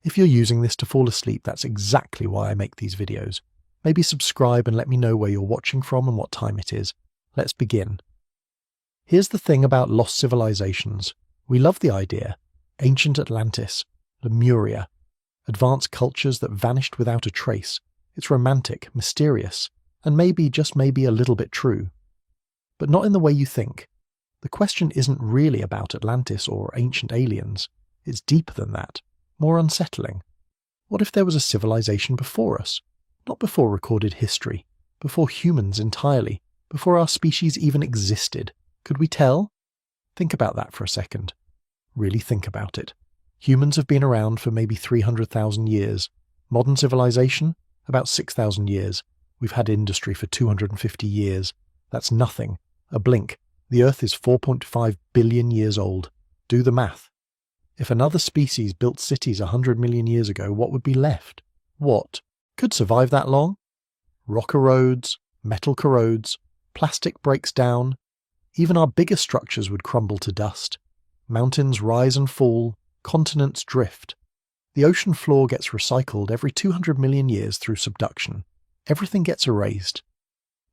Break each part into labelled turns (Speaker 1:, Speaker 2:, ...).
Speaker 1: If you're using this to fall asleep, that's exactly why I make these videos. Maybe subscribe and let me know where you're watching from and what time it is. Let's begin. Here's the thing about lost civilizations. We love the idea. Ancient Atlantis, Lemuria, advanced cultures that vanished without a trace. It's romantic, mysterious, and maybe, just maybe, a little bit true. But not in the way you think. The question isn't really about Atlantis or ancient aliens. It's deeper than that, more unsettling. What if there was a civilization before us? Not before recorded history, before humans entirely, before our species even existed. Could we tell? Think about that for a second. Really think about it. Humans have been around for maybe 300,000 years. Modern civilization? About 6,000 years. We've had industry for 250 years. That's nothing. A blink. The Earth is 4.5 billion years old. Do the math. If another species built cities 100 million years ago, what would be left? What could survive that long? Rock erodes, metal corrodes, plastic breaks down. Even our biggest structures would crumble to dust. Mountains rise and fall, continents drift. The ocean floor gets recycled every 200 million years through subduction. Everything gets erased.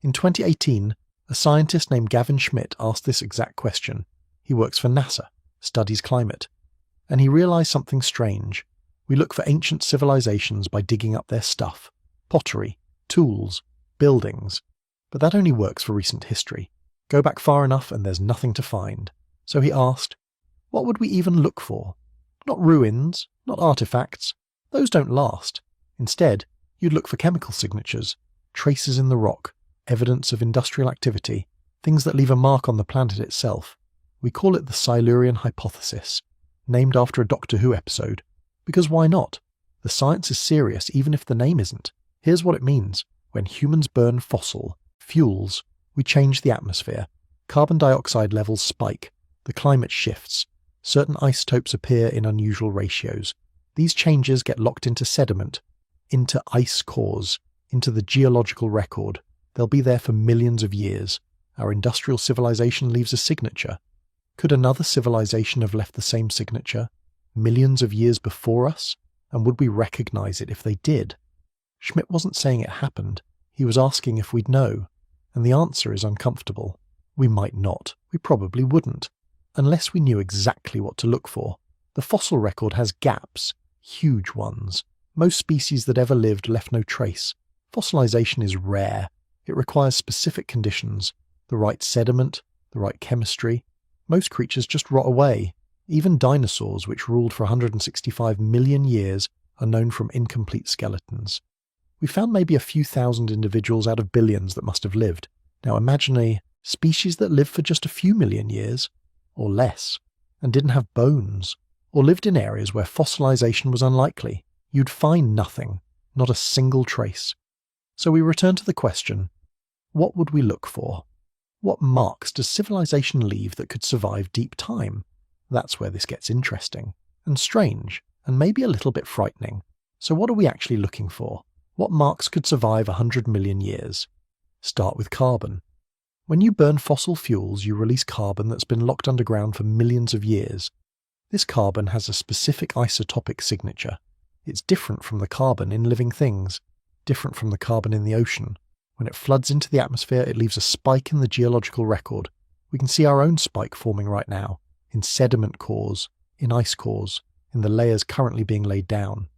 Speaker 1: In 2018, a scientist named Gavin Schmidt asked this exact question. He works for NASA, studies climate. And he realized something strange. We look for ancient civilizations by digging up their stuff. Pottery, tools, buildings. But that only works for recent history. Go back far enough and there's nothing to find. So he asked, what would we even look for? Not ruins, not artifacts. Those don't last. Instead, you'd look for chemical signatures, traces in the rock, evidence of industrial activity, things that leave a mark on the planet itself. We call it the Silurian hypothesis, named after a Doctor Who episode. Because why not? The science is serious even if the name isn't. Here's what it means. When humans burn fossil fuels, we change the atmosphere. Carbon dioxide levels spike. The climate shifts. Certain isotopes appear in unusual ratios. These changes get locked into sediment, into ice cores, into the geological record. They'll be there for millions of years. Our industrial civilization leaves a signature. Could another civilization have left the same signature, millions of years before us? And would we recognize it if they did? Schmidt wasn't saying it happened. He was asking if we'd know. And the answer is uncomfortable. We might not. We probably wouldn't. Unless we knew exactly what to look for. The fossil record has gaps, huge ones. Most species that ever lived left no trace. Fossilization is rare. It requires specific conditions, the right sediment, the right chemistry. Most creatures just rot away. Even dinosaurs, which ruled for 165 million years, are known from incomplete skeletons. We found maybe a few thousand individuals out of billions that must have lived. Now imagine a species that lived for just a few million years, or less, and didn't have bones, or lived in areas where fossilization was unlikely. You'd find nothing, not a single trace. So we return to the question, what would we look for? What marks does civilization leave that could survive deep time? That's where this gets interesting, and strange, and maybe a little bit frightening. So what are we actually looking for? What marks could survive 100 million years? Start with carbon. When you burn fossil fuels, you release carbon that's been locked underground for millions of years. This carbon has a specific isotopic signature. It's different from the carbon in living things, different from the carbon in the ocean. When it floods into the atmosphere, it leaves a spike in the geological record. We can see our own spike forming right now, in sediment cores, in ice cores, in the layers currently being laid down.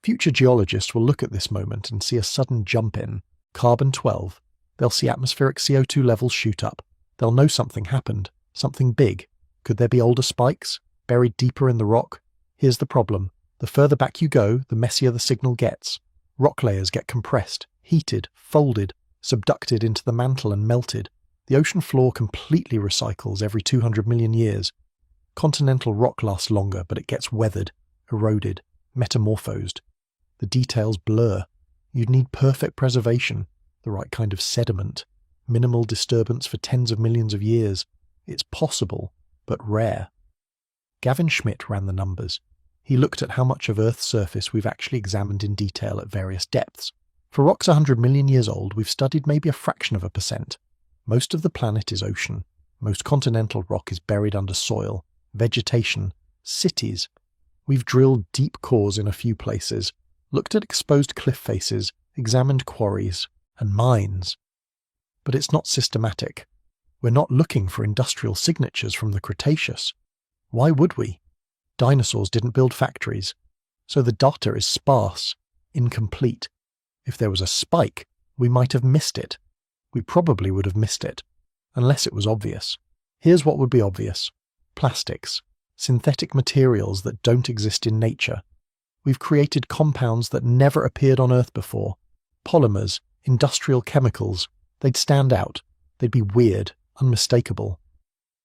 Speaker 1: Future geologists will look at this moment and see a sudden jump in, carbon-12. They'll see atmospheric CO2 levels shoot up. They'll know something happened, something big. Could there be older spikes, buried deeper in the rock? Here's the problem. The further back you go, the messier the signal gets. Rock layers get compressed, heated, folded, subducted into the mantle and melted. The ocean floor completely recycles every 200 million years. Continental rock lasts longer, but it gets weathered, eroded, metamorphosed. The details blur. You'd need perfect preservation, the right kind of sediment, minimal disturbance for tens of millions of years. It's possible, but rare. Gavin Schmidt ran the numbers. He looked at how much of Earth's surface we've actually examined in detail at various depths. For rocks 100 million years old, we've studied maybe a fraction of a percent. Most of the planet is ocean. Most continental rock is buried under soil, vegetation, cities. We've drilled deep cores in a few places, looked at exposed cliff faces, examined quarries, and mines. But it's not systematic. We're not looking for industrial signatures from the Cretaceous. Why would we? Dinosaurs didn't build factories, so the data is sparse, incomplete. If there was a spike, we might have missed it. We probably would have missed it, unless it was obvious. Here's what would be obvious. Plastics, synthetic materials that don't exist in nature. We've created compounds that never appeared on Earth before. Polymers, industrial chemicals. They'd stand out. They'd be weird, unmistakable.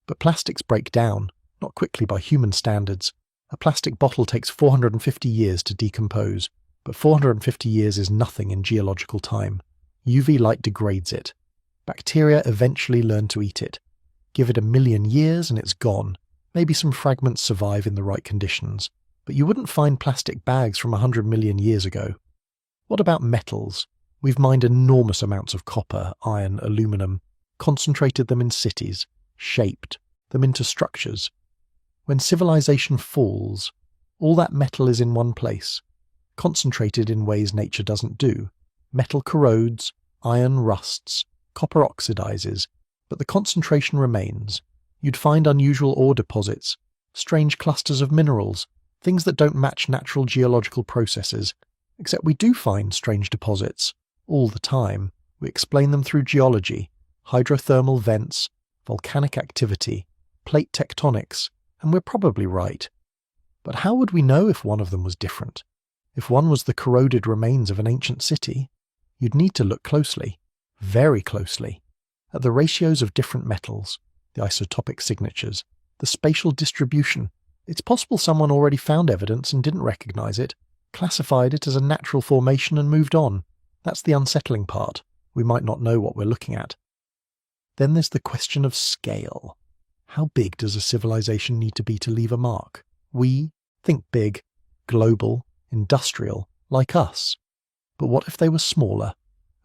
Speaker 1: But plastics break down, not quickly by human standards. A plastic bottle takes 450 years to decompose, but 450 years is nothing in geological time. UV light degrades it. Bacteria eventually learn to eat it. Give it 1,000,000 years and it's gone. Maybe some fragments survive in the right conditions, but you wouldn't find plastic bags from 100 million years ago. What about metals? We've mined enormous amounts of copper, iron, aluminum, concentrated them in cities, shaped them into structures. When civilization falls, all that metal is in one place, concentrated in ways nature doesn't do. Metal corrodes, iron rusts, copper oxidizes, but the concentration remains. You'd find unusual ore deposits, strange clusters of minerals, things that don't match natural geological processes, except we do find strange deposits, all the time. We explain them through geology, hydrothermal vents, volcanic activity, plate tectonics, and we're probably right. But how would we know if one of them was different? If one was the corroded remains of an ancient city? You'd need to look closely, very closely, at the ratios of different metals, the isotopic signatures, the spatial distribution. It's possible someone already found evidence and didn't recognize it, classified it as a natural formation and moved on. That's the unsettling part. We might not know what we're looking at. Then there's the question of scale. How big does a civilization need to be to leave a mark? We think big, global, industrial, like us. But what if they were smaller?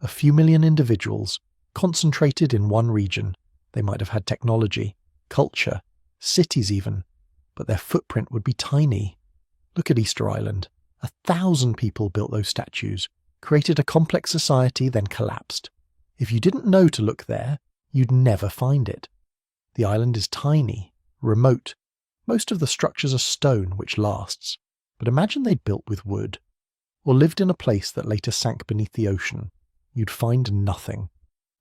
Speaker 1: A few million individuals, concentrated in one region. They might have had technology, culture, cities even, but their footprint would be tiny. Look at Easter Island. 1,000 people built those statues, created a complex society, then collapsed. If you didn't know to look there, you'd never find it. The island is tiny, remote. Most of the structures are stone, which lasts. But imagine they'd built with wood, or lived in a place that later sank beneath the ocean. You'd find nothing.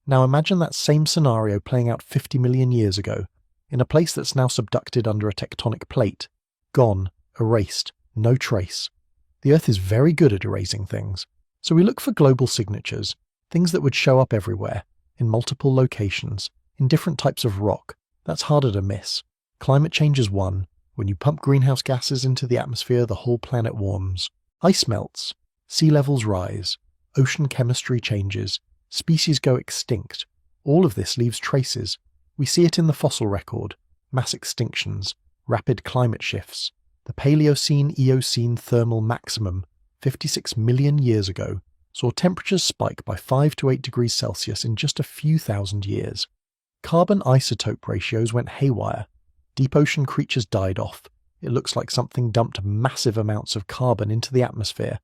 Speaker 1: Now imagine that same scenario playing out 50 million years ago, in a place that's now subducted under a tectonic plate. Gone, erased, no trace. The Earth is very good at erasing things, so we look for global signatures, things that would show up everywhere, in multiple locations, in different types of rock. That's harder to miss. Climate change is one. When you pump greenhouse gases into the atmosphere, the whole planet warms. Ice melts, sea levels rise, ocean chemistry changes, species go extinct. All of this leaves traces. We see it in the fossil record, mass extinctions, rapid climate shifts. The Paleocene-Eocene thermal maximum, 56 million years ago, saw temperatures spike by 5 to 8 degrees Celsius in just a few thousand years. Carbon isotope ratios went haywire. Deep ocean creatures died off. It looks like something dumped massive amounts of carbon into the atmosphere.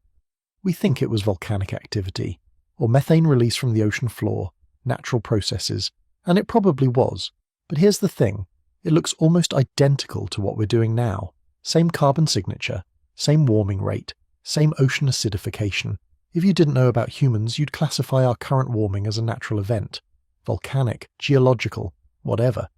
Speaker 1: We think it was volcanic activity, or methane release from the ocean floor, natural processes, and it probably was. But here's the thing, it looks almost identical to what we're doing now. Same carbon signature, same warming rate, same ocean acidification. If you didn't know about humans, you'd classify our current warming as a natural event. Volcanic, geological, whatever.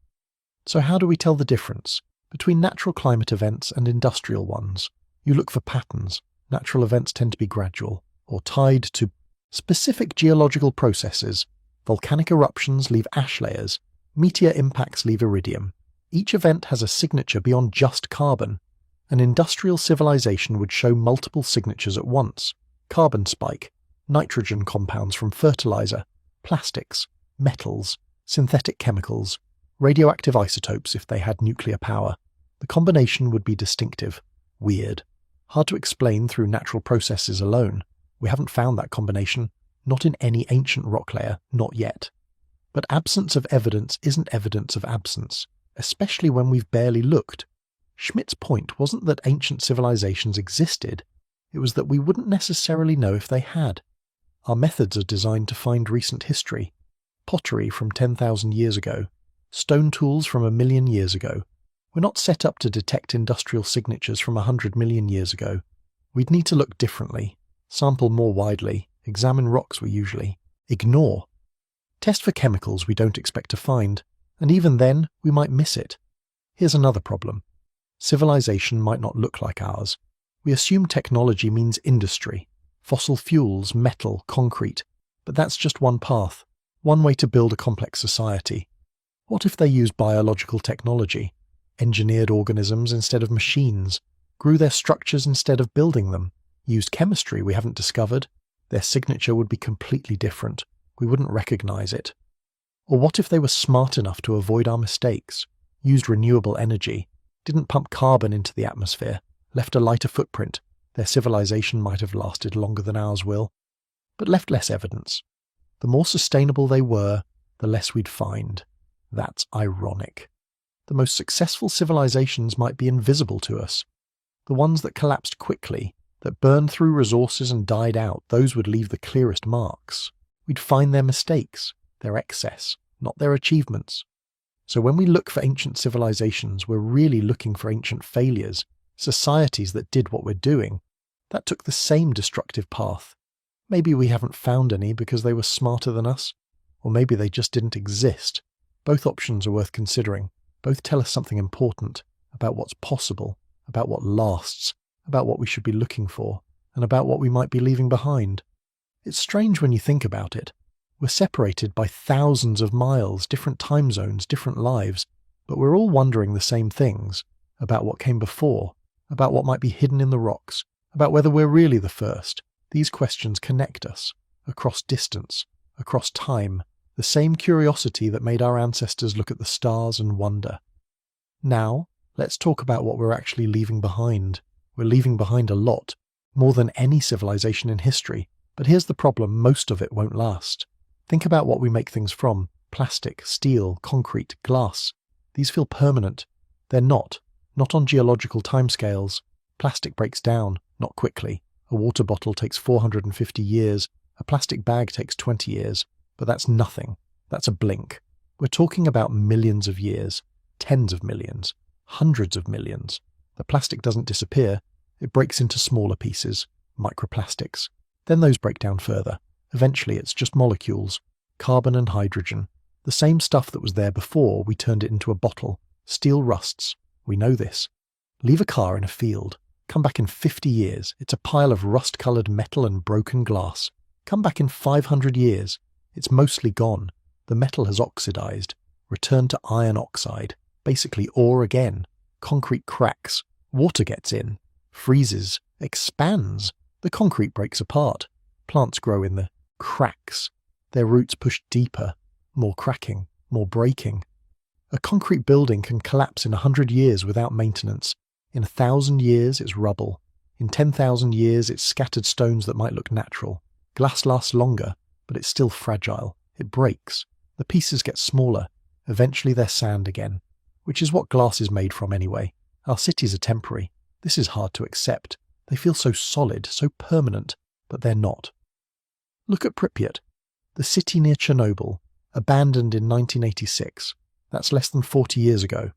Speaker 1: So how do we tell the difference between natural climate events and industrial ones? You look for patterns. Natural events tend to be gradual, or tied to specific geological processes. Volcanic eruptions leave ash layers. Meteor impacts leave iridium. Each event has a signature beyond just carbon. An industrial civilization would show multiple signatures at once. Carbon spike, nitrogen compounds from fertilizer, plastics, metals, synthetic chemicals, radioactive isotopes if they had nuclear power. The combination would be distinctive, weird, hard to explain through natural processes alone. We haven't found that combination, not in any ancient rock layer, not yet. But absence of evidence isn't evidence of absence, especially when we've barely looked. Schmidt's point wasn't that ancient civilizations existed, it was that we wouldn't necessarily know if they had. Our methods are designed to find recent history. Pottery from 10,000 years ago, stone tools from 1,000,000 years ago. We're not set up to detect industrial signatures from 100 million years ago. We'd need to look differently, sample more widely, examine rocks we usually ignore, test for chemicals we don't expect to find, and even then we might miss it. Here's another problem. Civilization might not look like ours. We assume technology means industry, fossil fuels, metal, concrete, but that's just one path, one way to build a complex society. What if they used biological technology, engineered organisms instead of machines, grew their structures instead of building them, used chemistry we haven't discovered? Their signature would be completely different. We wouldn't recognize it. Or what if they were smart enough to avoid our mistakes, used renewable energy, didn't pump carbon into the atmosphere, left a lighter footprint? Their civilization might have lasted longer than ours will, but left less evidence. The more sustainable they were, the less we'd find. That's ironic. The most successful civilizations might be invisible to us. The ones that collapsed quickly, that burned through resources and died out, those would leave the clearest marks. We'd find their mistakes, their excess, not their achievements. So when we look for ancient civilizations, we're really looking for ancient failures, societies that did what we're doing, that took the same destructive path. Maybe we haven't found any because they were smarter than us, or maybe they just didn't exist. Both options are worth considering. Both tell us something important about what's possible, about what lasts, about what we should be looking for, and about what we might be leaving behind. It's strange when you think about it. We're separated by thousands of miles, different time zones, different lives, but we're all wondering the same things, about what came before, about what might be hidden in the rocks, about whether we're really the first. These questions connect us, across distance, across time, the same curiosity that made our ancestors look at the stars and wonder. Now, let's talk about what we're actually leaving behind. We're leaving behind a lot, more than any civilization in history, but here's the problem: most of it won't last. Think about what we make things from: plastic, steel, concrete, glass. These feel permanent. They're not on geological timescales. Plastic breaks down, not quickly. A water bottle takes 450 years, a plastic bag takes 20 years, but that's nothing. That's a blink. We're talking about millions of years, tens of millions, hundreds of millions. The plastic doesn't disappear, it breaks into smaller pieces, microplastics. Then those break down further. Eventually it's just molecules, carbon and hydrogen. The same stuff that was there before we turned it into a bottle. Steel rusts. We know this. Leave a car in a field. Come back in 50 years. It's a pile of rust-coloured metal and broken glass. Come back in 500 years. It's mostly gone. The metal has oxidized. Returned to iron oxide. Basically ore again. Concrete cracks. Water gets in. Freezes. Expands. The concrete breaks apart. Plants grow in the cracks. Their roots push deeper. More cracking. More breaking. A concrete building can collapse in 100 years without maintenance. In 1,000 years, it's rubble. In 10,000 years, it's scattered stones that might look natural. Glass lasts longer, but it's still fragile. It breaks. The pieces get smaller. Eventually they're sand again, which is what glass is made from anyway. Our cities are temporary. This is hard to accept. They feel so solid, so permanent, but they're not. Look at Pripyat, the city near Chernobyl, abandoned in 1986. That's less than 40 years ago.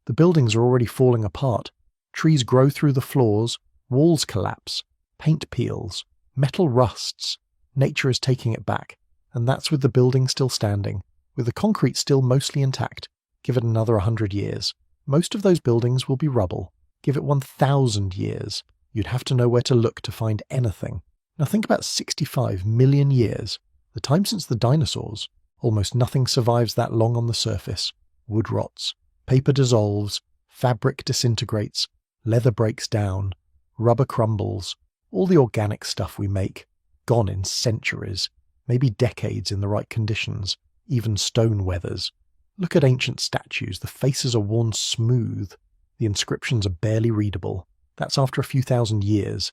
Speaker 1: The buildings are already falling apart. Trees grow through the floors, walls collapse, paint peels, metal rusts. Nature is taking it back, and that's with the building still standing, with the concrete still mostly intact. Give it another 100 years. Most of those buildings will be rubble. Give it 1,000 years. You'd have to know where to look to find anything. Now think about 65 million years, the time since the dinosaurs. Almost nothing survives that long on the surface. Wood rots, paper dissolves, fabric disintegrates, leather breaks down, rubber crumbles, all the organic stuff we make, gone in centuries, maybe decades in the right conditions, even stone weathers. Look at ancient statues, the faces are worn smooth, the inscriptions are barely readable. That's after a few thousand years.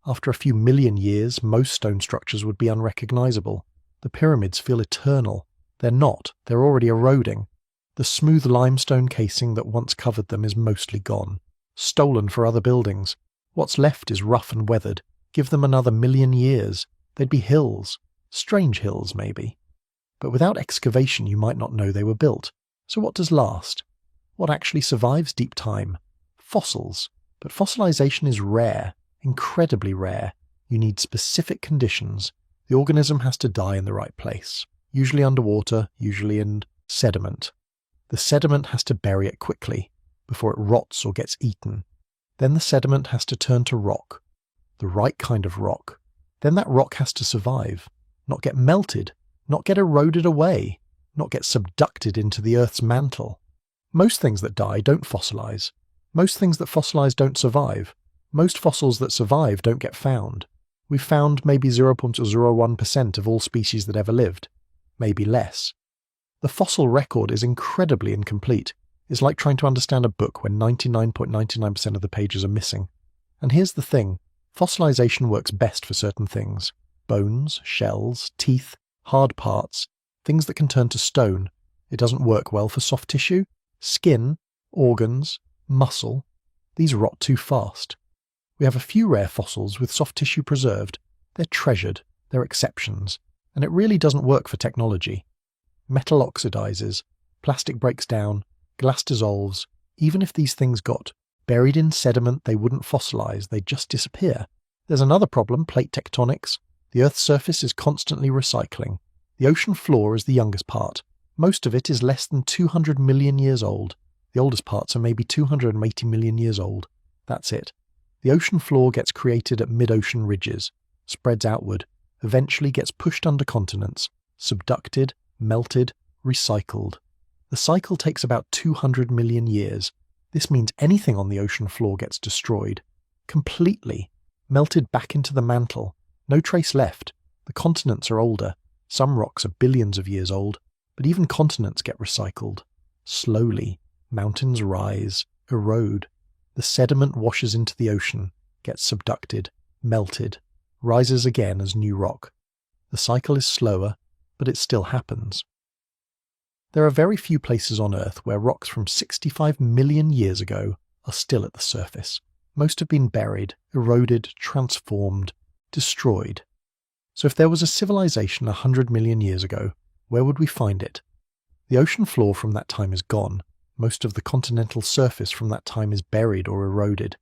Speaker 1: After a few million years, most stone structures would be unrecognizable. The pyramids feel eternal. They're not, they're already eroding. The smooth limestone casing that once covered them is mostly gone. stolen for other buildings. What's left is rough and weathered. Give them another 1,000,000 years. They'd be hills. Strange hills, maybe. But without excavation you might not know they were built. So what does last? What actually survives deep time? Fossils. But fossilization is rare, incredibly rare. You need specific conditions. The organism has to die in the right place, usually underwater, usually in sediment. The sediment has to bury it quickly, before it rots or gets eaten. Then the sediment has to turn to rock, the right kind of rock. Then that rock has to survive, not get melted, not get eroded away, not get subducted into the Earth's mantle. Most things that die don't fossilize. Most things that fossilize don't survive. Most fossils that survive don't get found. We've found maybe 0.01% of all species that ever lived, maybe less. The fossil record is incredibly incomplete. It's like trying to understand a book when 99.99% of the pages are missing. And here's the thing, fossilization works best for certain things. Bones, shells, teeth, hard parts, things that can turn to stone. It doesn't work well for soft tissue, skin, organs, muscle. These rot too fast. We have a few rare fossils with soft tissue preserved. They're treasured, they're exceptions, and it really doesn't work for technology. Metal oxidizes, plastic breaks down, glass dissolves. Even if these things got buried in sediment, they wouldn't fossilize, they'd just disappear. There's another problem, plate tectonics. The Earth's surface is constantly recycling. The ocean floor is the youngest part. Most of it is less than 200 million years old. The oldest parts are maybe 280 million years old. That's it. The ocean floor gets created at mid-ocean ridges, spreads outward, eventually gets pushed under continents, subducted, melted, recycled. The cycle takes about 200 million years. This means anything on the ocean floor gets destroyed. Completely. Melted back into the mantle. No trace left. The continents are older. Some rocks are billions of years old. But even continents get recycled. Slowly. Mountains rise, erode. The sediment washes into the ocean, gets subducted, melted, rises again as new rock. The cycle is slower, but it still happens. There are very few places on Earth where rocks from 65 million years ago are still at the surface. Most have been buried, eroded, transformed, destroyed. So if there was a civilization 100 million years ago, where would we find it? The ocean floor from that time is gone. Most of the continental surface from that time is buried or eroded.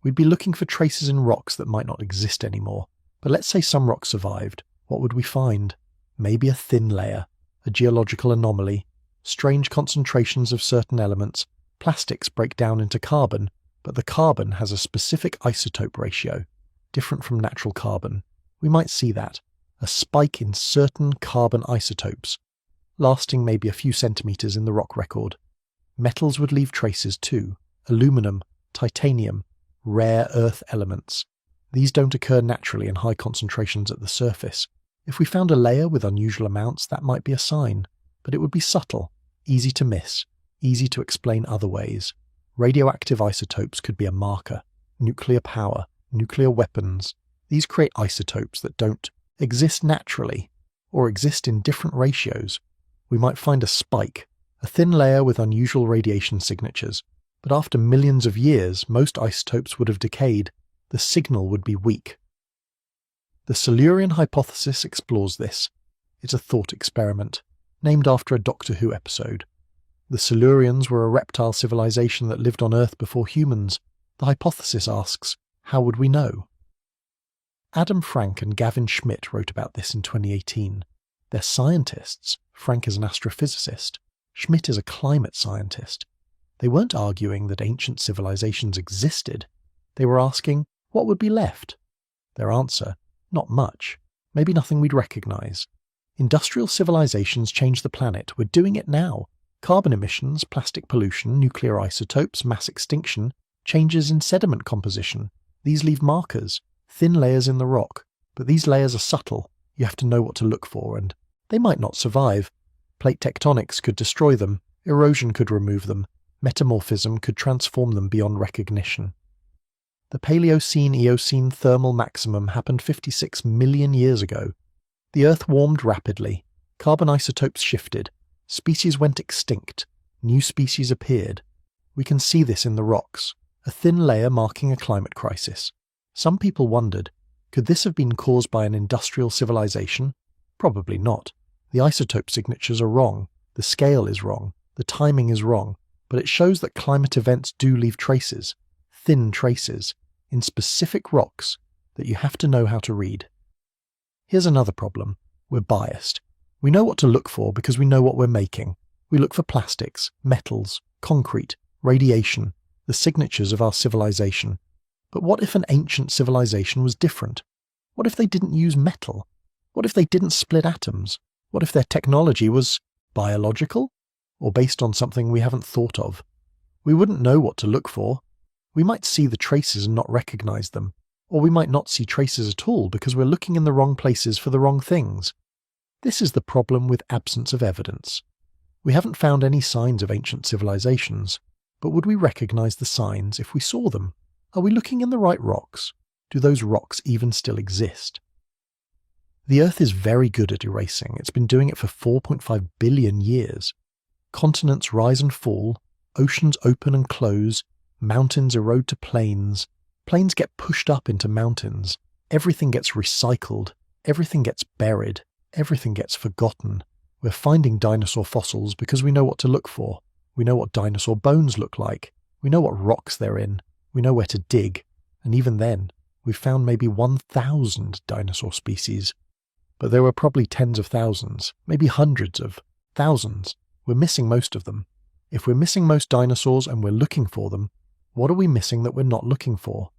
Speaker 1: We'd be looking for traces in rocks that might not exist anymore. But let's say some rocks survived. What would we find? Maybe a thin layer, a geological anomaly, strange concentrations of certain elements. Plastics break down into carbon, but the carbon has a specific isotope ratio, different from natural carbon. We might see that, a spike in certain carbon isotopes, lasting maybe a few centimeters in the rock record. Metals would leave traces too, aluminum, titanium, rare earth elements. These don't occur naturally in high concentrations at the surface. If we found a layer with unusual amounts, that might be a sign, but it would be subtle, easy to miss, easy to explain other ways. Radioactive isotopes could be a marker. Nuclear power, nuclear weapons. These create isotopes that don't exist naturally, or exist in different ratios. We might find a spike, a thin layer with unusual radiation signatures, but after millions of years, most isotopes would have decayed. The signal would be weak. The Silurian hypothesis explores this. It's a thought experiment, named after a Doctor Who episode. The Silurians were a reptile civilization that lived on Earth before humans. The hypothesis asks, how would we know? Adam Frank and Gavin Schmidt wrote about this in 2018. They're scientists. Frank is an astrophysicist. Schmidt is a climate scientist. They weren't arguing that ancient civilizations existed. They were asking, what would be left? Their answer, not much. Maybe nothing we'd recognize. Industrial civilizations change the planet. We're doing it now. Carbon emissions, plastic pollution, nuclear isotopes, mass extinction, changes in sediment composition. These leave markers, thin layers in the rock. But these layers are subtle. You have to know what to look for, and they might not survive. Plate tectonics could destroy them, erosion could remove them, metamorphism could transform them beyond recognition. The Paleocene-Eocene thermal maximum happened 56 million years ago. The Earth warmed rapidly, carbon isotopes shifted, species went extinct, new species appeared. We can see this in the rocks, a thin layer marking a climate crisis. Some people wondered, could this have been caused by an industrial civilization? Probably not. The isotope signatures are wrong, the scale is wrong, the timing is wrong, but it shows that climate events do leave traces, thin traces, in specific rocks that you have to know how to read. Here's another problem. We're biased. We know what to look for because we know what we're making. We look for plastics, metals, concrete, radiation, the signatures of our civilization. But what if an ancient civilization was different? What if they didn't use metal? What if they didn't split atoms? What if their technology was biological? Or based on something we haven't thought of? We wouldn't know what to look for. We might see the traces and not recognize them. Or we might not see traces at all because we're looking in the wrong places for the wrong things. This is the problem with absence of evidence. We haven't found any signs of ancient civilizations, but would we recognize the signs if we saw them? Are we looking in the right rocks? Do those rocks even still exist? The Earth is very good at erasing. It's been doing it for 4.5 billion years. Continents rise and fall, oceans open and close, mountains erode to plains, plains get pushed up into mountains, everything gets recycled, everything gets buried, everything gets forgotten. We're finding dinosaur fossils because we know what to look for. We know what dinosaur bones look like. We know what rocks they're in. We know where to dig. And even then, we've found maybe 1,000 dinosaur species. But there were probably tens of thousands, maybe hundreds of thousands. We're missing most of them. If we're missing most dinosaurs and we're looking for them, what are we missing that we're not looking for?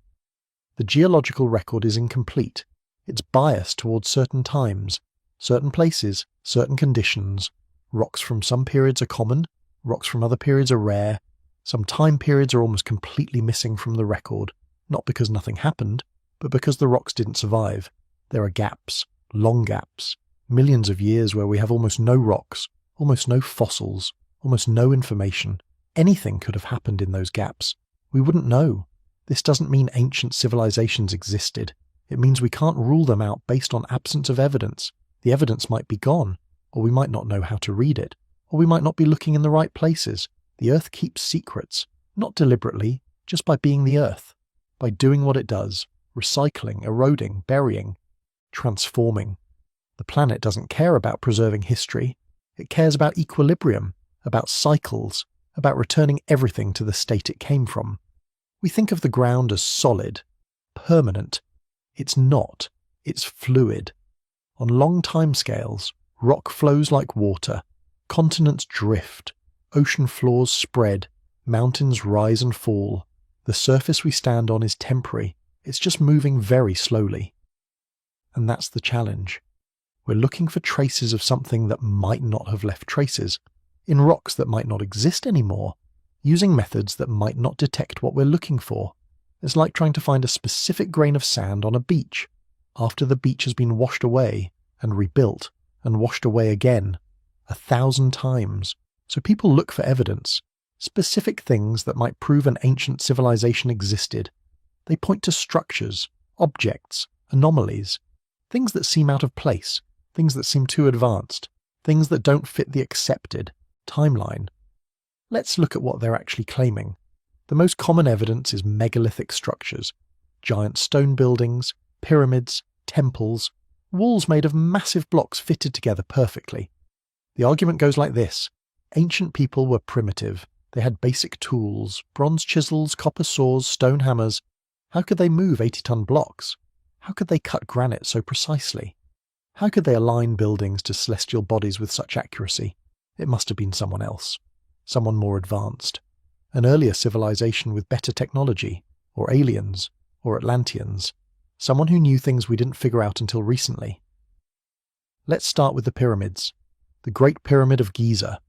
Speaker 1: The geological record is incomplete. It's biased towards certain times, certain places, certain conditions. Rocks from some periods are common, rocks from other periods are rare. Some time periods are almost completely missing from the record, not because nothing happened, but because the rocks didn't survive. There are gaps, long gaps, millions of years where we have almost no rocks, almost no fossils, almost no information. Anything could have happened in those gaps. We wouldn't know. This doesn't mean ancient civilizations existed. It means we can't rule them out based on absence of evidence. The evidence might be gone, or we might not know how to read it, or we might not be looking in the right places. The Earth keeps secrets, not deliberately, just by being the Earth, by doing what it does, recycling, eroding, burying, transforming. The planet doesn't care about preserving history. It cares about equilibrium, about cycles, about returning everything to the state it came from. We think of the ground as solid, permanent. It's not. It's fluid. On long timescales, rock flows like water, continents drift, ocean floors spread, mountains rise and fall. The surface we stand on is temporary. It's just moving very slowly. And that's the challenge. We're looking for traces of something that might not have left traces, in rocks that might not exist anymore, using methods that might not detect what we're looking for. It's like trying to find a specific grain of sand on a beach, after the beach has been washed away and rebuilt and washed away again 1,000 times. So people look for evidence, specific things that might prove an ancient civilization existed. They point to structures, objects, anomalies, things that seem out of place, things that seem too advanced, things that don't fit the accepted timeline. Let's look at what they're actually claiming. The most common evidence is megalithic structures, giant stone buildings, pyramids, temples, walls made of massive blocks fitted together perfectly. The argument goes like this. Ancient people were primitive. They had basic tools, bronze chisels, copper saws, stone hammers. How could they move 80-ton blocks? How could they cut granite so precisely? How could they align buildings to celestial bodies with such accuracy? It must have been someone else, someone more advanced, an earlier civilization with better technology, or aliens, or Atlanteans, someone who knew things we didn't figure out until recently. Let's start with the pyramids. The Great Pyramid of Giza,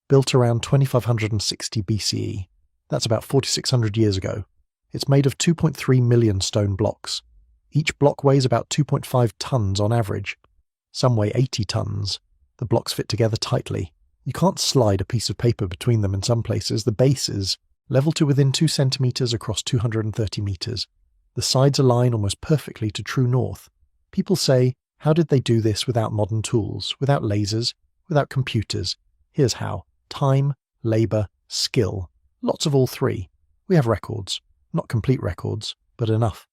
Speaker 1: built around 2560 BCE. That's about 4,600 years ago. It's made of 2.3 million stone blocks. Each block weighs about 2.5 tons on average. Some weigh 80 tons. The blocks fit together tightly. You can't slide a piece of paper between them in some places. The base is level to within 2 centimeters across 230 meters. The sides align almost perfectly to true north. People say, how did they do this without modern tools, without lasers, without computers? Here's how. Time, labor, skill. Lots of all three. We have records. Not complete records, but enough.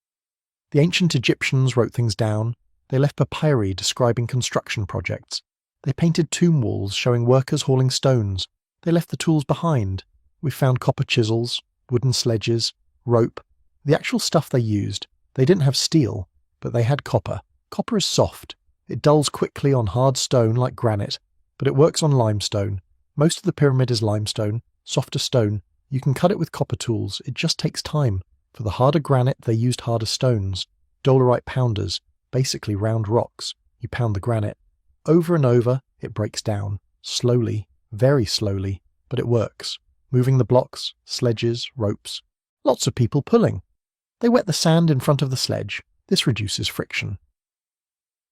Speaker 1: The ancient Egyptians wrote things down. They left papyri describing construction projects. They painted tomb walls showing workers hauling stones. They left the tools behind. We found copper chisels, wooden sledges, rope. The actual stuff they used, they didn't have steel, but they had copper. Copper is soft. It dulls quickly on hard stone like granite, but it works on limestone. Most of the pyramid is limestone, softer stone. You can cut it with copper tools. It just takes time. For the harder granite, they used harder stones. Dolerite pounders, basically round rocks. You pound the granite. Over and over, it breaks down. Slowly, very slowly, but it works. Moving the blocks, sledges, ropes. Lots of people pulling. They wet the sand in front of the sledge. This reduces friction.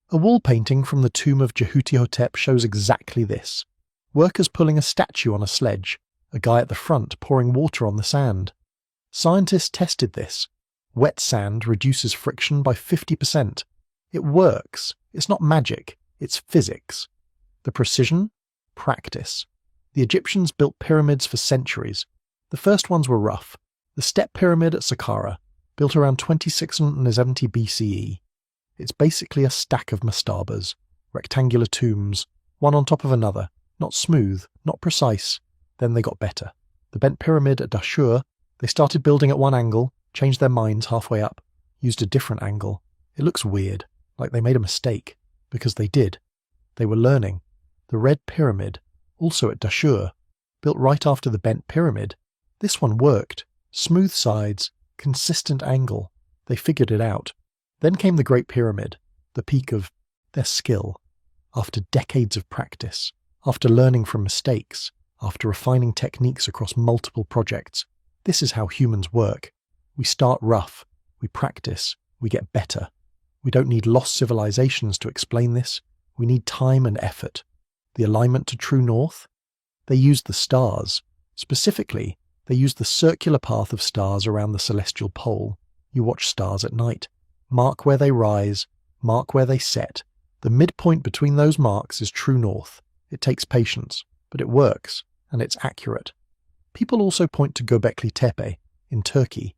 Speaker 1: A wall painting from the tomb of Jehuti-Hotep shows exactly this. Workers pulling a statue on a sledge. A guy at the front pouring water on the sand. Scientists tested this. Wet sand reduces friction by 50%. It works. It's not magic. It's physics. The precision? Practice. The Egyptians built pyramids for centuries. The first ones were rough. The Step Pyramid at Saqqara, built around 2670 BCE. It's basically a stack of mastabas, rectangular tombs, one on top of another, not smooth, not precise. Then they got better. The bent pyramid at Dashur, they started building at one angle, changed their minds halfway up, used a different angle. It looks weird, like they made a mistake, because they did. They were learning. The Red Pyramid, also at Dashur, built right after the bent pyramid. This one worked. Smooth sides, consistent angle. They figured it out. Then came the Great Pyramid, the peak of their skill. After decades of practice, after learning from mistakes, after refining techniques across multiple projects. This is how humans work. We start rough, we practice, we get better. We don't need lost civilizations to explain this. We need time and effort. The alignment to true north? They used the stars. Specifically, they used the circular path of stars around the celestial pole. You watch stars at night. Mark where they rise, mark where they set. The midpoint between those marks is true north. It takes patience, but it works, and it's accurate. People also point to Göbekli Tepe in Turkey,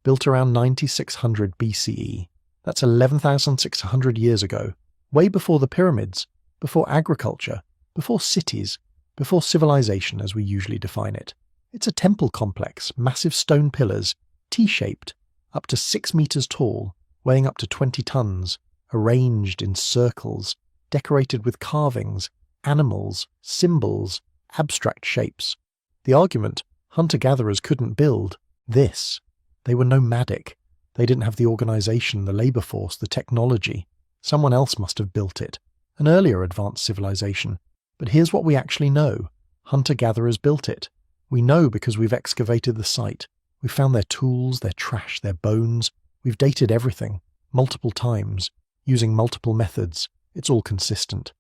Speaker 1: built around 9600 BCE. That's 11,600 years ago, way before the pyramids, before agriculture, before cities, before civilization as we usually define it. It's a temple complex, massive stone pillars, T-shaped, up to 6 meters tall, weighing up to 20 tons, arranged in circles, decorated with carvings, animals, symbols, abstract shapes. The argument, hunter-gatherers couldn't build this. They were nomadic. They didn't have the organization, the labor force, the technology. Someone else must have built it, an earlier advanced civilization. But here's what we actually know. Hunter-gatherers built it. We know because we've excavated the site. We've found their tools, their trash, their bones. We've dated everything, multiple times, using multiple methods. It's all consistent.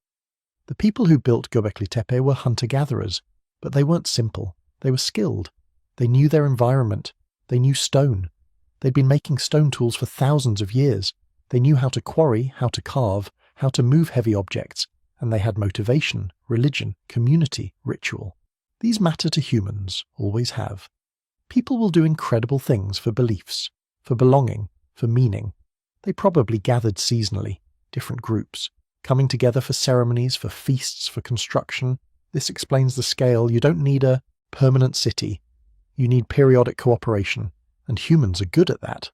Speaker 1: The people who built Göbekli Tepe were hunter-gatherers, but they weren't simple. They were skilled. They knew their environment. They knew stone. They'd been making stone tools for thousands of years. They knew how to quarry, how to carve, how to move heavy objects, and they had motivation, religion, community, ritual. These matter to humans, always have. People will do incredible things for beliefs, for belonging, for meaning. They probably gathered seasonally, different groups, coming together for ceremonies, for feasts, for construction. This explains the scale. You don't need a permanent city. You need periodic cooperation, and humans are good at that.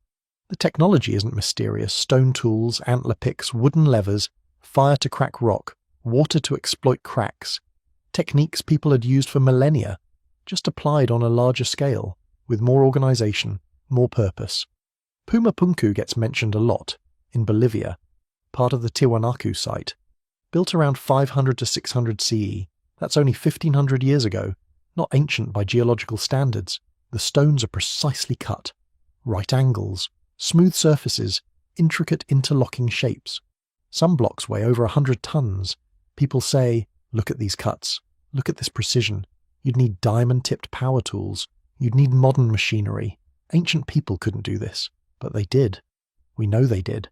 Speaker 1: The technology isn't mysterious. Stone tools, antler picks, wooden levers, fire to crack rock, water to exploit cracks. Techniques people had used for millennia, just applied on a larger scale, with more organization, more purpose. Puma Punku gets mentioned a lot, in Bolivia, part of the Tiwanaku site. Built around 500 to 600 CE, that's only 1500 years ago, not ancient by geological standards. The stones are precisely cut. Right angles, smooth surfaces, intricate interlocking shapes. Some blocks weigh over 100 tons. People say, look at these cuts, look at this precision. You'd need diamond-tipped power tools. You'd need modern machinery. Ancient people couldn't do this, but they did. We know they did,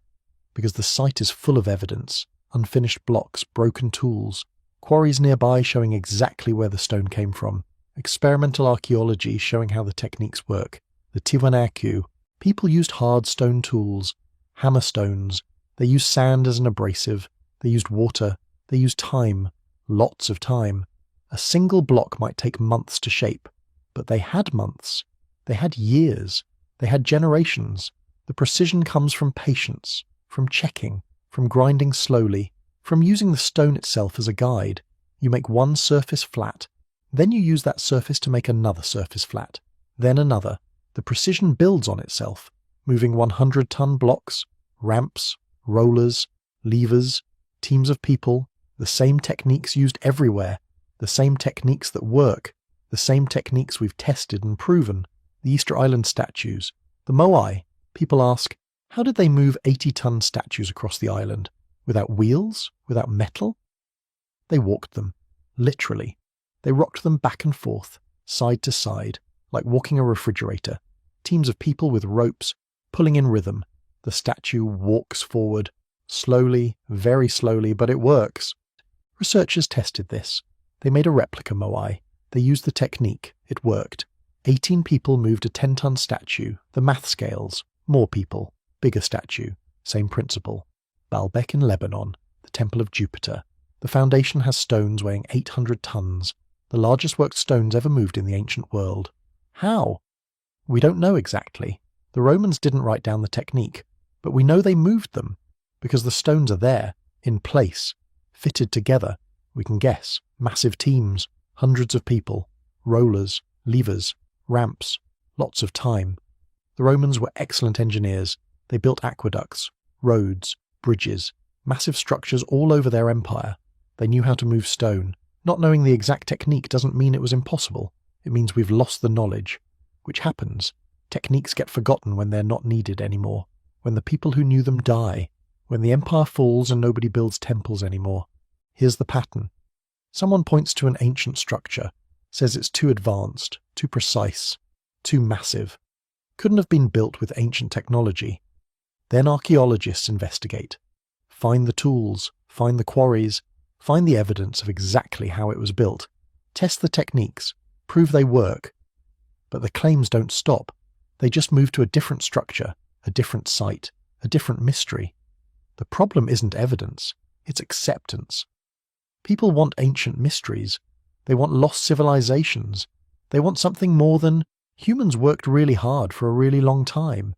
Speaker 1: because the site is full of evidence, unfinished blocks, broken tools, quarries nearby showing exactly where the stone came from, experimental archaeology showing how the techniques work. The Tiwanaku People used hard stone tools, hammer stones, they used sand as an abrasive, they used water, they used time, lots of time. A single block might take months to shape, but they had months. They had years. They had generations. The precision comes from patience, from checking, from grinding slowly, from using the stone itself as a guide. You make one surface flat, then you use that surface to make another surface flat, then another. The precision builds on itself, moving 100-ton blocks, ramps, rollers, levers, teams of people, the same techniques used everywhere, the same techniques that work, the same techniques we've tested and proven. The Easter Island statues, the Moai. People ask, how did they move 80-ton statues across the island? Without wheels? Without metal? They walked them, literally. They rocked them back and forth, side to side, like walking a refrigerator. Teams of people with ropes, pulling in rhythm. The statue walks forward, slowly, very slowly, but it works. Researchers tested this. They made a replica Moai. They used the technique. It worked. 18 people moved a 10-ton statue, the math scales. More people, bigger statue, same principle. Baalbek in Lebanon, the Temple of Jupiter. The foundation has stones weighing 800 tons, the largest worked stones ever moved in the ancient world. How? We don't know exactly. The Romans didn't write down the technique, but we know they moved them, because the stones are there, in place, fitted together. We can guess. Massive teams, hundreds of people, rollers, levers, ramps, lots of time. The Romans were excellent engineers. They built aqueducts, roads, bridges, massive structures all over their empire. They knew how to move stone. Not knowing the exact technique doesn't mean it was impossible. It means we've lost the knowledge. Which happens. Techniques get forgotten when they're not needed anymore. When the people who knew them die. When the empire falls and nobody builds temples anymore. Here's the pattern. Someone points to an ancient structure, says it's too advanced, too precise, too massive. Couldn't have been built with ancient technology. Then archaeologists investigate. Find the tools, find the quarries, find the evidence of exactly how it was built. Test the techniques, prove they work. But the claims don't stop. They just move to a different structure, a different site, a different mystery. The problem isn't evidence, it's acceptance. People want ancient mysteries. They want lost civilizations. They want something more than humans worked really hard for a really long time.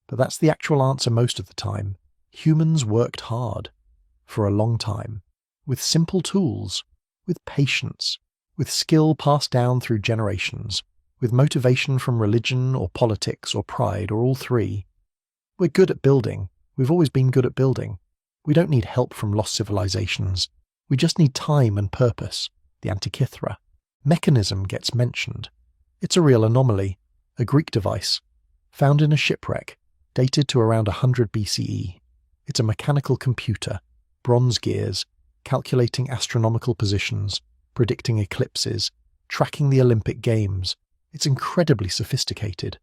Speaker 1: But that's the actual answer most of the time. Humans worked hard. For a long time. With simple tools. With patience. With skill passed down through generations. With motivation from religion or politics or pride or all three. We're good at building. We've always been good at building. We don't need help from lost civilizations. We just need time and purpose. The Antikythera. Mechanism gets mentioned. It's a real anomaly, a Greek device, found in a shipwreck, dated to around 100 BCE. It's a mechanical computer, bronze gears, calculating astronomical positions, predicting eclipses, tracking the Olympic Games. It's incredibly sophisticated.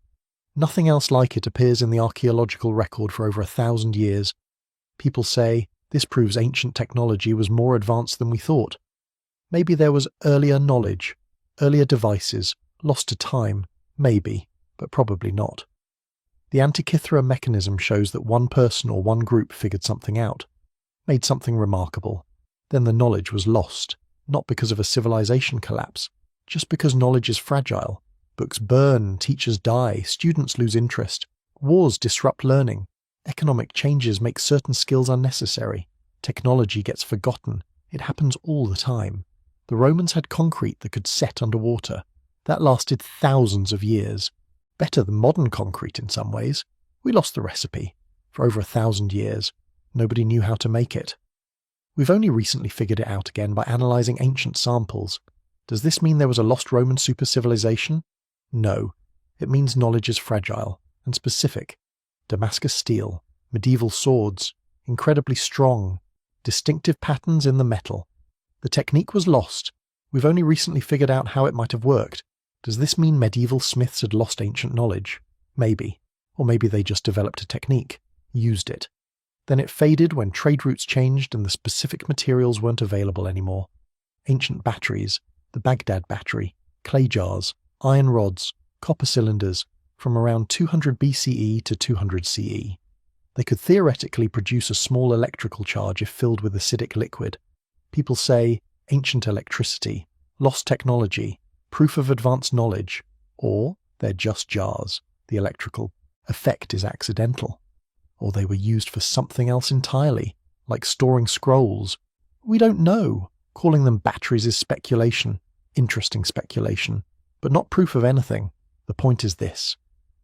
Speaker 1: Nothing else like it appears in the archaeological record for over 1,000 years. People say, this proves ancient technology was more advanced than we thought. Maybe there was earlier knowledge, earlier devices, lost to time, maybe, but probably not. The Antikythera mechanism shows that one person or one group figured something out, made something remarkable. Then the knowledge was lost, not because of a civilization collapse, just because knowledge is fragile. Books burn, teachers die, students lose interest, wars disrupt learning, economic changes make certain skills unnecessary, technology gets forgotten. It happens all the time. The Romans had concrete that could set underwater. That lasted thousands of years. Better than modern concrete in some ways. We lost the recipe. For over 1,000 years, nobody knew how to make it. We've only recently figured it out again by analysing ancient samples. Does this mean there was a lost Roman super-civilization? No. It means knowledge is fragile and specific. Damascus steel, medieval swords, incredibly strong, distinctive patterns in the metal. The technique was lost. We've only recently figured out how it might have worked. Does this mean medieval smiths had lost ancient knowledge? Maybe. Or maybe they just developed a technique, used it. Then it faded when trade routes changed and the specific materials weren't available anymore. Ancient batteries, the Baghdad battery, clay jars, iron rods, copper cylinders, from around 200 BCE to 200 CE. They could theoretically produce a small electrical charge if filled with acidic liquid. People say ancient electricity, lost technology, proof of advanced knowledge, or they're just jars. The electrical effect is accidental. Or they were used for something else entirely, like storing scrolls. We don't know. Calling them batteries is speculation, interesting speculation, but not proof of anything. The point is this: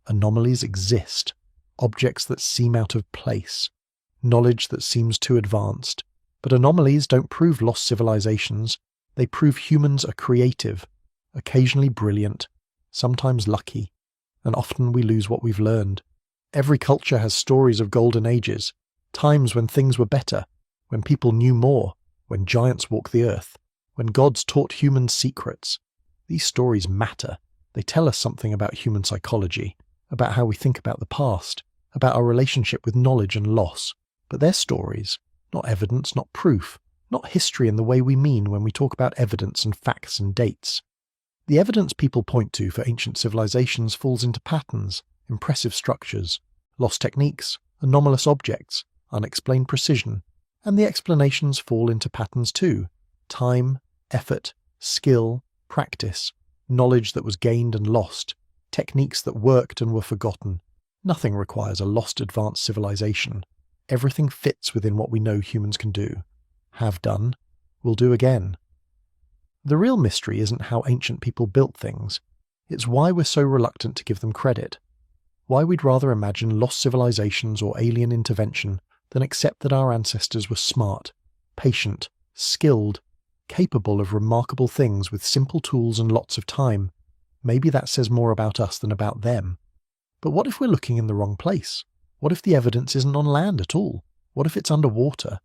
Speaker 1: anomalies exist, objects that seem out of place, knowledge that seems too advanced. But anomalies don't prove lost civilizations. They prove humans are creative, occasionally brilliant, sometimes lucky, and often we lose what we've learned. Every culture has stories of golden ages, times when things were better, when people knew more, when giants walked the earth, when gods taught humans secrets. These stories matter. They tell us something about human psychology, about how we think about the past, about our relationship with knowledge and loss. But they're stories, not evidence, not proof, not history in the way we mean when we talk about evidence and facts and dates. The evidence people point to for ancient civilizations falls into patterns, impressive structures, lost techniques, anomalous objects, unexplained precision, and the explanations fall into patterns too: time, effort, skill, practice, knowledge that was gained and lost, techniques that worked and were forgotten. Nothing requires a lost advanced civilization. Everything fits within what we know humans can do, have done, will do again. The real mystery isn't how ancient people built things, it's why we're so reluctant to give them credit. Why we'd rather imagine lost civilizations or alien intervention than accept that our ancestors were smart, patient, skilled, capable of remarkable things with simple tools and lots of time. Maybe that says more about us than about them. But what if we're looking in the wrong place? What if the evidence isn't on land at all? What if it's underwater?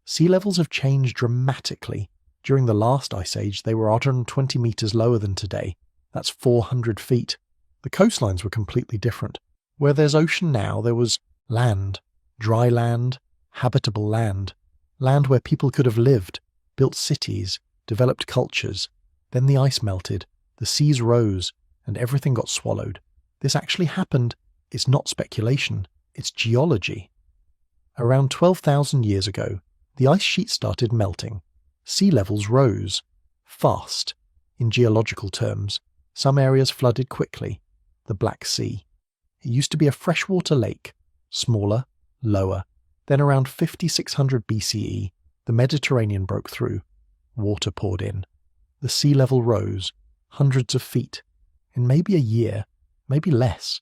Speaker 1: Sea levels have changed dramatically. During the last ice age, they were 120 meters lower than today. That's 400 feet. The coastlines were completely different. Where there's ocean now, there was land, dry land, habitable land, land where people could have lived, built cities, developed cultures. Then the ice melted, the seas rose, and everything got swallowed. This actually happened. It's not speculation, it's geology. Around 12,000 years ago, the ice sheet started melting. Sea levels rose. Fast. In geological terms, some areas flooded quickly. The Black Sea. It used to be a freshwater lake, smaller, lower. Then around 5600 BCE, the Mediterranean broke through. Water poured in. The sea level rose, hundreds of feet. In maybe a year, maybe less.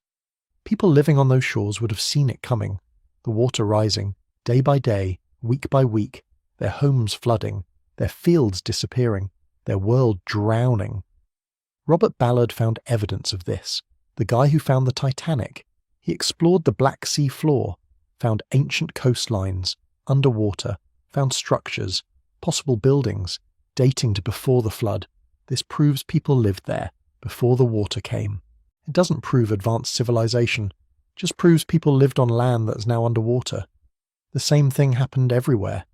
Speaker 1: People living on those shores would have seen it coming. The water rising, day by day, week by week, their homes flooding, their fields disappearing, their world drowning. Robert Ballard found evidence of this. The guy who found the Titanic. He explored the Black Sea floor, found ancient coastlines, underwater, found structures, possible buildings, dating to before the flood. This proves people lived there, before the water came. It doesn't prove advanced civilization, just proves people lived on land that's now underwater. The same thing happened everywhere.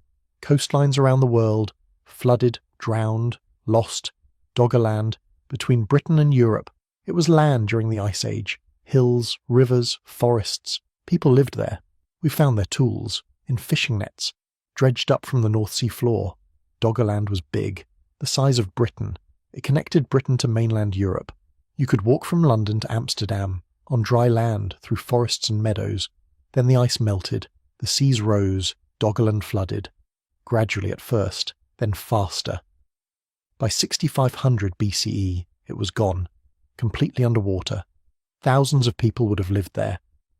Speaker 1: Coastlines around the world, flooded, drowned, lost, Doggerland, between Britain and Europe. It was land during the Ice Age. Hills, rivers, forests. People lived there. We found their tools, in fishing nets, dredged up from the North Sea floor. Doggerland was big, the size of Britain. It connected Britain to mainland Europe. You could walk from London to Amsterdam, on dry land, through forests and meadows. Then the ice melted, the seas rose, Doggerland flooded. Gradually at first, then faster. By 6500 BCE, it was gone, completely underwater. Thousands of people would have lived there,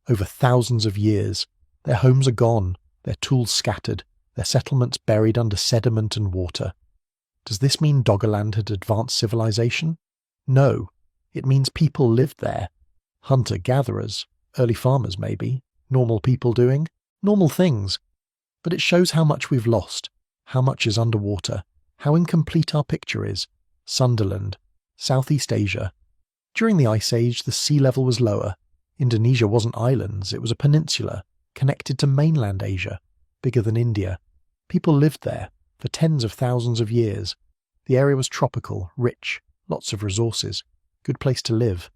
Speaker 1: over thousands of years. Their homes are gone, their tools scattered, their settlements buried under sediment and water. Does this mean Doggerland had advanced civilization? No. It means people lived there. Hunter-gatherers, early farmers maybe, normal people doing normal things. But it shows how much we've lost, how much is underwater, how incomplete our picture is. Sunderland, Southeast Asia. During the Ice Age, the sea level was lower. Indonesia wasn't islands, it was a peninsula, connected to mainland Asia, bigger than India. People lived there for tens of thousands of years. The area was tropical, rich, lots of resources, good place to live.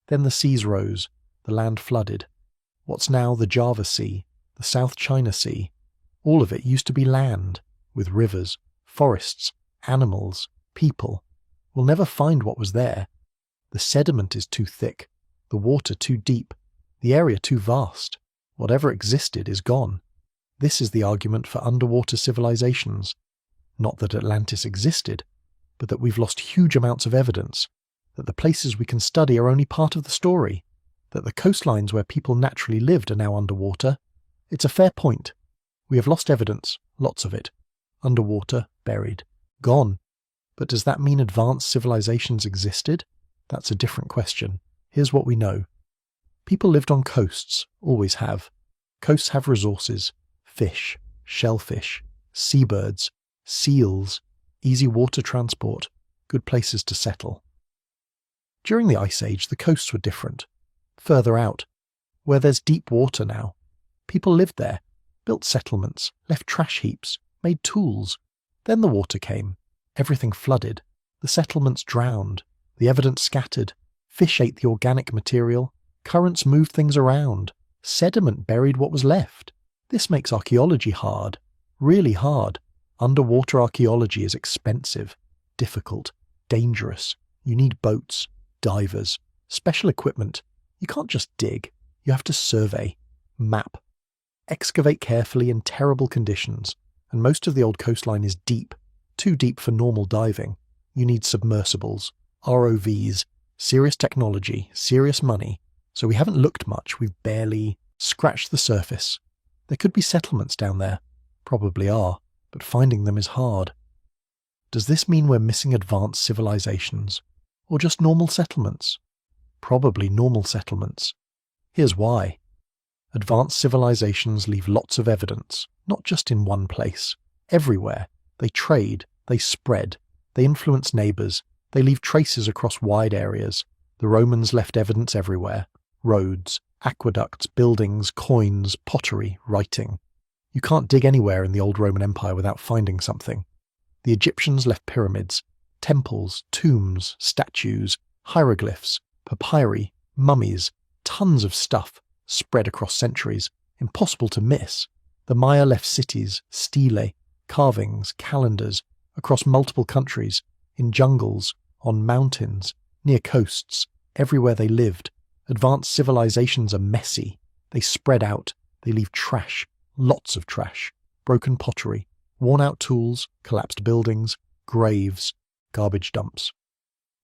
Speaker 1: Then the seas rose, the land flooded. What's now the Java Sea, the South China Sea, all of it used to be land, with rivers, forests, animals, people. We'll never find what was there. The sediment is too thick, the water too deep, the area too vast. Whatever existed is gone. This is the argument for underwater civilizations. Not that Atlantis existed, but that we've lost huge amounts of evidence, that the places we can study are only part of the story, that the coastlines where people naturally lived are now underwater. It's a fair point. We have lost evidence, lots of it. Underwater, buried, gone. But does that mean advanced civilizations existed? That's a different question. Here's what we know. People lived on coasts, always have. Coasts have resources: fish, shellfish, seabirds, seals, easy water transport, good places to settle. During the Ice Age, the coasts were different. Further out, where there's deep water now. People lived there, built settlements, left trash heaps, made tools. Then the water came. Everything flooded. The settlements drowned. The evidence scattered. Fish ate the organic material. Currents moved things around. Sediment buried what was left. This makes archaeology hard. Really hard. Underwater archaeology is expensive, difficult, dangerous. You need boats, divers, special equipment. You can't just dig. You have to survey, map, excavate carefully in terrible conditions. And most of the old coastline is deep, too deep for normal diving. You need submersibles, ROVs, serious technology, serious money. So we haven't looked much. We've barely scratched the surface. There could be settlements down there. Probably are, but finding them is hard. Does this mean we're missing advanced civilizations? Or just normal settlements? Probably normal settlements. Here's why. Advanced civilizations leave lots of evidence, not just in one place. Everywhere. They trade, they spread, they influence neighbors, they leave traces across wide areas. The Romans left evidence everywhere. Roads, aqueducts, buildings, coins, pottery, writing. You can't dig anywhere in the old Roman Empire without finding something. The Egyptians left pyramids, temples, tombs, statues, hieroglyphs, papyri, mummies, tons of stuff spread across centuries, impossible to miss. The Maya left cities, stelae, carvings, calendars, across multiple countries, in jungles, on mountains, near coasts, everywhere they lived. Advanced civilizations are messy. They spread out. They leave trash, lots of trash, broken pottery, worn-out tools, collapsed buildings, graves, garbage dumps.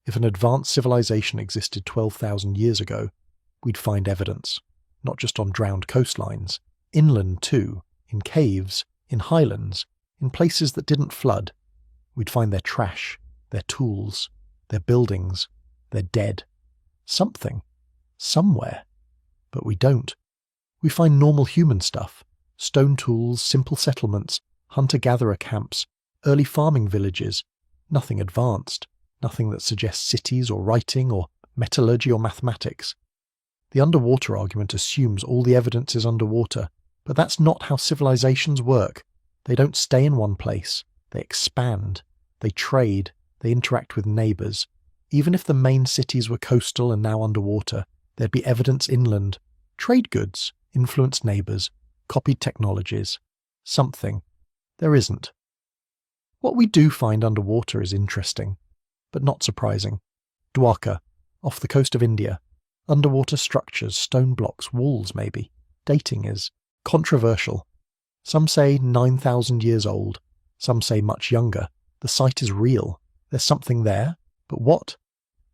Speaker 1: If an advanced civilization existed 12,000 years ago, we'd find evidence, not just on drowned coastlines, inland too, in caves, in highlands, in places that didn't flood. We'd find their trash, their tools, their buildings, their dead. Something. Somewhere. But we don't. We find normal human stuff. Stone tools, simple settlements, hunter-gatherer camps, early farming villages. Nothing advanced. Nothing that suggests cities or writing or metallurgy or mathematics. The underwater argument assumes all the evidence is underwater, but that's not how civilizations work. They don't stay in one place. They expand. They trade. They interact with neighbors. Even if the main cities were coastal and now underwater, there'd be evidence inland. Trade goods, influenced neighbors, copied technologies. Something. There isn't. What we do find underwater is interesting, but not surprising. Dwarka, off the coast of India. Underwater structures, stone blocks, walls maybe. Dating is controversial. Some say 9,000 years old. Some say much younger. The site is real. There's something there. But what?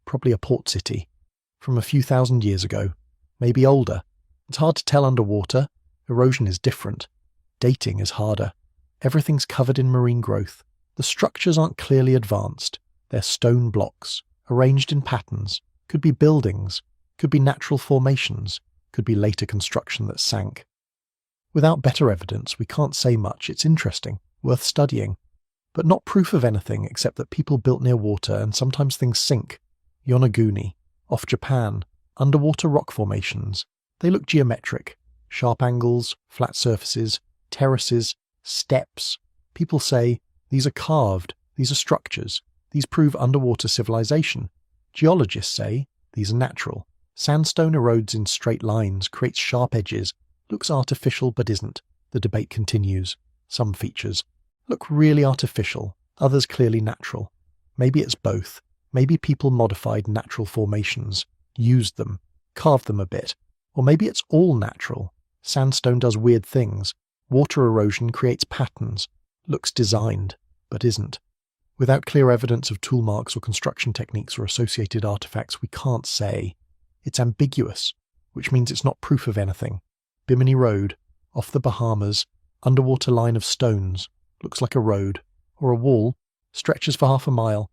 Speaker 1: Probably a port city. From a few thousand years ago. Maybe older. It's hard to tell underwater. Erosion is different. Dating is harder. Everything's covered in marine growth. The structures aren't clearly advanced. They're stone blocks, arranged in patterns. Could be buildings. Could be natural formations. Could be later construction that sank. Without better evidence, we can't say much. It's interesting, worth studying. But not proof of anything except that people built near water and sometimes things sink. Yonaguni, off Japan, underwater rock formations. They look geometric. Sharp angles, flat surfaces, terraces, steps. People say, these are carved, these are structures, these prove underwater civilization. Geologists say, these are natural. Sandstone erodes in straight lines, creates sharp edges, looks artificial but isn't. The debate continues. Some features look really artificial, others clearly natural. Maybe it's both. Maybe people modified natural formations, used them, carved them a bit. Or maybe it's all natural. Sandstone does weird things. Water erosion creates patterns, looks designed, but isn't. Without clear evidence of tool marks or construction techniques or associated artifacts, we can't say. It's ambiguous, which means it's not proof of anything. Bimini Road, off the Bahamas, underwater line of stones, looks like a road, or a wall, stretches for half a mile.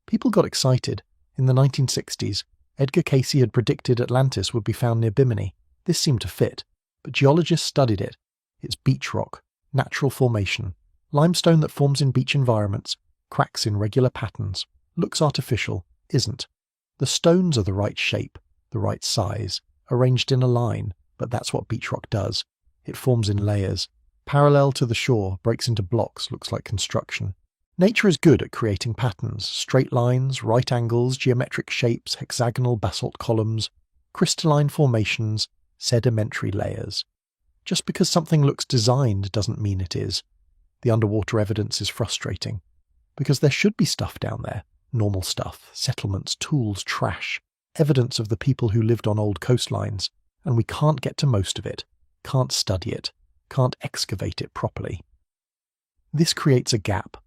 Speaker 1: People got excited. In the 1960s, Edgar Cayce had predicted Atlantis would be found near Bimini. This seemed to fit, but geologists studied it. It's beach rock, natural formation, limestone that forms in beach environments, cracks in regular patterns, looks artificial, isn't. The stones are the right shape, the right size, arranged in a line, but that's what beach rock does. It forms in layers. Parallel to the shore, breaks into blocks, looks like construction. Nature is good at creating patterns, straight lines, right angles, geometric shapes, hexagonal basalt columns, crystalline formations, sedimentary layers. Just because something looks designed doesn't mean it is. The underwater evidence is frustrating, because there should be stuff down there, normal stuff, settlements, tools, trash, evidence of the people who lived on old coastlines, and we can't get to most of it, can't study it, can't excavate it properly. This creates a gap,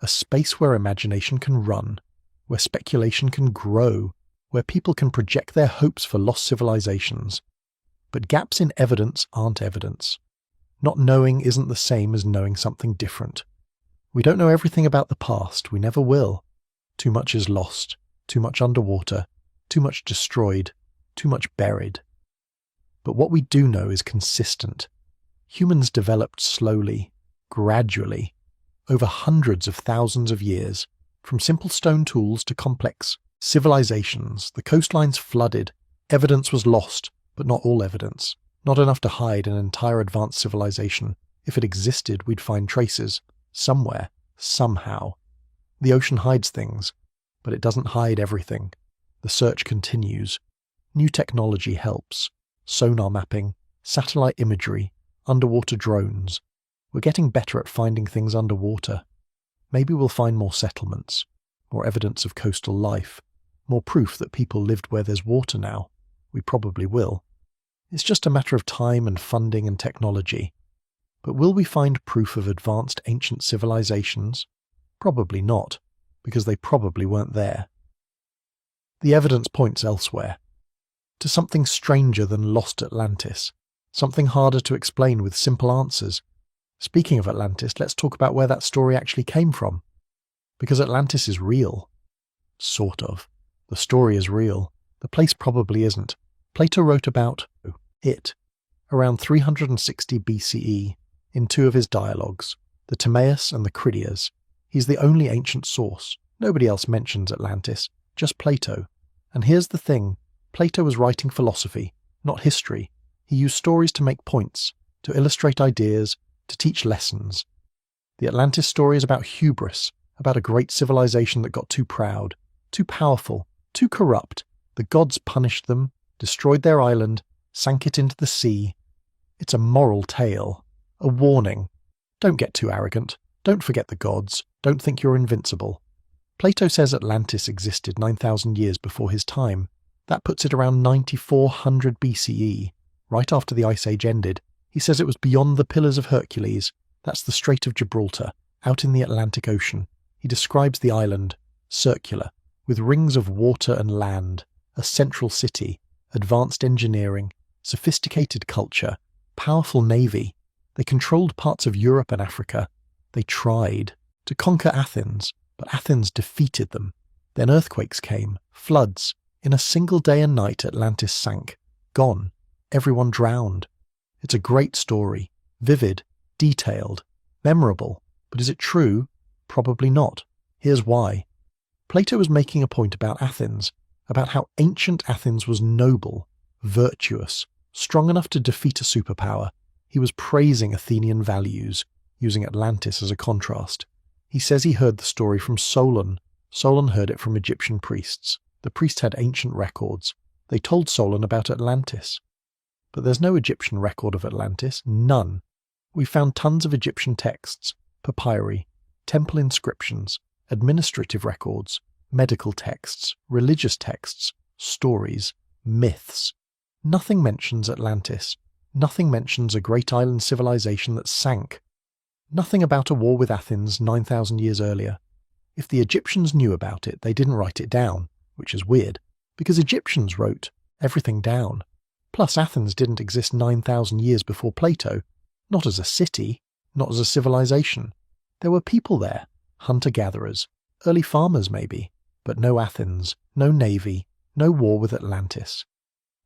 Speaker 1: a space where imagination can run, where speculation can grow, where people can project their hopes for lost civilizations. But gaps in evidence aren't evidence. Not knowing isn't the same as knowing something different. We don't know everything about the past, we never will. Too much is lost, too much underwater, too much destroyed, too much buried. But what we do know is consistent. Humans developed slowly, gradually, over hundreds of thousands of years, from simple stone tools to complex civilizations. The coastlines flooded, evidence was lost, but not all evidence, not enough to hide an entire advanced civilization. If it existed, we'd find traces, somewhere, somehow. The ocean hides things, but it doesn't hide everything. The search continues. New technology helps. Sonar mapping, satellite imagery, underwater drones. We're getting better at finding things underwater. Maybe we'll find more settlements, more evidence of coastal life, more proof that people lived where there's water now. We probably will. It's just a matter of time and funding and technology. But will we find proof of advanced ancient civilizations? Probably not, because they probably weren't there. The evidence points elsewhere, to something stranger than lost Atlantis, something harder to explain with simple answers. Speaking of Atlantis, let's talk about where that story actually came from. Because Atlantis is real. Sort of. The story is real. The place probably isn't. Plato wrote about it around 360 BCE in two of his dialogues, the Timaeus and the Critias. He's the only ancient source. Nobody else mentions Atlantis, just Plato. And here's the thing, Plato was writing philosophy, not history. He used stories to make points, to illustrate ideas, to teach lessons. The Atlantis story is about hubris, about a great civilization that got too proud, too powerful, too corrupt. The gods punished them, destroyed their island, sank it into the sea. It's a moral tale, a warning. Don't get too arrogant. Don't forget the gods. Don't think you're invincible. Plato says Atlantis existed 9,000 years before his time. That puts it around 9400 BCE, right after the Ice Age ended. He says it was beyond the Pillars of Hercules. That's the Strait of Gibraltar, out in the Atlantic Ocean. He describes the island, circular, with rings of water and land, a central city, advanced engineering, sophisticated culture, powerful navy. They controlled parts of Europe and Africa. They tried to conquer Athens, but Athens defeated them. Then earthquakes came, floods. In a single day and night, Atlantis sank. Gone. Everyone drowned. It's a great story. Vivid, detailed, memorable. But is it true? Probably not. Here's why. Plato was making a point about Athens, about how ancient Athens was noble, virtuous, strong enough to defeat a superpower. He was praising Athenian values, using Atlantis as a contrast. He says he heard the story from Solon. Solon heard it from Egyptian priests. The priest had ancient records. They told Solon about Atlantis. But there's no Egyptian record of Atlantis, none. We found tons of Egyptian texts, papyri, temple inscriptions, administrative records, medical texts, religious texts, stories, myths. Nothing mentions Atlantis. Nothing mentions a great island civilization that sank. Nothing about a war with Athens 9,000 years earlier. If the Egyptians knew about it, they didn't write it down, which is weird, because Egyptians wrote everything down. Plus, Athens didn't exist 9,000 years before Plato, not as a city, not as a civilization. There were people there, hunter-gatherers, early farmers maybe, but no Athens, no navy, no war with Atlantis.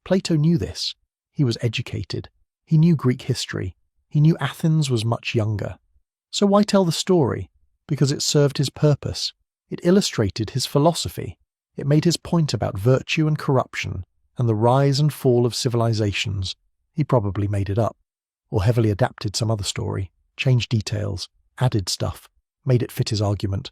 Speaker 1: Plato knew this. He was educated. He knew Greek history. He knew Athens was much younger. So why tell the story? Because it served his purpose. It illustrated his philosophy. It made his point about virtue and corruption, and the rise and fall of civilizations. He probably made it up, or heavily adapted some other story, changed details, added stuff, made it fit his argument.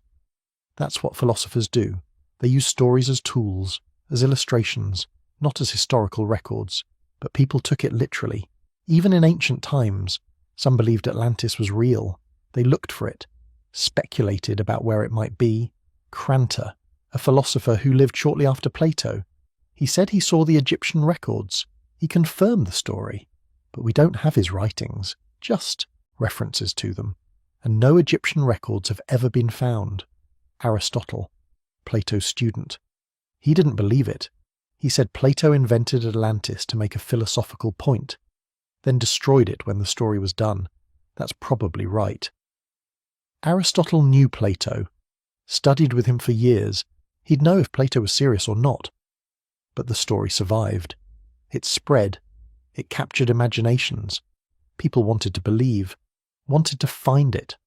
Speaker 1: That's what philosophers do. They use stories as tools, as illustrations, not as historical records, but people took it literally. Even in ancient times, some believed Atlantis was real. They looked for it, speculated about where it might be. Crantor, a philosopher who lived shortly after Plato, he said he saw the Egyptian records. He confirmed the story, but we don't have his writings, just references to them, and no Egyptian records have ever been found. Aristotle, Plato's student, he didn't believe it. He said Plato invented Atlantis to make a philosophical point, then destroyed it when the story was done. That's probably right. Aristotle knew Plato, studied with him for years. He'd know if Plato was serious or not. But the story survived. It spread. It captured imaginations. People wanted to believe, wanted to find it.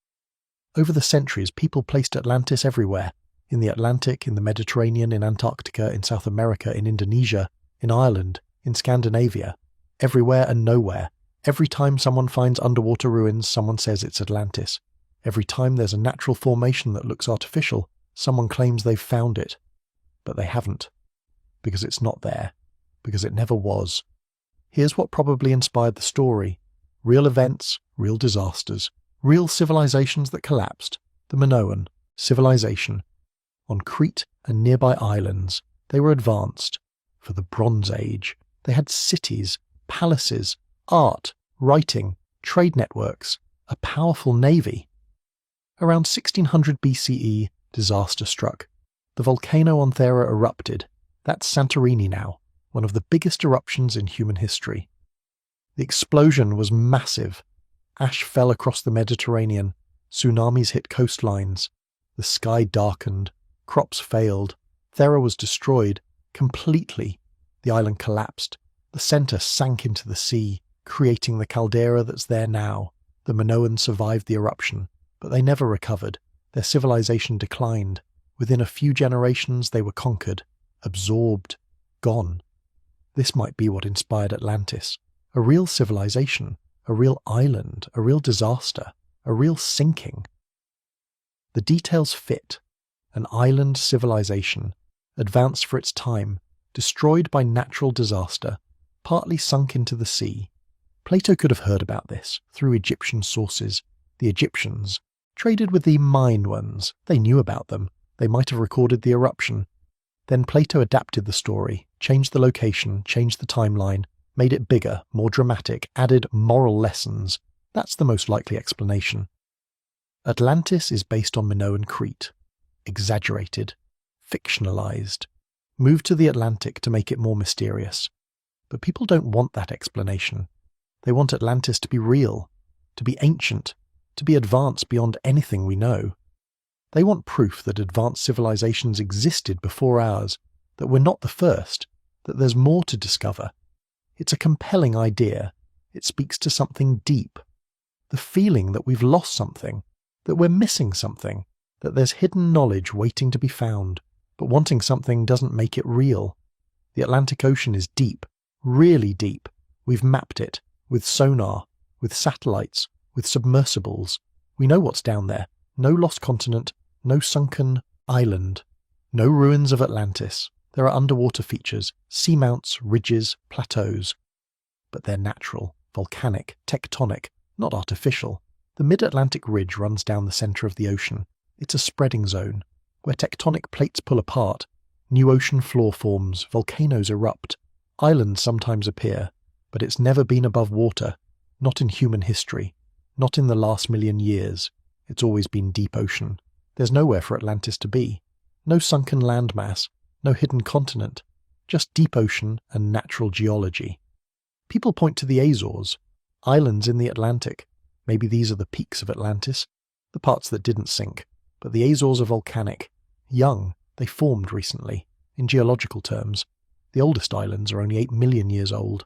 Speaker 1: Over the centuries, people placed Atlantis everywhere. In the Atlantic, in the Mediterranean, in Antarctica, in South America, in Indonesia, in Ireland, in Scandinavia. Everywhere and nowhere. Every time someone finds underwater ruins, someone says it's Atlantis. Every time there's a natural formation that looks artificial, someone claims they've found it. But they haven't. Because it's not there. Because it never was. Here's what probably inspired the story. Real events, real disasters, real civilizations that collapsed. The Minoan civilization. On Crete and nearby islands, they were advanced. For the Bronze Age, they had cities, palaces, art, writing, trade networks, a powerful navy. Around 1600 BCE, disaster struck. The volcano on Thera erupted. That's Santorini now, one of the biggest eruptions in human history. The explosion was massive. Ash fell across the Mediterranean. Tsunamis hit coastlines. The sky darkened. Crops failed. Thera was destroyed completely. The island collapsed. The center sank into the sea, creating the caldera that's there now. The Minoans survived the eruption, but they never recovered. Their civilization declined. Within a few generations, they were conquered, absorbed, gone. This might be what inspired Atlantis. A real civilization, a real island, a real disaster, a real sinking. The details fit. An island civilization, advanced for its time, destroyed by natural disaster, partly sunk into the sea. Plato could have heard about this through Egyptian sources. The Egyptians traded with the Mine ones. They knew about them. They might have recorded the eruption. Then Plato adapted the story, changed the location, changed the timeline, made it bigger, more dramatic, added moral lessons. That's the most likely explanation. Atlantis is based on Minoan Crete. Exaggerated, fictionalized, moved to the Atlantic to make it more mysterious. But people don't want that explanation. They want Atlantis to be real, to be ancient, to be advanced beyond anything we know. They want proof that advanced civilizations existed before ours, that we're not the first, that there's more to discover. It's a compelling idea. It speaks to something deep. The feeling that we've lost something, that we're missing something, that there's hidden knowledge waiting to be found, but wanting something doesn't make it real. The Atlantic Ocean is deep, really deep. We've mapped it, with sonar, with satellites, with submersibles. We know what's down there. No lost continent, no sunken island, no ruins of Atlantis, There are underwater features, seamounts, ridges, plateaus. But they're natural, volcanic, tectonic, not artificial. The mid-Atlantic ridge runs down the centre of the ocean. It's a spreading zone, where tectonic plates pull apart, new ocean floor forms, volcanoes erupt, islands sometimes appear, but it's never been above water, not in human history, not in the last million years. It's always been deep ocean. There's nowhere for Atlantis to be. No sunken landmass, no hidden continent, just deep ocean and natural geology. People point to the Azores, islands in the Atlantic. Maybe these are the peaks of Atlantis, the parts that didn't sink. But the Azores are volcanic, young, they formed recently, in geological terms. The oldest islands are only 8 million years old.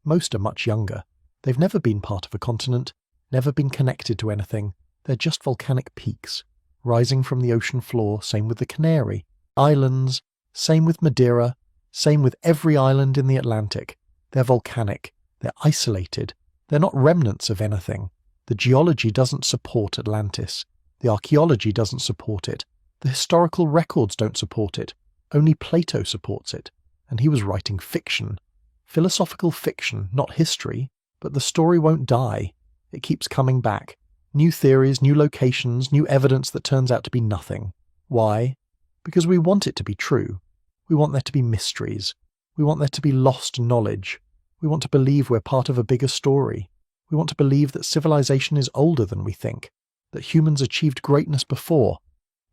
Speaker 1: Most are much younger. They've never been part of a continent, never been connected to anything. They're just volcanic peaks, rising from the ocean floor. Same with the Canary Islands, same with Madeira, same with every island in the Atlantic. They're volcanic, they're isolated, they're not remnants of anything. The geology doesn't support Atlantis. The archaeology doesn't support it. The historical records don't support it. Only Plato supports it. And he was writing fiction. Philosophical fiction, not history. But the story won't die. It keeps coming back. New theories, new locations, new evidence that turns out to be nothing. Why? Because we want it to be true. We want there to be mysteries. We want there to be lost knowledge. We want to believe we're part of a bigger story. We want to believe that civilization is older than we think, that humans achieved greatness before,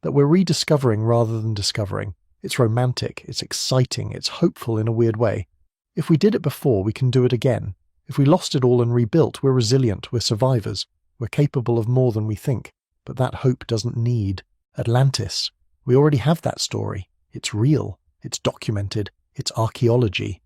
Speaker 1: that we're rediscovering rather than discovering. It's romantic, it's exciting, it's hopeful in a weird way. If we did it before, we can do it again. If we lost it all and rebuilt, we're resilient, we're survivors, we're capable of more than we think. But that hope doesn't need Atlantis. We already have that story. It's real, it's documented, it's archaeology.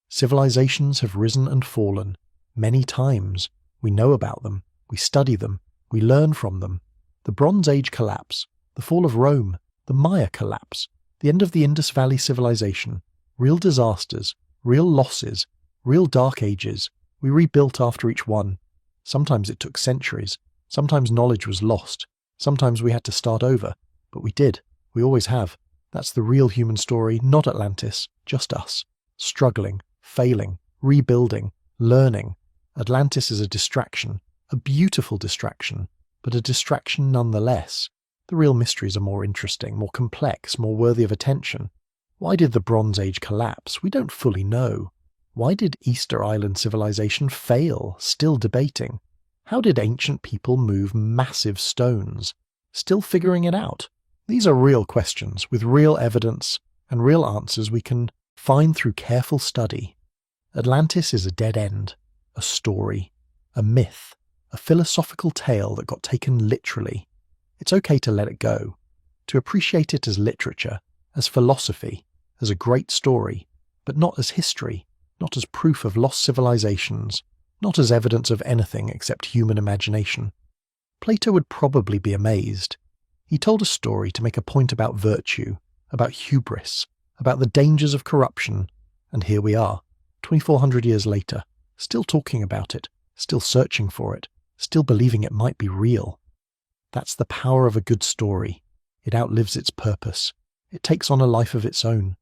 Speaker 1: Civilizations have risen and fallen many times. We know about them, we study them, we learn from them. The Bronze Age collapse, the fall of Rome, the Maya collapse, the end of the Indus Valley civilization, real disasters, real losses, real dark ages. We rebuilt after each one. Sometimes it took centuries, sometimes knowledge was lost, sometimes we had to start over, but we did, we always have. That's the real human story, not Atlantis, just us, struggling, failing, rebuilding, learning. Atlantis is a distraction, a beautiful distraction, but a distraction nonetheless. The real mysteries are more interesting, more complex, more worthy of attention. Why did the Bronze Age collapse? We don't fully know. Why did Easter Island civilization fail? Still debating. How did ancient people move massive stones? Still figuring it out. These are real questions with real evidence and real answers we can find through careful study. Atlantis is a dead end, a story, a myth, a philosophical tale that got taken literally. It's okay to let it go, to appreciate it as literature, as philosophy, as a great story, but not as history, not as proof of lost civilizations, not as evidence of anything except human imagination. Plato would probably be amazed. He told a story to make a point about virtue, about hubris, about the dangers of corruption, and here we are, 2,400 years later, still talking about it, still searching for it, still believing it might be real. That's the power of a good story. It outlives its purpose. It takes on a life of its own.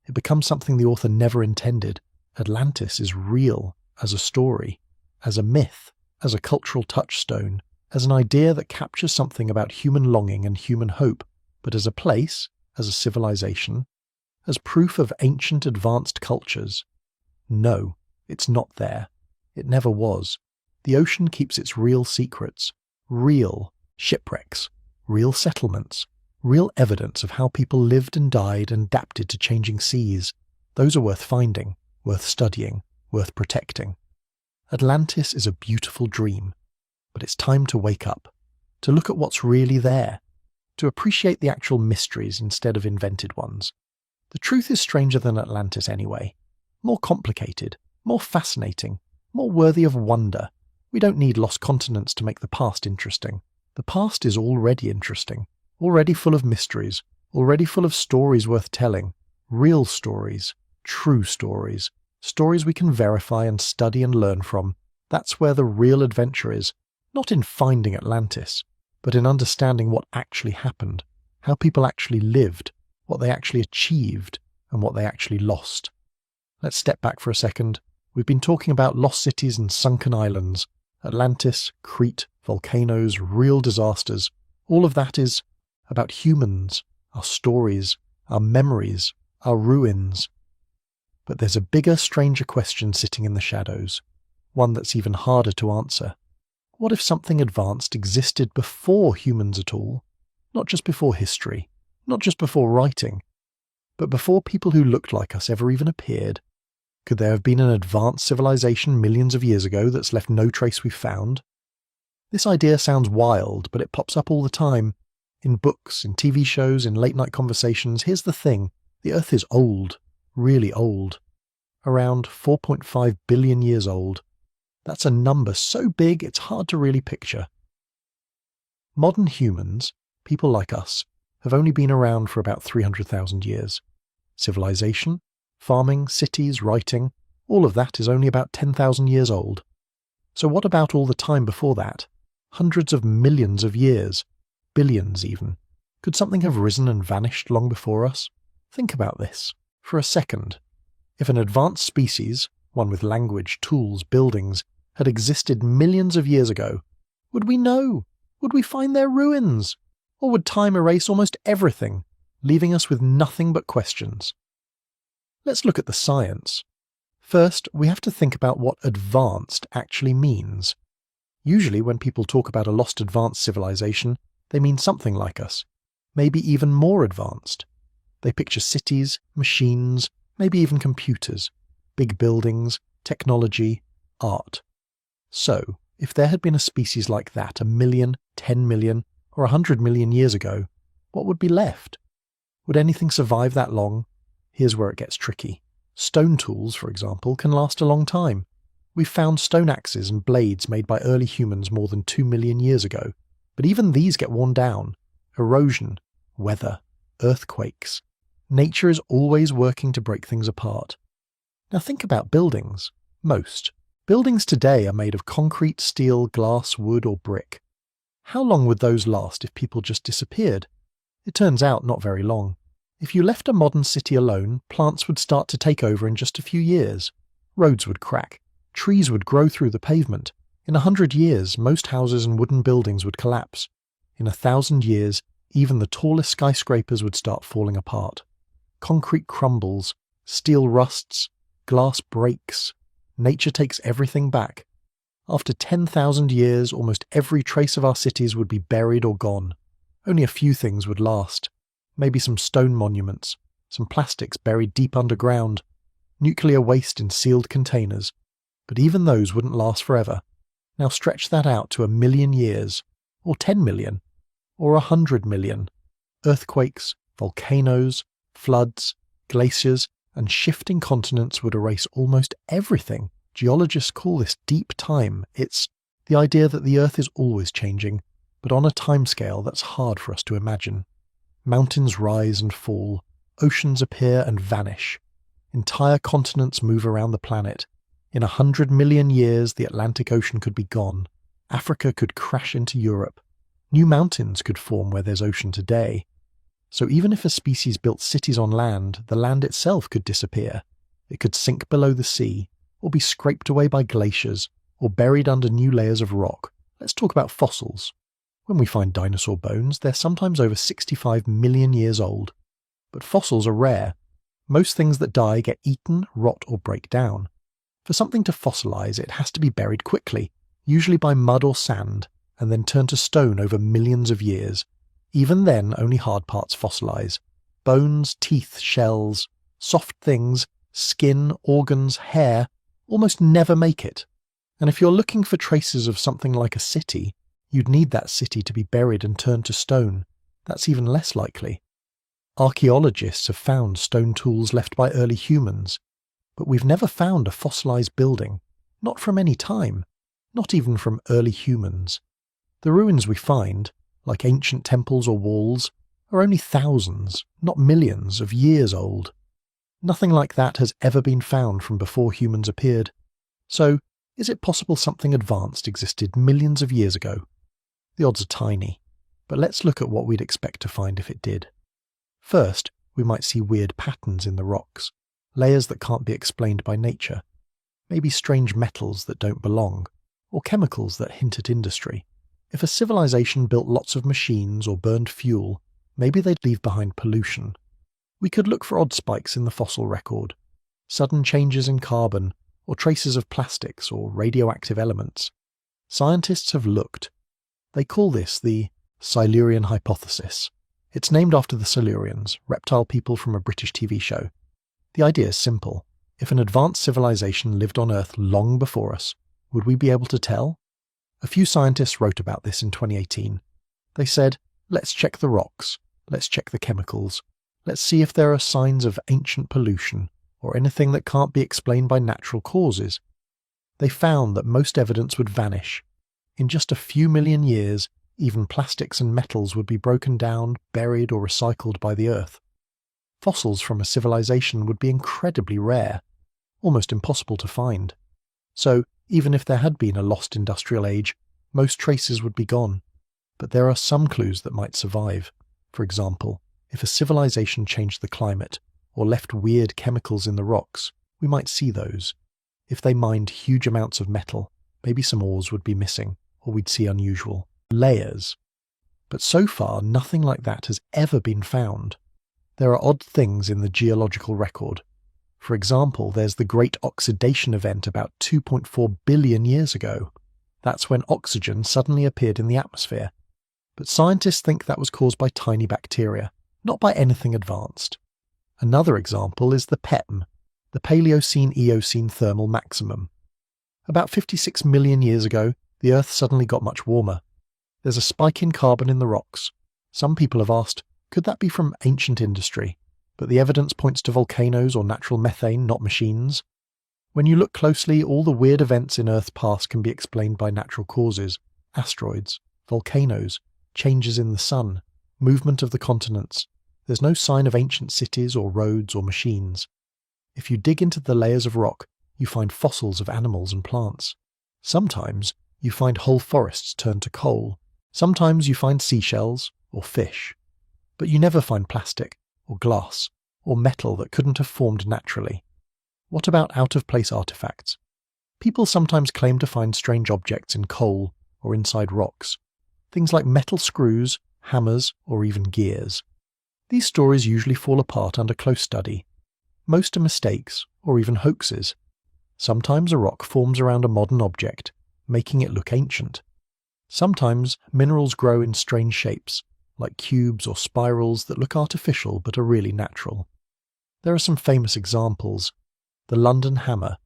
Speaker 1: It becomes something the author never intended. Atlantis is real as a story, as a myth, as a cultural touchstone, as an idea that captures something about human longing and human hope, but as a place, as a civilization, as proof of ancient advanced cultures. No, it's not there. It never was. The ocean keeps its real secrets, real shipwrecks, real settlements, real evidence of how people lived and died and adapted to changing seas. Those are worth finding, worth studying, worth protecting. Atlantis is a beautiful dream, but it's time to wake up, to look at what's really there, to appreciate the actual mysteries instead of invented ones. The truth is stranger than Atlantis anyway, more complicated, more fascinating, more worthy of wonder. We don't need lost continents to make the past interesting. The past is already interesting, already full of mysteries, already full of stories worth telling, real stories, true stories, stories we can verify and study and learn from. That's where the real adventure is, not in finding Atlantis, but in understanding what actually happened, how people actually lived, what they actually achieved, and what they actually lost. Let's step back for a second. We've been talking about lost cities and sunken islands, Atlantis, Crete, volcanoes, real disasters. All of that is about humans, our stories, our memories, our ruins. But there's a bigger, stranger question sitting in the shadows, one that's even harder to answer. What if something advanced existed before humans at all? Not just before history, not just before writing, but before people who looked like us ever even appeared. Could there have been an advanced civilization millions of years ago that's left no trace we've found? This idea sounds wild, but it pops up all the time. In books, in TV shows, in late-night conversations. Here's the thing. The Earth is old. Really old. Around 4.5 billion years old. That's a number so big it's hard to really picture. Modern humans, people like us, have only been around for about 300,000 years. Civilization, farming, cities, writing, all of that is only about 10,000 years old. So what about all the time before that? Hundreds of millions of years, billions even. Could something have risen and vanished long before us? Think about this, for a second. If an advanced species, one with language, tools, buildings, had existed millions of years ago, would we know? Would we find their ruins? Or would time erase almost everything, leaving us with nothing but questions? Let's look at the science. First, we have to think about what advanced actually means. Usually when people talk about a lost advanced civilization, they mean something like us, maybe even more advanced. They picture cities, machines, maybe even computers, big buildings, technology, art. So, if there had been a species like that 1 million, 10 million, or 100 million years ago, what would be left? Would anything survive that long? Here's where it gets tricky. Stone tools, for example, can last a long time. We've found stone axes and blades made by early humans more than 2 million years ago, but even these get worn down. Erosion, weather, earthquakes. Nature is always working to break things apart. Now think about buildings. Most. Buildings today are made of concrete, steel, glass, wood, or brick. How long would those last if people just disappeared? It turns out not very long. If you left a modern city alone, plants would start to take over in just a few years. Roads would crack. Trees would grow through the pavement. In 100 years, most houses and wooden buildings would collapse. In 1,000 years, even the tallest skyscrapers would start falling apart. Concrete crumbles, steel rusts, glass breaks. Nature takes everything back. After 10,000 years, almost every trace of our cities would be buried or gone. Only a few things would last. Maybe some stone monuments, some plastics buried deep underground, nuclear waste in sealed containers. But even those wouldn't last forever. Now stretch that out to 1 million years, or 10 million, or 100 million. Earthquakes, volcanoes, floods, glaciers, and shifting continents would erase almost everything. Geologists call this deep time. It's the idea that the Earth is always changing, but on a timescale that's hard for us to imagine. Mountains rise and fall, oceans appear and vanish. Entire continents move around the planet. In 100 million years, the Atlantic Ocean could be gone. Africa could crash into Europe. New mountains could form where there's ocean today. So even if a species built cities on land, the land itself could disappear. It could sink below the sea, or be scraped away by glaciers, or buried under new layers of rock. Let's talk about fossils. When we find dinosaur bones, they're sometimes over 65 million years old. But fossils are rare. Most things that die get eaten, rot, or break down. For something to fossilize, it has to be buried quickly, usually by mud or sand, and then turn to stone over millions of years. Even then, only hard parts fossilize. Bones, teeth, shells, soft things, skin, organs, hair, almost never make it. And if you're looking for traces of something like a city, you'd need that city to be buried and turned to stone. That's even less likely. Archaeologists have found stone tools left by early humans, but we've never found a fossilized building, not from any time, not even from early humans. The ruins we find, like ancient temples or walls, are only thousands, not millions, of years old. Nothing like that has ever been found from before humans appeared. So, is it possible something advanced existed millions of years ago? The odds are tiny, but let's look at what we'd expect to find if it did. First, we might see weird patterns in the rocks, layers that can't be explained by nature, maybe strange metals that don't belong, or chemicals that hint at industry. If a civilization built lots of machines or burned fuel, maybe they'd leave behind pollution. We could look for odd spikes in the fossil record, sudden changes in carbon, or traces of plastics or radioactive elements. Scientists have looked. They call this the Silurian hypothesis. It's named after the Silurians, reptile people from a British TV show. The idea is simple. If an advanced civilization lived on Earth long before us, would we be able to tell? A few scientists wrote about this in 2018. They said, let's check the rocks, let's check the chemicals, let's see if there are signs of ancient pollution or anything that can't be explained by natural causes. They found that most evidence would vanish. In just a few million years, even plastics and metals would be broken down, buried or recycled by the Earth. Fossils from a civilization would be incredibly rare, almost impossible to find. So, even if there had been a lost industrial age, most traces would be gone. But there are some clues that might survive. For example, if a civilization changed the climate, or left weird chemicals in the rocks, we might see those. If they mined huge amounts of metal, maybe some ores would be missing, or we'd see unusual layers. But so far, nothing like that has ever been found. There are odd things in the geological record. For example, there's the Great Oxidation Event about 2.4 billion years ago. That's when oxygen suddenly appeared in the atmosphere. But scientists think that was caused by tiny bacteria, not by anything advanced. Another example is the PEM, the Paleocene-Eocene thermal maximum. About 56 million years ago, the Earth suddenly got much warmer. There's a spike in carbon in the rocks. Some people have asked, could that be from ancient industry? But the evidence points to volcanoes or natural methane, not machines. When you look closely, all the weird events in Earth's past can be explained by natural causes: asteroids, volcanoes, changes in the sun, movement of the continents. There's no sign of ancient cities or roads or machines. If you dig into the layers of rock, you find fossils of animals and plants. Sometimes you find whole forests turned to coal. Sometimes you find seashells or fish. But you never find plastic or glass or metal that couldn't have formed naturally. What about out-of-place artifacts? People sometimes claim to find strange objects in coal or inside rocks. Things like metal screws, hammers, or even gears. These stories usually fall apart under close study. Most are mistakes or even hoaxes. Sometimes a rock forms around a modern object, making it look ancient. Sometimes minerals grow in strange shapes, like cubes or spirals that look artificial but are really natural. There are some famous examples. The London hammer,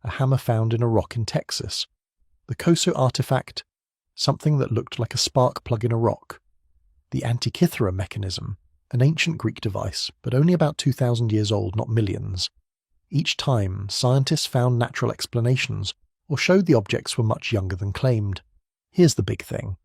Speaker 1: a hammer found in a rock in Texas. The Koso artifact, something that looked like a spark plug in a rock. The Antikythera mechanism, an ancient Greek device, but only about 2,000 years old, not millions. Each time, scientists found natural explanations, or showed the objects were much younger than claimed. Here's the big thing.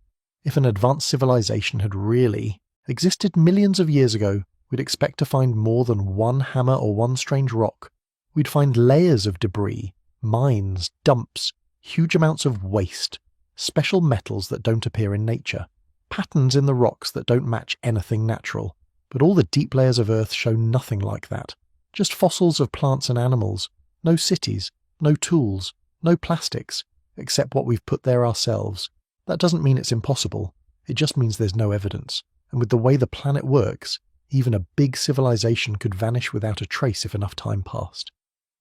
Speaker 1: If an advanced civilization had really existed millions of years ago, we'd expect to find more than one hammer or one strange rock. We'd find layers of debris, mines, dumps, huge amounts of waste, special metals that don't appear in nature, patterns in the rocks that don't match anything natural. But all the deep layers of Earth show nothing like that. Just fossils of plants and animals, no cities, no tools, no plastics, except what we've put there ourselves. That doesn't mean it's impossible, it just means there's no evidence. And with the way the planet works, even a big civilization could vanish without a trace if enough time passed.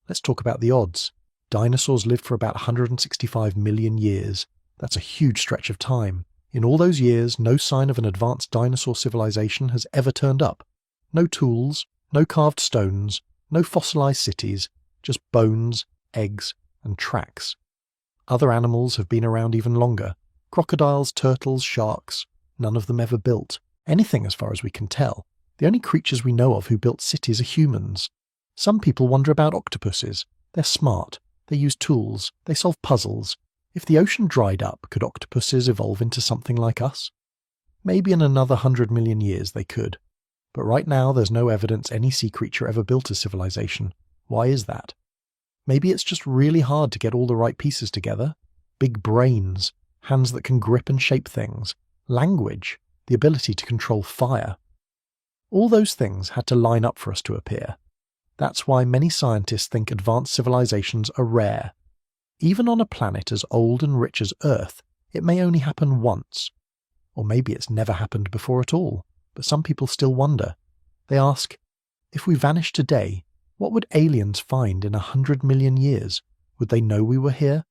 Speaker 1: Let's talk about the odds. Dinosaurs lived for about 165 million years. That's a huge stretch of time. In all those years, no sign of an advanced dinosaur civilization has ever turned up. No tools, no carved stones, no fossilized cities, just bones, eggs, and tracks. Other animals have been around even longer. Crocodiles, turtles, sharks, none of them ever built anything as far as we can tell. The only creatures we know of who built cities are humans. Some people wonder about octopuses. They're smart, they use tools, they solve puzzles. If the ocean dried up, could octopuses evolve into something like us? Maybe in another 100 million years they could. But right now there's no evidence any sea creature ever built a civilization. Why is that? Maybe it's just really hard to get all the right pieces together. Big brains, hands that can grip and shape things, language, the ability to control fire. All those things had to line up for us to appear. That's why many scientists think advanced civilizations are rare. Even on a planet as old and rich as Earth, it may only happen once. Or maybe it's never happened before at all, but some people still wonder. They ask, if we vanished today, what would aliens find in 100 million years? Would they know we were here?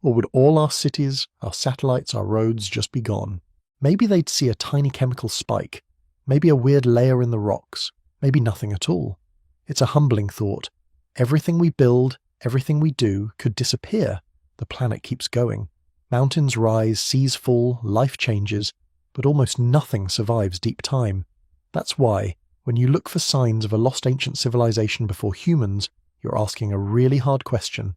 Speaker 1: Or would all our cities, our satellites, our roads just be gone? Maybe they'd see a tiny chemical spike, maybe a weird layer in the rocks, maybe nothing at all. It's a humbling thought. Everything we build, everything we do could disappear. The planet keeps going. Mountains rise, seas fall, life changes, but almost nothing survives deep time. That's why, when you look for signs of a lost ancient civilization before humans, you're asking a really hard question.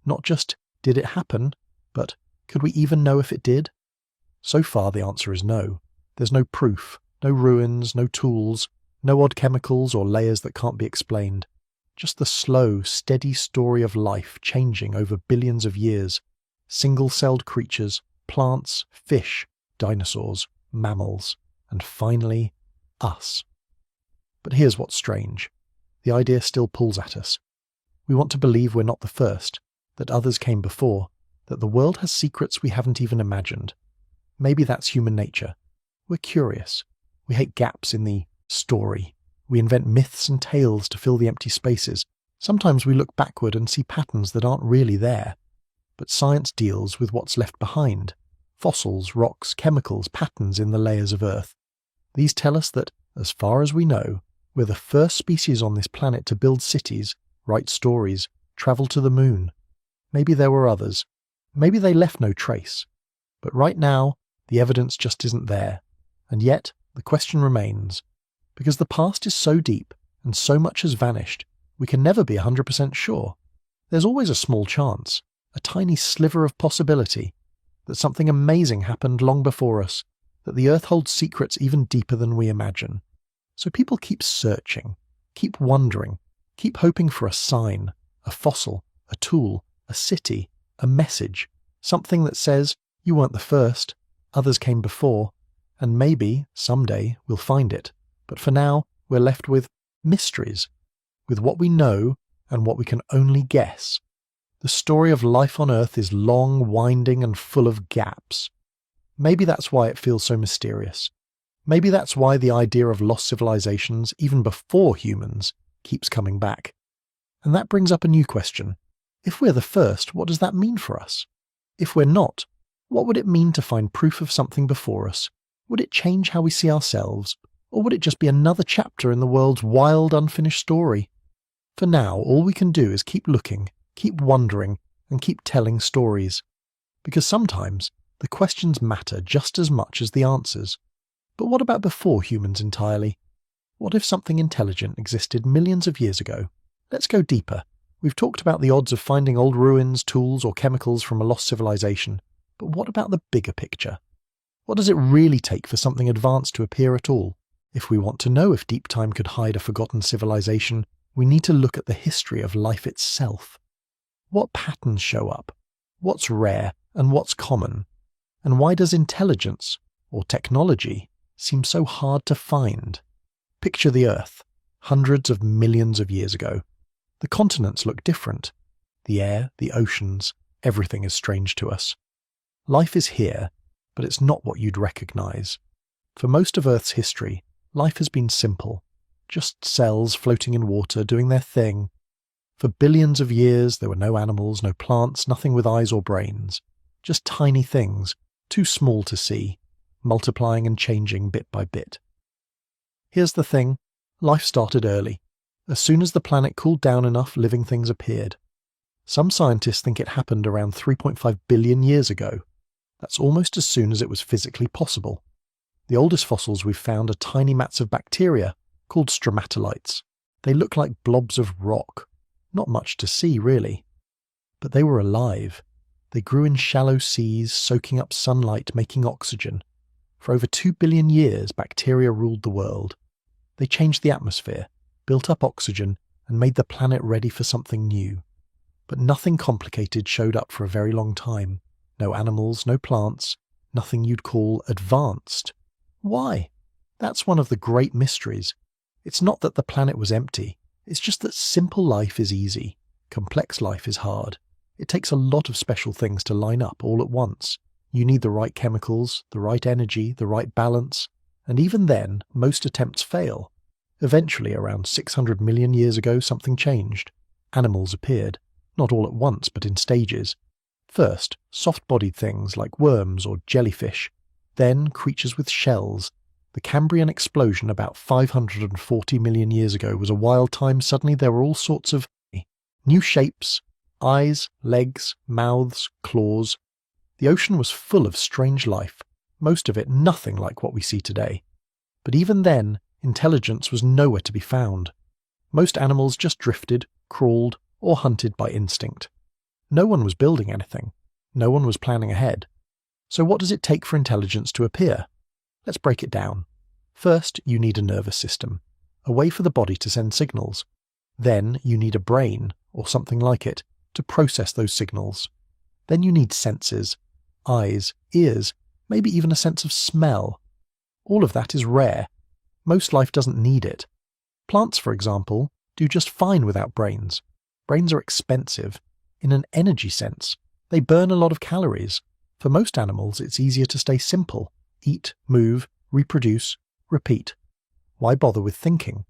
Speaker 1: Not just, did it happen? But, could we even know if it did? So far the answer is no. There's no proof, no ruins, no tools, no odd chemicals or layers that can't be explained. Just the slow, steady story of life changing over billions of years. Single-celled creatures, plants, fish, dinosaurs, mammals, and finally, us. But here's what's strange. The idea still pulls at us. We want to believe we're not the first, that others came before, that the world has secrets we haven't even imagined. Maybe that's human nature. We're curious. We hate gaps in the story. We invent myths and tales to fill the empty spaces. Sometimes we look backward and see patterns that aren't really there. But science deals with what's left behind. Fossils, rocks, chemicals, patterns in the layers of Earth. These tell us that, as far as we know, we're the first species on this planet to build cities, write stories, travel to the moon. Maybe there were others. Maybe they left no trace. But right now, the evidence just isn't there. And yet, the question remains. Because the past is so deep, and so much has vanished, we can never be 100% sure. There's always a small chance, a tiny sliver of possibility, that something amazing happened long before us, that the Earth holds secrets even deeper than we imagine. So people keep searching, keep wondering, keep hoping for a sign, a fossil, a tool, a city, a message, something that says, you weren't the first, others came before, and maybe, someday, we'll find it. But for now, we're left with mysteries, with what we know and what we can only guess. The story of life on Earth is long, winding, and full of gaps. Maybe that's why it feels so mysterious. Maybe that's why the idea of lost civilizations, even before humans, keeps coming back. And that brings up a new question. If we're the first, what does that mean for us? If we're not, what would it mean to find proof of something before us? Would it change how we see ourselves? Or would it just be another chapter in the world's wild, unfinished story? For now, all we can do is keep looking, keep wondering, and keep telling stories. Because sometimes, the questions matter just as much as the answers. But what about before humans entirely? What if something intelligent existed millions of years ago? Let's go deeper. We've talked about the odds of finding old ruins, tools, or chemicals from a lost civilization. But what about the bigger picture? What does it really take for something advanced to appear at all? If we want to know if deep time could hide a forgotten civilization, we need to look at the history of life itself. What patterns show up? What's rare and what's common? And why does intelligence, or technology, seem so hard to find? Picture the Earth, hundreds of millions of years ago. The continents look different. The air, the oceans, everything is strange to us. Life is here, but it's not what you'd recognize. For most of Earth's history, life has been simple. Just cells floating in water doing their thing. For billions of years, there were no animals, no plants, nothing with eyes or brains. Just tiny things, too small to see, multiplying and changing bit by bit. Here's the thing, life started early. As soon as the planet cooled down enough, living things appeared. Some scientists think it happened around 3.5 billion years ago. That's almost as soon as it was physically possible. The oldest fossils we've found are tiny mats of bacteria, called stromatolites. They look like blobs of rock. Not much to see, really. But they were alive. They grew in shallow seas, soaking up sunlight, making oxygen. For over 2 billion years, bacteria ruled the world. They changed the atmosphere, built up oxygen, and made the planet ready for something new. But nothing complicated showed up for a very long time. No animals, no plants, nothing you'd call advanced. Why? That's one of the great mysteries. It's not that the planet was empty, it's just that simple life is easy, complex life is hard. It takes a lot of special things to line up all at once. You need the right chemicals, the right energy, the right balance, and even then, most attempts fail. Eventually, around 600 million years ago, something changed. Animals appeared, not all at once but in stages. First, soft-bodied things like worms or jellyfish, then creatures with shells. The Cambrian explosion about 540 million years ago was a wild time. Suddenly there were all sorts of new shapes, eyes, legs, mouths, claws. The ocean was full of strange life, most of it nothing like what we see today. But even then, intelligence was nowhere to be found. Most animals just drifted, crawled, or hunted by instinct. No one was building anything. No one was planning ahead. So what does it take for intelligence to appear? Let's break it down. First, you need a nervous system, a way for the body to send signals. Then you need a brain, or something like it, to process those signals. Then you need senses, eyes, ears, maybe even a sense of smell. All of that is rare. Most life doesn't need it. Plants, for example, do just fine without brains. Brains are expensive. In an energy sense, they burn a lot of calories. For most animals, it's easier to stay simple. Eat, move, reproduce, repeat. Why bother with thinking?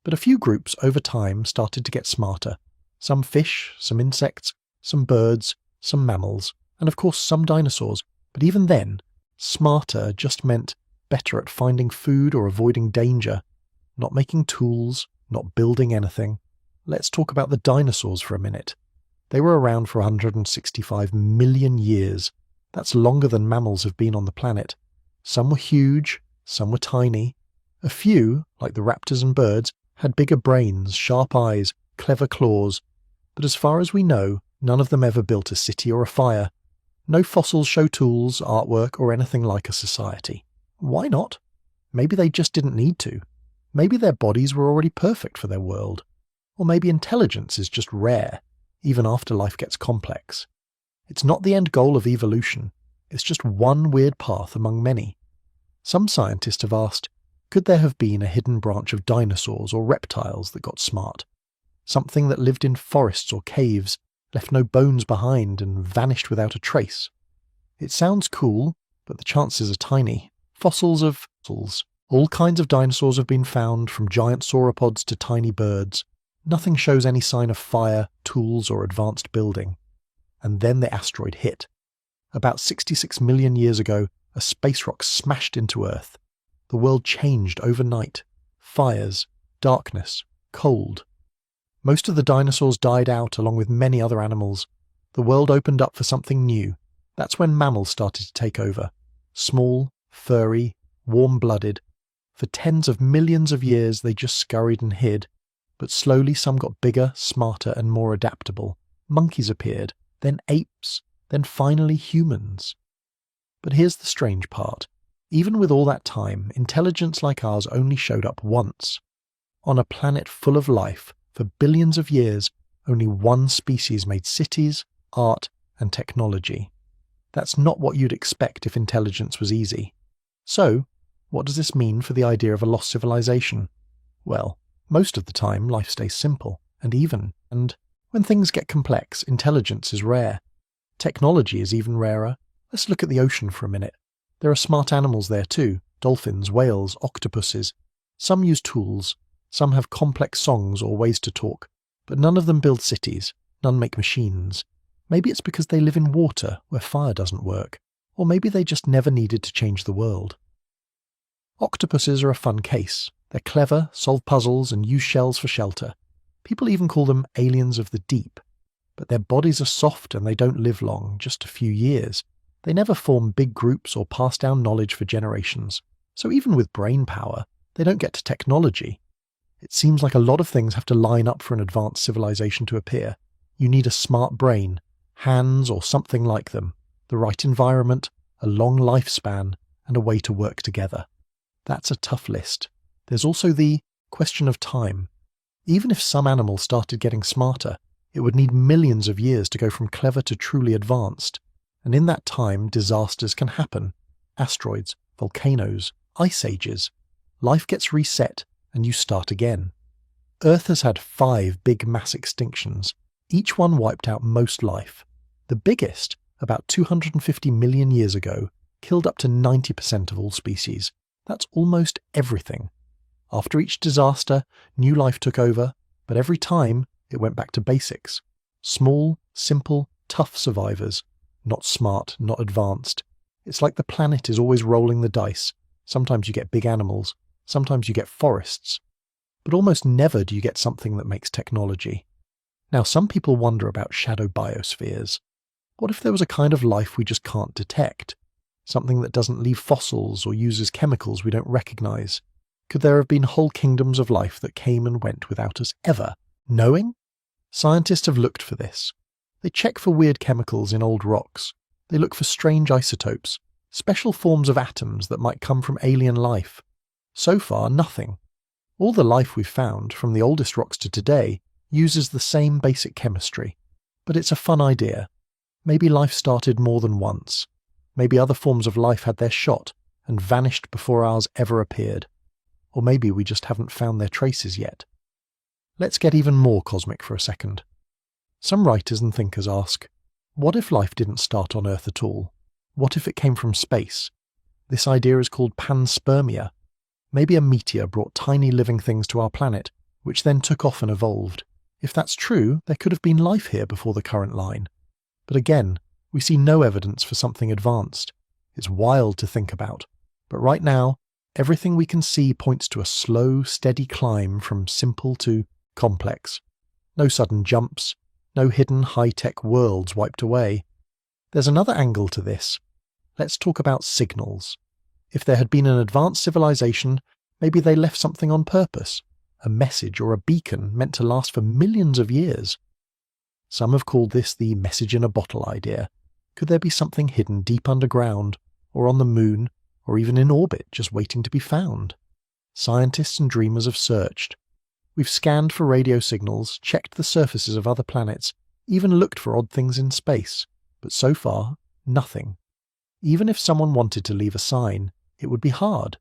Speaker 1: But a few groups over time started to get smarter. Some fish, some insects, some birds, some mammals, and of course some dinosaurs. But even then, smarter just meant better at finding food or avoiding danger, not making tools, not building anything. Let's talk about the dinosaurs for a minute. They were around for 165 million years. That's longer than mammals have been on the planet. Some were huge, some were tiny. A few, like the raptors and birds, had bigger brains, sharp eyes, clever claws. But as far as we know, none of them ever built a city or a fire. No fossils show tools, artwork, or anything like a society. Why not? Maybe they just didn't need to. Maybe their bodies were already perfect for their world. Or maybe intelligence is just rare, even after life gets complex. It's not the end goal of evolution. It's just one weird path among many. Some scientists have asked, could there have been a hidden branch of dinosaurs or reptiles that got smart? Something that lived in forests or caves, left no bones behind, and vanished without a trace. It sounds cool, but the chances are tiny. Fossils of fossils. All kinds of dinosaurs have been found, from giant sauropods to tiny birds. Nothing shows any sign of fire, tools, or advanced building. And then the asteroid hit. About 66 million years ago, a space rock smashed into Earth. The world changed overnight. Fires, darkness, cold. Most of the dinosaurs died out along with many other animals. The world opened up for something new. That's when mammals started to take over. Small, furry, warm-blooded. For tens of millions of years they just scurried and hid. But slowly some got bigger, smarter, and more adaptable. Monkeys appeared, then apes, then finally humans. But here's the strange part. Even with all that time, intelligence like ours only showed up once. On a planet full of life, for billions of years, only one species made cities, art, and technology. That's not what you'd expect if intelligence was easy. So, what does this mean for the idea of a lost civilization? Well, most of the time life stays simple and even, and when things get complex, intelligence is rare. Technology is even rarer. Let's look at the ocean for a minute. There are smart animals there too, dolphins, whales, octopuses. Some use tools, some have complex songs or ways to talk, but none of them build cities, none make machines. Maybe it's because they live in water where fire doesn't work, or maybe they just never needed to change the world. Octopuses are a fun case. They're clever, solve puzzles, and use shells for shelter. People even call them aliens of the deep. But their bodies are soft and they don't live long, just a few years. They never form big groups or pass down knowledge for generations. So even with brain power, they don't get to technology. It seems like a lot of things have to line up for an advanced civilization to appear. You need a smart brain, hands or something like them, the right environment, a long lifespan, and a way to work together. That's a tough list. There's also the question of time. Even if some animals started getting smarter, it would need millions of years to go from clever to truly advanced. And in that time, disasters can happen. Asteroids, volcanoes, ice ages. Life gets reset, and you start again. Earth has had 5 big mass extinctions. Each one wiped out most life. The biggest, about 250 million years ago, killed up to 90% of all species. That's almost everything. After each disaster, new life took over, but every time it went back to basics. Small, simple, tough survivors. Not smart, not advanced. It's like the planet is always rolling the dice. Sometimes you get big animals, sometimes you get forests. But almost never do you get something that makes technology. Now, some people wonder about shadow biospheres. What if there was a kind of life we just can't detect? Something that doesn't leave fossils or uses chemicals we don't recognize? Could there have been whole kingdoms of life that came and went without us ever knowing? Scientists have looked for this. They check for weird chemicals in old rocks. They look for strange isotopes, special forms of atoms that might come from alien life. So far, nothing. All the life we've found, from the oldest rocks to today, uses the same basic chemistry. But it's a fun idea. Maybe life started more than once. Maybe other forms of life had their shot and vanished before ours ever appeared. Or maybe we just haven't found their traces yet. Let's get even more cosmic for a second. Some writers and thinkers ask, what if life didn't start on Earth at all? What if it came from space? This idea is called panspermia. Maybe a meteor brought tiny living things to our planet, which then took off and evolved. If that's true, there could have been life here before the current line. But again, we see no evidence for something advanced. It's wild to think about. But right now, everything we can see points to a slow, steady climb from simple to complex. No sudden jumps, no hidden high-tech worlds wiped away. There's another angle to this. Let's talk about signals. If there had been an advanced civilization, maybe they left something on purpose, a message or a beacon meant to last for millions of years. Some have called this the message in a bottle idea. Could there be something hidden deep underground, or on the moon, or even in orbit just waiting to be found? Scientists and dreamers have searched. We've scanned for radio signals, checked the surfaces of other planets, even looked for odd things in space, but so far, nothing. Even if someone wanted to leave a sign, it would be hard.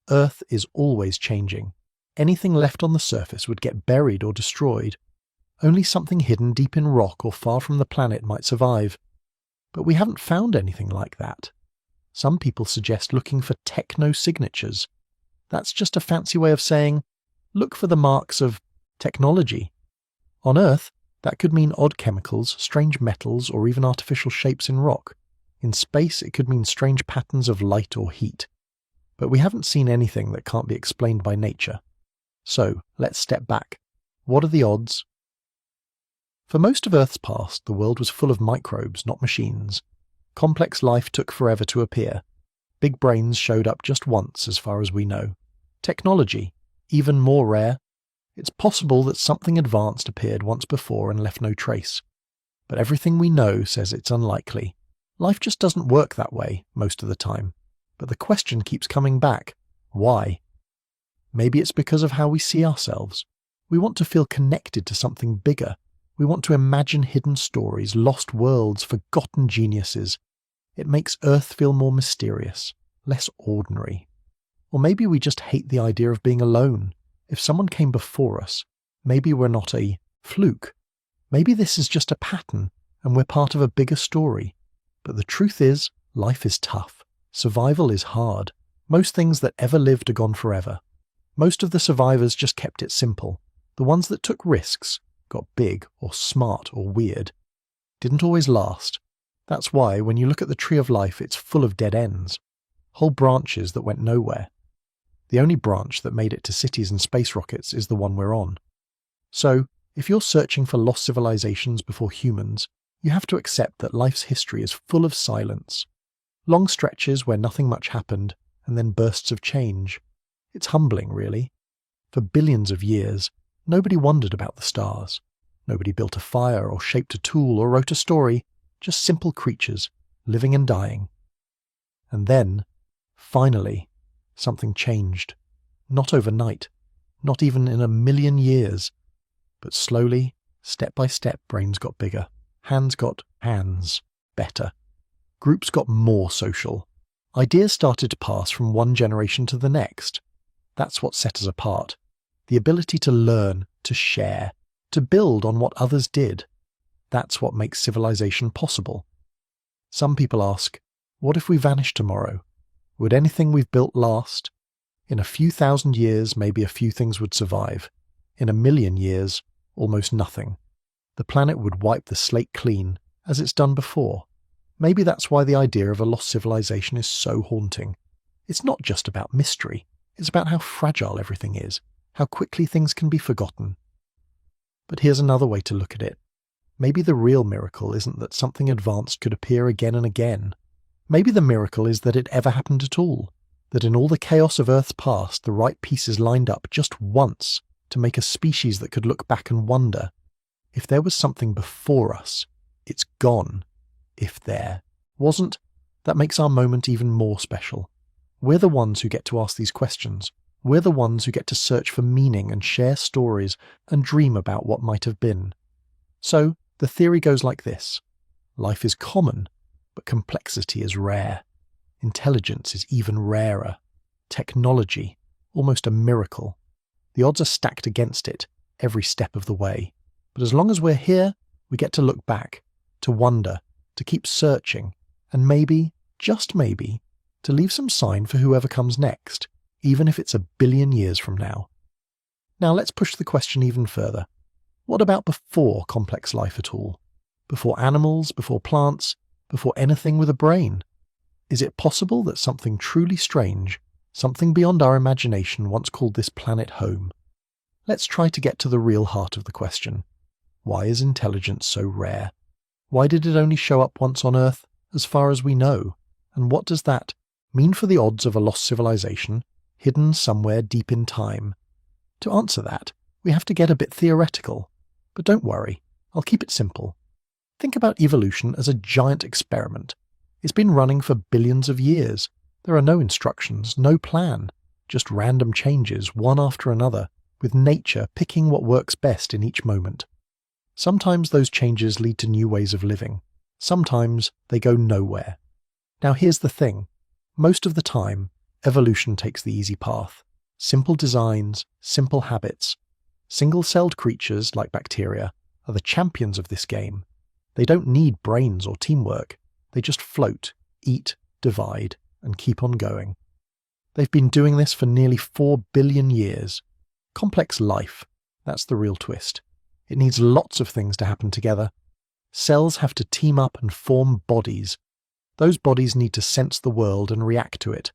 Speaker 1: Earth is always changing. Anything left on the surface would get buried or destroyed. Only something hidden deep in rock or far from the planet might survive. But we haven't found anything like that. Some people suggest looking for techno-signatures. That's just a fancy way of saying, look for the marks of technology. On Earth, that could mean odd chemicals, strange metals, or even artificial shapes in rock. In space, it could mean strange patterns of light or heat. But we haven't seen anything that can't be explained by nature. So, let's step back. What are the odds? For most of Earth's past, the world was full of microbes, not machines. Complex life took forever to appear. Big brains showed up just once, as far as we know. Technology, even more rare. It's possible that something advanced appeared once before and left no trace. But everything we know says it's unlikely. Life just doesn't work that way, most of the time. But the question keeps coming back. Why? Maybe it's because of how we see ourselves. We want to feel connected to something bigger. We want to imagine hidden stories, lost worlds, forgotten geniuses. It makes Earth feel more mysterious, less ordinary. Or maybe we just hate the idea of being alone. If someone came before us, maybe we're not a fluke. Maybe this is just a pattern, and we're part of a bigger story. But the truth is, life is tough. Survival is hard. Most things that ever lived are gone forever. Most of the survivors just kept it simple. The ones that took risks, got big or smart or weird, didn't always last. That's why when you look at the tree of life, it's full of dead ends. Whole branches that went nowhere. The only branch that made it to cities and space rockets is the one we're on. So, if you're searching for lost civilizations before humans, you have to accept that life's history is full of silence. Long stretches where nothing much happened, and then bursts of change. It's humbling, really. For billions of years, nobody wondered about the stars. Nobody built a fire or shaped a tool or wrote a story, just simple creatures, living and dying. And then, finally, something changed. Not overnight, not even in 1,000,000 years. But slowly, step by step, brains got bigger. Hands got hands, better. Groups got more social. Ideas started to pass from one generation to the next. That's what set us apart. The ability to learn, to share, to build on what others did. That's what makes civilization possible. Some people ask, what if we vanish tomorrow? Would anything we've built last? In a few thousand years, maybe a few things would survive. In 1,000,000 years, almost nothing. The planet would wipe the slate clean, as it's done before. Maybe that's why the idea of a lost civilization is so haunting. It's not just about mystery, it's about how fragile everything is, how quickly things can be forgotten. But here's another way to look at it. Maybe the real miracle isn't that something advanced could appear again and again. Maybe the miracle is that it ever happened at all, that in all the chaos of Earth's past, the right pieces lined up just once to make a species that could look back and wonder, if there was something before us, it's gone. If there wasn't, that makes our moment even more special. We're the ones who get to ask these questions. We're the ones who get to search for meaning and share stories and dream about what might have been. So, the theory goes like this. Life is common, but complexity is rare. Intelligence is even rarer. Technology, almost a miracle. The odds are stacked against it every step of the way. But as long as we're here, we get to look back, to wonder, to keep searching, and maybe, just maybe, to leave some sign for whoever comes next, even if it's 1,000,000,000 years from now. Now let's push the question even further. What about before complex life at all? Before animals, before plants, before anything with a brain? Is it possible that something truly strange, something beyond our imagination, once called this planet home? Let's try to get to the real heart of the question. Why is intelligence so rare? Why did it only show up once on Earth, as far as we know? And what does that mean for the odds of a lost civilization, hidden somewhere deep in time? To answer that, we have to get a bit theoretical. But don't worry, I'll keep it simple. Think about evolution as a giant experiment. It's been running for billions of years. There are no instructions, no plan, just random changes, one after another, with nature picking what works best in each moment. Sometimes those changes lead to new ways of living. Sometimes they go nowhere. Now here's the thing. Most of the time, evolution takes the easy path. Simple designs, simple habits. Single-celled creatures, like bacteria, are the champions of this game. They don't need brains or teamwork. They just float, eat, divide, and keep on going. They've been doing this for nearly 4 billion years. Complex life, that's the real twist. It needs lots of things to happen together. Cells have to team up and form bodies. Those bodies need to sense the world and react to it.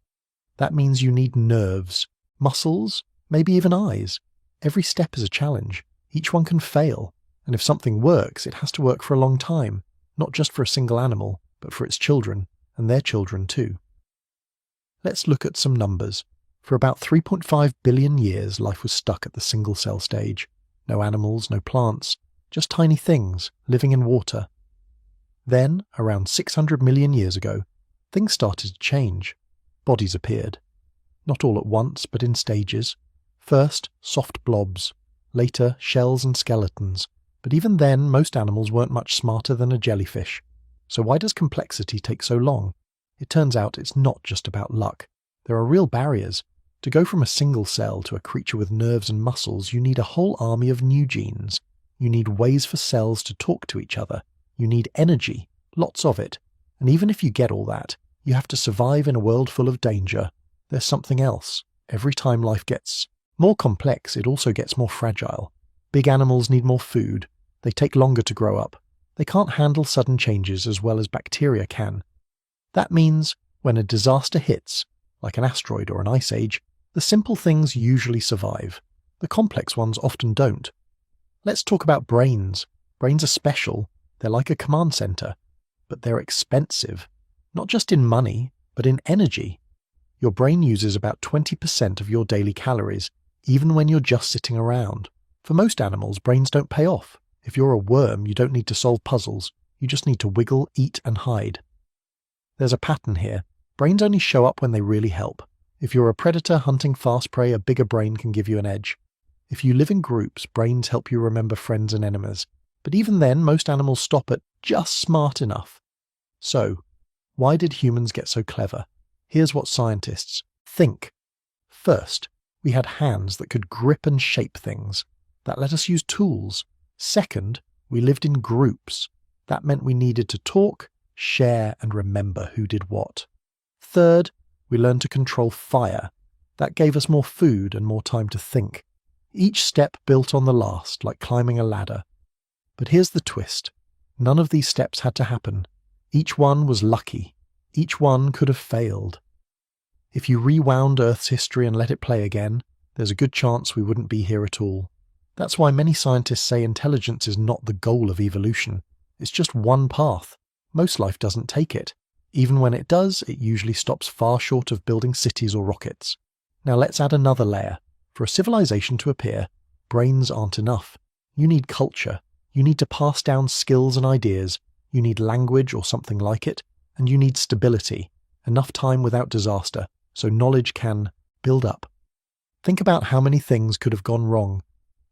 Speaker 1: That means you need nerves, muscles, maybe even eyes. Every step is a challenge. Each one can fail. And if something works, it has to work for a long time, not just for a single animal, but for its children, and their children too. Let's look at some numbers. For about 3.5 billion years, life was stuck at the single-cell stage. No animals, no plants, just tiny things living in water. Then, around 600 million years ago, things started to change. Bodies appeared. Not all at once, but in stages. First, soft blobs. Later, shells and skeletons. But even then, most animals weren't much smarter than a jellyfish. So why does complexity take so long? It turns out it's not just about luck. There are real barriers. To go from a single cell to a creature with nerves and muscles, you need a whole army of new genes. You need ways for cells to talk to each other. You need energy, lots of it. And even if you get all that, you have to survive in a world full of danger. There's something else. Every time life gets more complex, it also gets more fragile. Big animals need more food. They take longer to grow up. They can't handle sudden changes as well as bacteria can. That means when a disaster hits, like an asteroid or an ice age, the simple things usually survive. The complex ones often don't. Let's talk about brains. Brains are special. They're like a command center. But they're expensive. Not just in money, but in energy. Your brain uses about 20% of your daily calories, even when you're just sitting around. For most animals, brains don't pay off. If you're a worm, you don't need to solve puzzles. You just need to wiggle, eat, and hide. There's a pattern here. Brains only show up when they really help. If you're a predator hunting fast prey, a bigger brain can give you an edge. If you live in groups, brains help you remember friends and enemies. But even then, most animals stop at just smart enough. So, why did humans get so clever? Here's what scientists think. First, We had hands that could grip and shape things. That let us use tools. Second, we lived in groups. That meant we needed to talk, share, and remember who did what. Third, we learned to control fire. That gave us more food and more time to think. Each step built on the last, like climbing a ladder. But here's the twist. None of these steps had to happen. Each one was lucky. Each one could have failed. If you rewound Earth's history and let it play again, there's a good chance we wouldn't be here at all. That's why many scientists say intelligence is not the goal of evolution. It's just one path. Most life doesn't take it. Even when it does, it usually stops far short of building cities or rockets. Now let's add another layer. For a civilization to appear, brains aren't enough. You need culture. You need to pass down skills and ideas. You need language or something like it. And you need stability. Enough time without disaster, so knowledge can build up. Think about how many things could have gone wrong.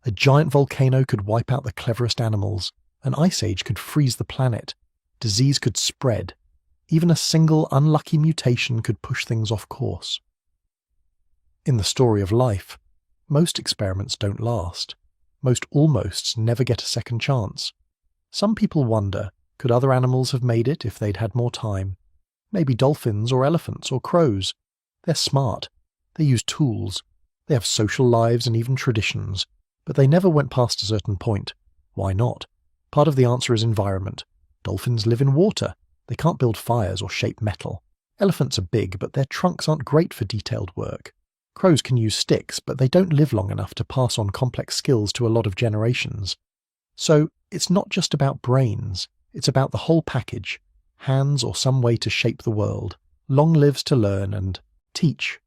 Speaker 1: A giant volcano could wipe out the cleverest animals. An ice age could freeze the planet. Disease could spread. Even a single unlucky mutation could push things off course. In the story of life, most experiments don't last. Most almosts never get a second chance. Some people wonder, could other animals have made it if they'd had more time? Maybe dolphins or elephants or crows. They're smart. They use tools. They have social lives and even traditions. But they never went past a certain point. Why not? Part of the answer is environment. Dolphins live in water. They can't build fires or shape metal. Elephants are big, but their trunks aren't great for detailed work. Crows can use sticks, but they don't live long enough to pass on complex skills to a lot of generations. So, it's not just about brains. It's about the whole package. Hands or some way to shape the world. Long lives to learn and teach.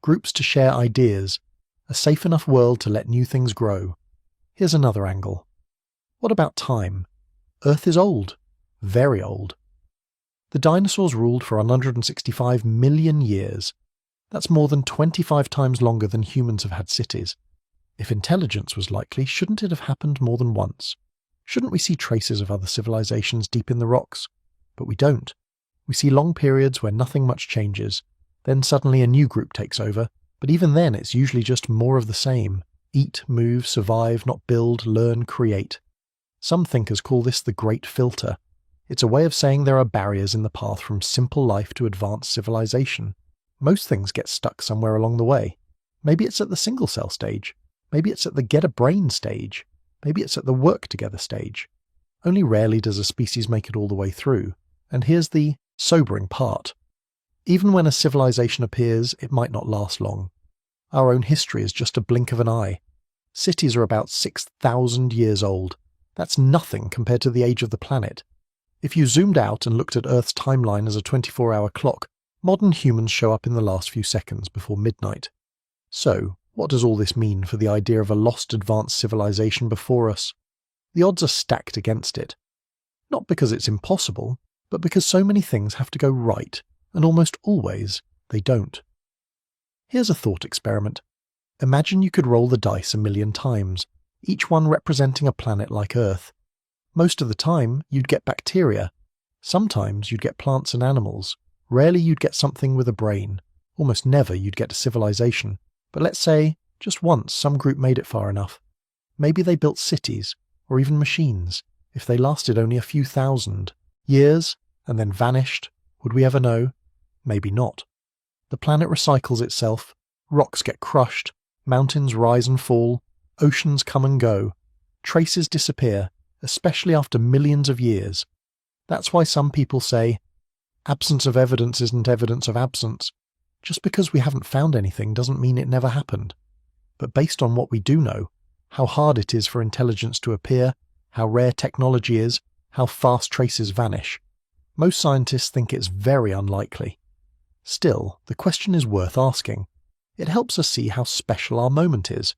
Speaker 1: Groups to share ideas. A safe enough world to let new things grow. Here's another angle. What about time? Earth is old. Very old. The dinosaurs ruled for 165 million years. That's more than 25 times longer than humans have had cities. If intelligence was likely, shouldn't it have happened more than once? Shouldn't we see traces of other civilizations deep in the rocks? But we don't. We see long periods where nothing much changes. Then suddenly a new group takes over, but even then it's usually just more of the same. Eat, move, survive, not build, learn, create. Some thinkers call this the Great Filter. It's a way of saying there are barriers in the path from simple life to advanced civilization. Most things get stuck somewhere along the way. Maybe it's at the single-cell stage. Maybe it's at the get-a-brain stage. Maybe it's at the work-together stage. Only rarely does a species make it all the way through. And here's the sobering part. Even when a civilization appears, it might not last long. Our own history is just a blink of an eye. Cities are about 6,000 years old. That's nothing compared to the age of the planet. If you zoomed out and looked at Earth's timeline as a 24-hour clock, modern humans show up in the last few seconds before midnight. So, what does all this mean for the idea of a lost advanced civilization before us? The odds are stacked against it. Not because it's impossible, but because so many things have to go right, and almost always they don't. Here's a thought experiment. Imagine you could roll the dice 1,000,000 times, each one representing a planet like Earth. Most of the time, you'd get bacteria. Sometimes you'd get plants and animals. Rarely you'd get something with a brain. Almost never you'd get a civilization. But let's say, just once some group made it far enough. Maybe they built cities, or even machines. If they lasted only a few thousand years, and then vanished, would we ever know? Maybe not. The planet recycles itself. Rocks get crushed. Mountains rise and fall. Oceans come and go. Traces disappear, especially after millions of years. That's why some people say, absence of evidence isn't evidence of absence. Just because we haven't found anything doesn't mean it never happened. But based on what we do know, how hard it is for intelligence to appear, how rare technology is, how fast traces vanish, most scientists think it's very unlikely. Still, the question is worth asking. It helps us see how special our moment is.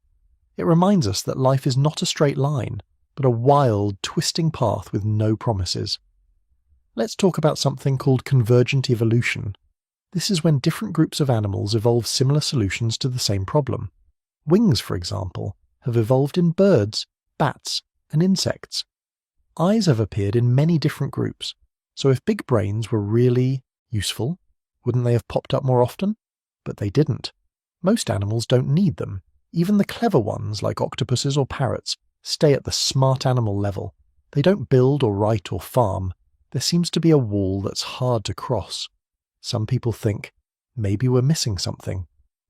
Speaker 1: It reminds us that life is not a straight line, but a wild, twisting path with no promises. Let's talk about something called convergent evolution. This is when different groups of animals evolve similar solutions to the same problem. Wings, for example, have evolved in birds, bats, and insects. Eyes have appeared in many different groups, so if big brains were really useful, wouldn't they have popped up more often? But they didn't. Most animals don't need them. Even the clever ones, like octopuses or parrots, stay at the smart animal level. They don't build or write or farm. There seems to be a wall that's hard to cross. Some people think, maybe we're missing something.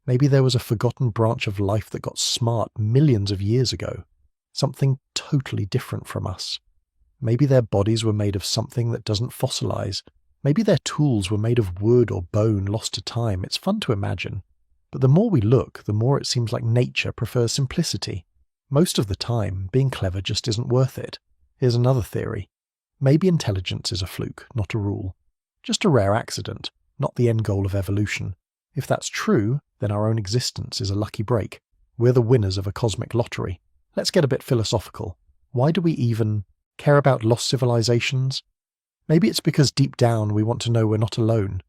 Speaker 1: Maybe there was a forgotten branch of life that got smart millions of years ago. Something totally different from us. Maybe their bodies were made of something that doesn't fossilize. Maybe their tools were made of wood or bone lost to time. It's fun to imagine. But the more we look, the more it seems like nature prefers simplicity. Most of the time, being clever just isn't worth it. Here's another theory. Maybe intelligence is a fluke, not a rule. Just a rare accident, not the end goal of evolution. If that's true, then our own existence is a lucky break. We're the winners of a cosmic lottery. Let's get a bit philosophical. Why do we even care about lost civilizations? Maybe it's because deep down we want to know we're not alone.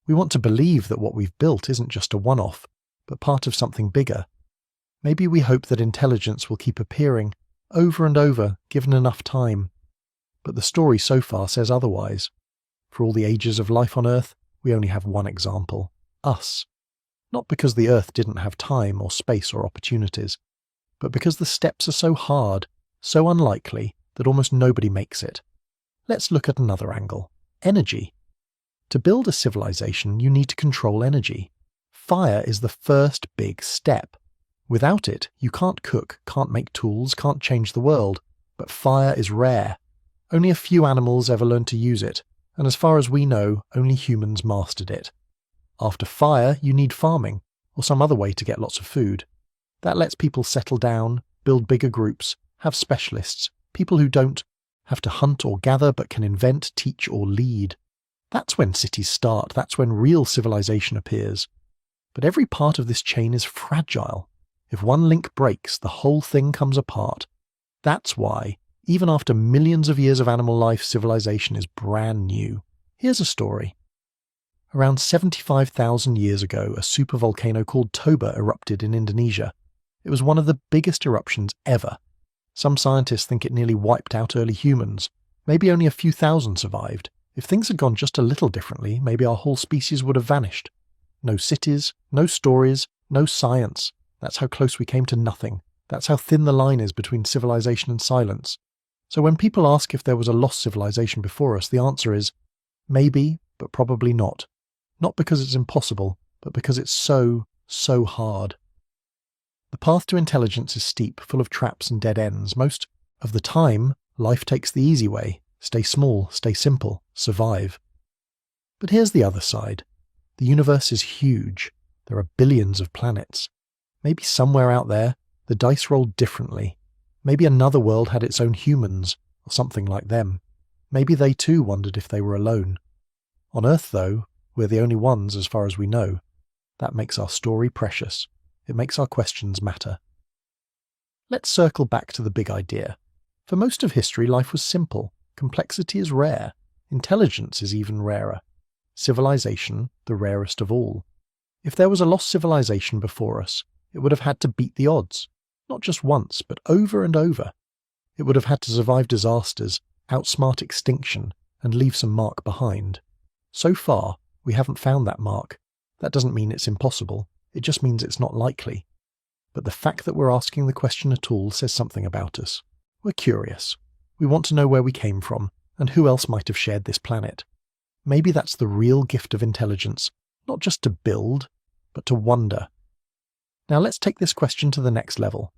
Speaker 1: We want to believe that what we've built isn't just a one-off, but part of something bigger. Maybe we hope that intelligence will keep appearing, over and over, given enough time. But the story so far says otherwise. For all the ages of life on Earth, we only have one example. Us. Not because the Earth didn't have time or space or opportunities, but because the steps are so hard, so unlikely, that almost nobody makes it. Let's look at another angle. Energy. To build a civilization, you need to control energy. Fire is the first big step. Without it, you can't cook, can't make tools, can't change the world. But fire is rare. Only a few animals ever learned to use it, and as far as we know, only humans mastered it. After fire, you need farming, or some other way to get lots of food. That lets people settle down, build bigger groups, have specialists, people who don't have to hunt or gather but can invent, teach or lead. That's when cities start, that's when real civilization appears. But every part of this chain is fragile. If one link breaks, the whole thing comes apart. That's why, even after millions of years of animal life, civilization is brand new. Here's a story. Around 75,000 years ago, a supervolcano called Toba erupted in Indonesia. It was one of the biggest eruptions ever. Some scientists think it nearly wiped out early humans. Maybe only a few thousand survived. If things had gone just a little differently, maybe our whole species would have vanished. No cities, no stories, no science. That's how close we came to nothing. That's how thin the line is between civilization and silence. So when people ask if there was a lost civilization before us, the answer is maybe, but probably not. Not because it's impossible, but because it's so hard. The path to intelligence is steep, full of traps and dead ends. Most of the time, life takes the easy way. Stay small, stay simple, survive. But here's the other side. The universe is huge. There are billions of planets. Maybe somewhere out there, the dice rolled differently. Maybe another world had its own humans, or something like them. Maybe they too wondered if they were alone. On Earth, though, we're the only ones as far as we know. That makes our story precious. It makes our questions matter. Let's circle back to the big idea. For most of history, life was simple. Complexity is rare. Intelligence is even rarer. Civilization, the rarest of all. If there was a lost civilization before us, it would have had to beat the odds. Not just once, but over and over. It would have had to survive disasters, outsmart extinction, and leave some mark behind. So far, we haven't found that mark. That doesn't mean it's impossible. It just means it's not likely. But the fact that we're asking the question at all says something about us. We're curious. We want to know where we came from, and who else might have shared this planet. Maybe that's the real gift of intelligence, not just to build, but to wonder. Now let's take this question to the next level.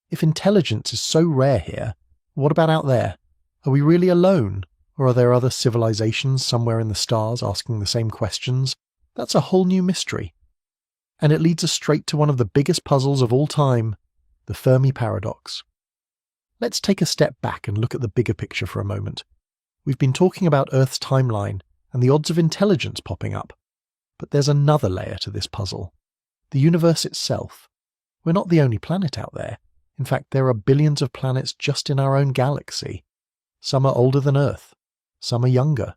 Speaker 1: If intelligence is so rare here, what about out there? Are we really alone? Or are there other civilizations somewhere in the stars asking the same questions? That's a whole new mystery. And it leads us straight to one of the biggest puzzles of all time, the Fermi paradox. Let's take a step back and look at the bigger picture for a moment. We've been talking about Earth's timeline and the odds of intelligence popping up. But there's another layer to this puzzle. The universe itself. We're not the only planet out there. In fact, there are billions of planets just in our own galaxy. Some are older than Earth. Some are younger.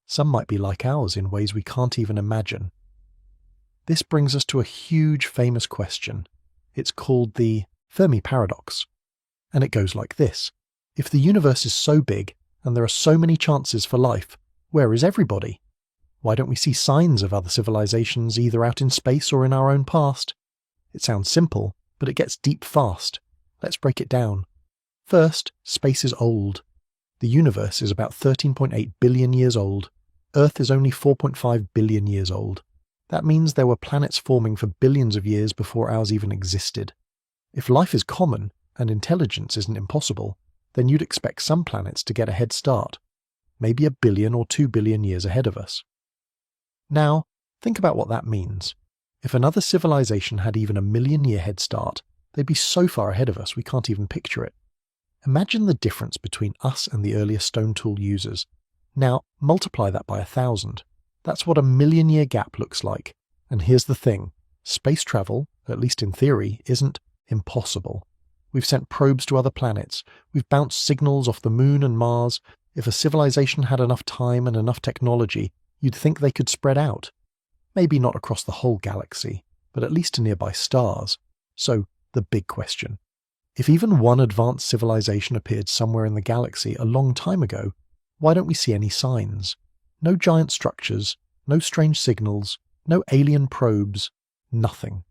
Speaker 1: Some might be like ours in ways we can't even imagine. This brings us to a huge famous question. It's called the Fermi paradox. And it goes like this. If the universe is so big and there are so many chances for life, where is everybody? Why don't we see signs of other civilizations either out in space or in our own past? It sounds simple, but it gets deep fast. Let's break it down. First, space is old. The universe is about 13.8 billion years old. Earth is only 4.5 billion years old. That means there were planets forming for billions of years before ours even existed. If life is common and intelligence isn't impossible, then you'd expect some planets to get a head start, maybe 1 billion or 2 billion years ahead of us. Now, think about what that means. If another civilization had even a 1,000,000-year head start, they'd be so far ahead of us we can't even picture it. Imagine the difference between us and the earlier stone tool users. Now, multiply that by 1,000. That's what a 1,000,000-year gap looks like. And here's the thing. Space travel, at least in theory, isn't impossible. We've sent probes to other planets. We've bounced signals off the Moon and Mars. If a civilization had enough time and enough technology, you'd think they could spread out. Maybe not across the whole galaxy, but at least to nearby stars. So, the big question. If even one advanced civilization appeared somewhere in the galaxy a long time ago, why don't we see any signs? No giant structures, no strange signals, no alien probes, nothing.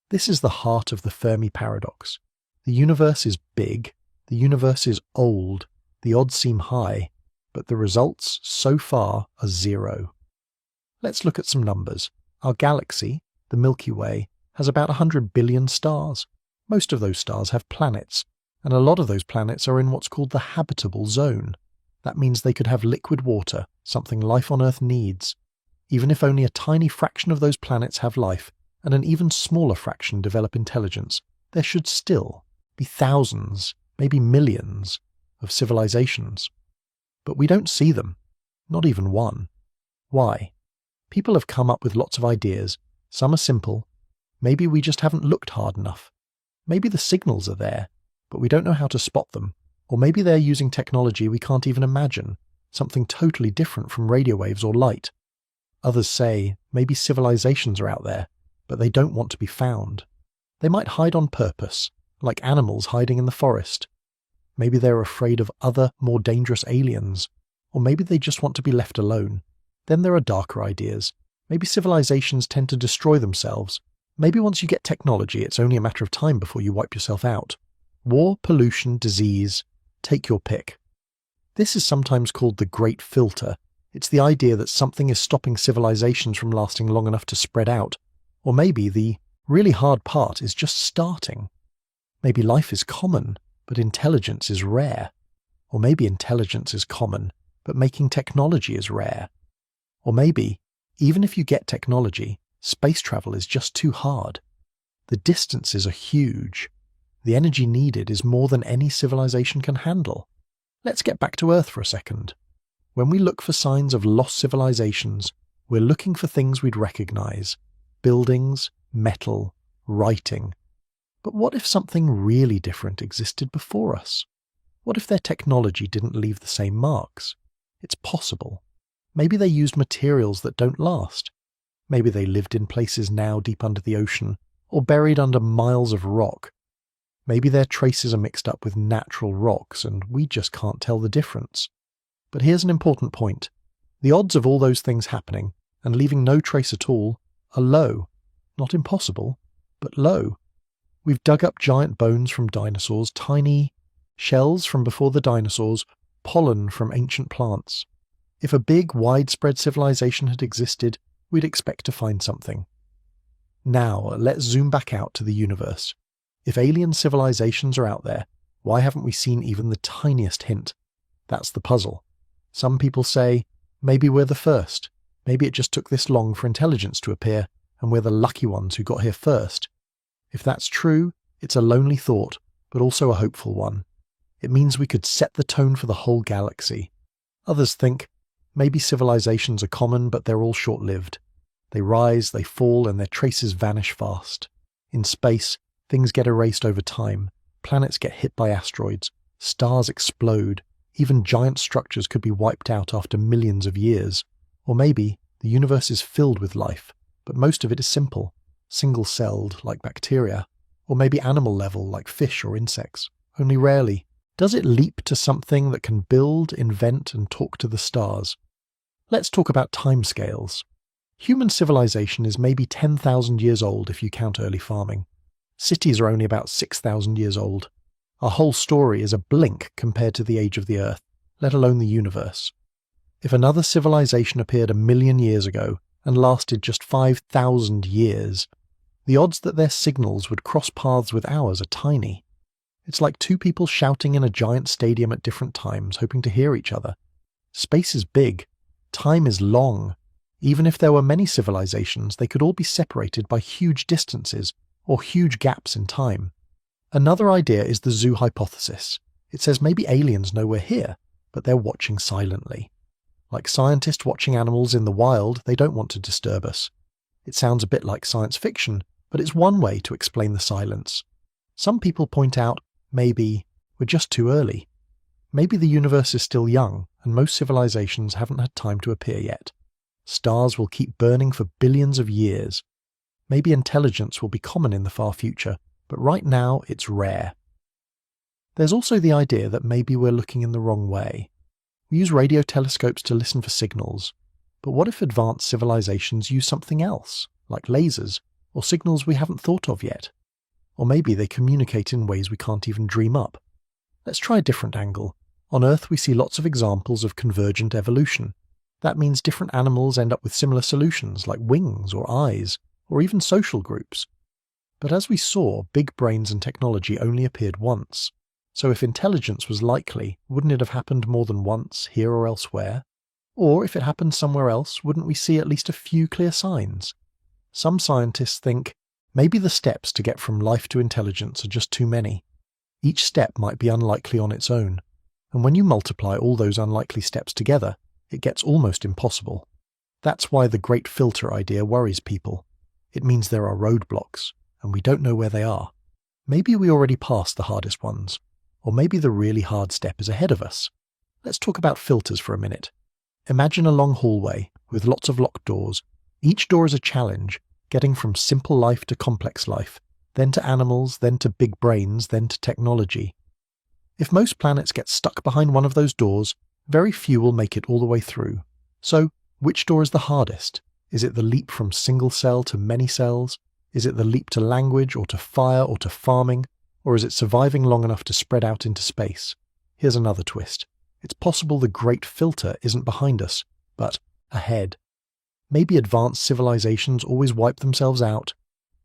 Speaker 1: This is the heart of the Fermi paradox. The universe is big, the universe is old, the odds seem high, but the results so far are zero. Let's look at some numbers. Our galaxy, the Milky Way, has about 100 billion stars. Most of those stars have planets, and a lot of those planets are in what's called the habitable zone. That means they could have liquid water, something life on Earth needs. Even if only a tiny fraction of those planets have life, and an even smaller fraction develop intelligence, there should still be thousands, maybe millions, of civilizations. But we don't see them, not even one. Why? People have come up with lots of ideas. Some are simple. Maybe we just haven't looked hard enough. Maybe the signals are there, but we don't know how to spot them. Or maybe they're using technology we can't even imagine, something totally different from radio waves or light. Others say maybe civilizations are out there, but they don't want to be found. They might hide on purpose, like animals hiding in the forest. Maybe they're afraid of other, more dangerous aliens. Or maybe they just want to be left alone. Then there are darker ideas. Maybe civilizations tend to destroy themselves. Maybe once you get technology, it's only a matter of time before you wipe yourself out. War, pollution, disease, take your pick. This is sometimes called the Great Filter. It's the idea that something is stopping civilizations from lasting long enough to spread out. Or maybe the really hard part is just starting. Maybe life is common, but intelligence is rare. Or maybe intelligence is common, but making technology is rare. Or maybe, even if you get technology, space travel is just too hard. The distances are huge. The energy needed is more than any civilization can handle. Let's get back to Earth for a second. When we look for signs of lost civilizations, we're looking for things we'd recognize. Buildings, metal, writing. But what if something really different existed before us? What if their technology didn't leave the same marks? It's possible. Maybe they used materials that don't last. Maybe they lived in places now deep under the ocean, or buried under miles of rock. Maybe their traces are mixed up with natural rocks, and we just can't tell the difference. But here's an important point. The odds of all those things happening, and leaving no trace at all, are low. Not impossible, but low. We've dug up giant bones from dinosaurs, tiny shells from before the dinosaurs, pollen from ancient plants. If a big, widespread civilization had existed, we'd expect to find something. Now, let's zoom back out to the universe. If alien civilizations are out there, why haven't we seen even the tiniest hint? That's the puzzle. Some people say, maybe we're the first. Maybe it just took this long for intelligence to appear, and we're the lucky ones who got here first. If that's true, it's a lonely thought, but also a hopeful one. It means we could set the tone for the whole galaxy. Others think, maybe civilizations are common, but they're all short-lived. They rise, they fall, and their traces vanish fast. In space, things get erased over time. Planets get hit by asteroids. Stars explode. Even giant structures could be wiped out after millions of years. Or maybe the universe is filled with life, but most of it is simple, single-celled like bacteria, or maybe animal level like fish or insects. Only rarely does it leap to something that can build, invent, and talk to the stars. Let's talk about timescales. Human civilization is maybe 10,000 years old if you count early farming. Cities are only about 6,000 years old. Our whole story is a blink compared to the age of the Earth, let alone the universe. If another civilization appeared 1,000,000 years ago and lasted just 5,000 years, the odds that their signals would cross paths with ours are tiny. It's like two people shouting in a giant stadium at different times, hoping to hear each other. Space is big. Time is long. Even if there were many civilizations, they could all be separated by huge distances or huge gaps in time. Another idea is the zoo hypothesis. It says maybe aliens know we're here, but they're watching silently. Like scientists watching animals in the wild, they don't want to disturb us. It sounds a bit like science fiction, but it's one way to explain the silence. Some people point out, maybe we're just too early. Maybe the universe is still young, and most civilizations haven't had time to appear yet. Stars will keep burning for billions of years. Maybe intelligence will be common in the far future, but right now it's rare. There's also the idea that maybe we're looking in the wrong way. We use radio telescopes to listen for signals, but what if advanced civilizations use something else, like lasers, or signals we haven't thought of yet? Or maybe they communicate in ways we can't even dream up. Let's try a different angle. On Earth we see lots of examples of convergent evolution. That means different animals end up with similar solutions, like wings or eyes, or even social groups. But as we saw, big brains and technology only appeared once. So if intelligence was likely, wouldn't it have happened more than once, here or elsewhere? Or if it happened somewhere else, wouldn't we see at least a few clear signs? Some scientists think maybe the steps to get from life to intelligence are just too many. Each step might be unlikely on its own, and when you multiply all those unlikely steps together, it gets almost impossible. That's why the great filter idea worries people. It means there are roadblocks, and we don't know where they are. Maybe we already passed the hardest ones, or maybe the really hard step is ahead of us. Let's talk about filters for a minute. Imagine a long hallway with lots of locked doors. Each door is a challenge, getting from simple life to complex life, then to animals, then to big brains, then to technology. If most planets get stuck behind one of those doors, very few will make it all the way through. So, which door is the hardest? Is it the leap from single cell to many cells? Is it the leap to language or to fire or to farming? Or is it surviving long enough to spread out into space? Here's another twist. It's possible the great filter isn't behind us, but ahead. Maybe advanced civilizations always wipe themselves out.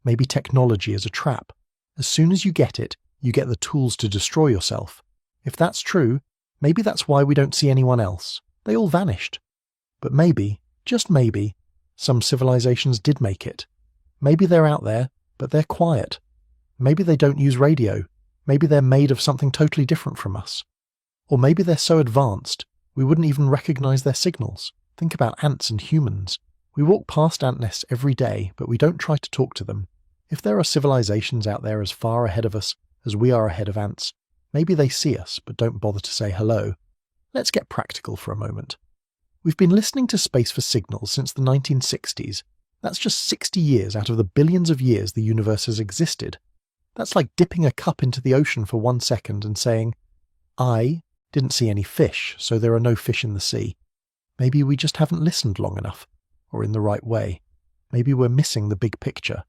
Speaker 1: Maybe technology is a trap. As soon as you get it, you get the tools to destroy yourself. If that's true, maybe that's why we don't see anyone else. They all vanished. But maybe, just maybe, some civilizations did make it. Maybe they're out there, but they're quiet. Maybe they don't use radio. Maybe they're made of something totally different from us. Or maybe they're so advanced, we wouldn't even recognize their signals. Think about ants and humans. We walk past ant nests every day, but we don't try to talk to them. If there are civilizations out there as far ahead of us as we are ahead of ants, maybe they see us but don't bother to say hello. Let's get practical for a moment. We've been listening to space for signals since the 1960s. That's just 60 years out of the billions of years the universe has existed. That's like dipping a cup into the ocean for 1 second and saying, I didn't see any fish, so there are no fish in the sea. Maybe we just haven't listened long enough, or in the right way. Maybe we're missing the big picture.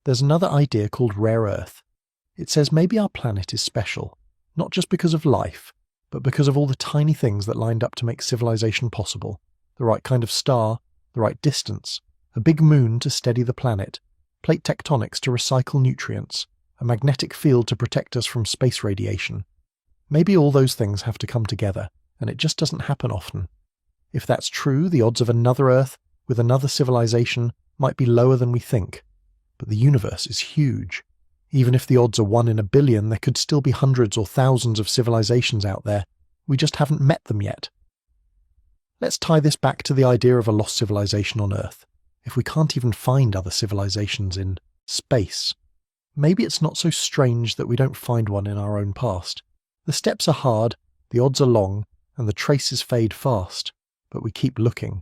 Speaker 1: There's another idea called rare earth. It says maybe our planet is special, not just because of life, but because of all the tiny things that lined up to make civilization possible. The right kind of star, the right distance, a big moon to steady the planet, plate tectonics to recycle nutrients, a magnetic field to protect us from space radiation. Maybe all those things have to come together, and it just doesn't happen often. If that's true, the odds of another Earth with another civilization might be lower than we think. But the universe is huge. Even if the odds are 1 in a billion, there could still be hundreds or thousands of civilizations out there. We just haven't met them yet. Let's tie this back to the idea of a lost civilization on Earth. If we can't even find other civilizations in space, maybe it's not so strange that we don't find one in our own past. The steps are hard, the odds are long, and the traces fade fast, but we keep looking.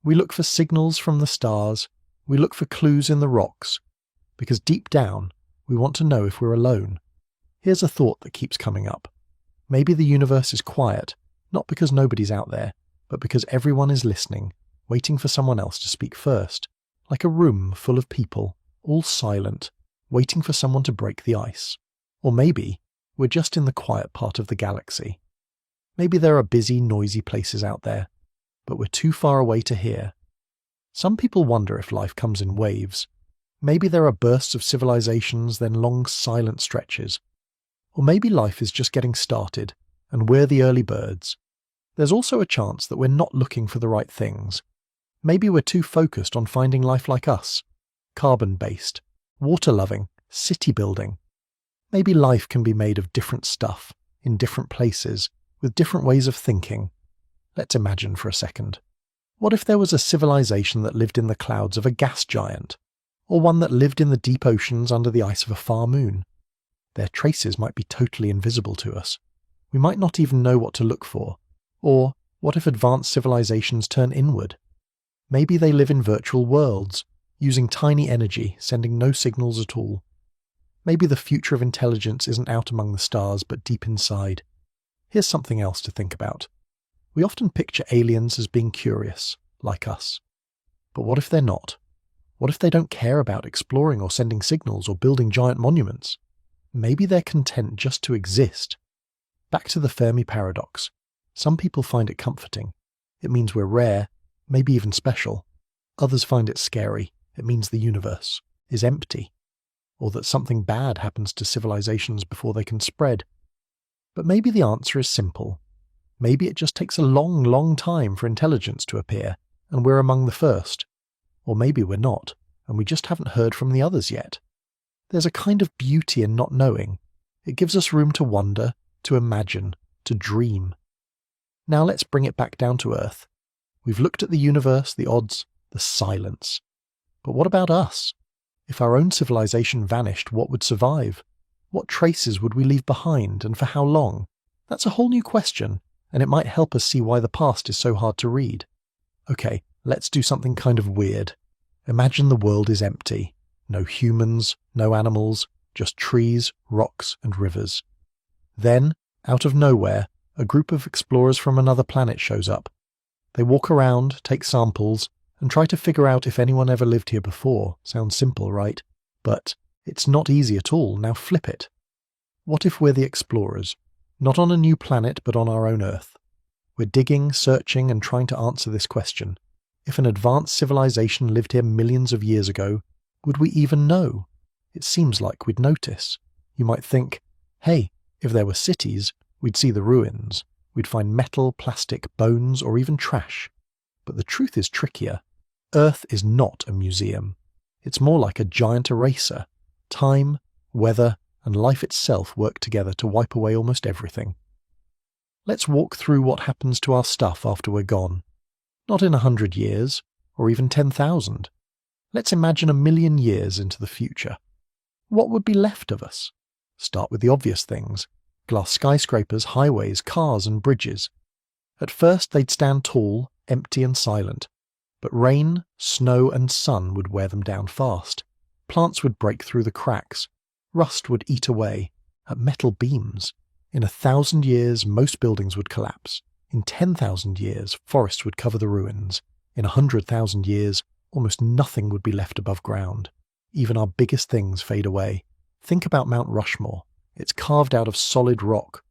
Speaker 1: We look for signals from the stars, we look for clues in the rocks, because deep down, we want to know if we're alone. Here's a thought that keeps coming up. Maybe the universe is quiet, not because nobody's out there, but because everyone is listening, waiting for someone else to speak first, like a room full of people, all silent, waiting for someone to break the ice. Or maybe we're just in the quiet part of the galaxy. Maybe there are busy, noisy places out there, but we're too far away to hear. Some people wonder if life comes in waves. Maybe there are bursts of civilizations, then long silent stretches. Or maybe life is just getting started, and we're the early birds. There's also a chance that we're not looking for the right things. Maybe we're too focused on finding life like us, carbon-based, water-loving, city-building. Maybe life can be made of different stuff, in different places, with different ways of thinking. Let's imagine for a second. What if there was a civilization that lived in the clouds of a gas giant, or one that lived in the deep oceans under the ice of a far moon? Their traces might be totally invisible to us. We might not even know what to look for. Or what if advanced civilizations turn inward? Maybe they live in virtual worlds, using tiny energy, sending no signals at all. Maybe the future of intelligence isn't out among the stars, but deep inside. Here's something else to think about. We often picture aliens as being curious, like us. But what if they're not? What if they don't care about exploring or sending signals or building giant monuments? Maybe they're content just to exist. Back to the Fermi paradox. Some people find it comforting. It means we're rare, maybe even special. Others find it scary. It means the universe is empty, or that something bad happens to civilizations before they can spread. But maybe the answer is simple. Maybe it just takes a long, long time for intelligence to appear, and we're among the first. Or maybe we're not, and we just haven't heard from the others yet. There's a kind of beauty in not knowing. It gives us room to wonder, to imagine, to dream. Now let's bring it back down to Earth. We've looked at the universe, the odds, the silence. But what about us? If our own civilization vanished, what would survive? What traces would we leave behind, and for how long? That's a whole new question, and it might help us see why the past is so hard to read. Okay, let's do something kind of weird. Imagine the world is empty. No humans, no animals, just trees, rocks, and rivers. Then, out of nowhere, a group of explorers from another planet shows up. They walk around, take samples, and try to figure out if anyone ever lived here before. Sounds simple, right? But it's not easy at all. Now flip it. What if we're the explorers? Not on a new planet, but on our own Earth. We're digging, searching, and trying to answer this question. If an advanced civilization lived here millions of years ago, would we even know? It seems like we'd notice. You might think, hey, if there were cities, we'd see the ruins. We'd find metal, plastic, bones, or even trash. But the truth is trickier. Earth is not a museum. It's more like a giant eraser. Time, weather, and life itself work together to wipe away almost everything. Let's walk through what happens to our stuff after we're gone. Not in 100 years, or even 10,000. Let's imagine 1,000,000 years into the future. What would be left of us? Start with the obvious things. Glass skyscrapers, highways, cars, and bridges. At first they'd stand tall, empty and silent. But rain, snow, and sun would wear them down fast. Plants would break through the cracks. Rust would eat away at metal beams. In 1,000 years, most buildings would collapse. In 10,000 years, forests would cover the ruins. In 100,000 years, almost nothing would be left above ground. Even our biggest things fade away. Think about Mount Rushmore. It's carved out of solid rock.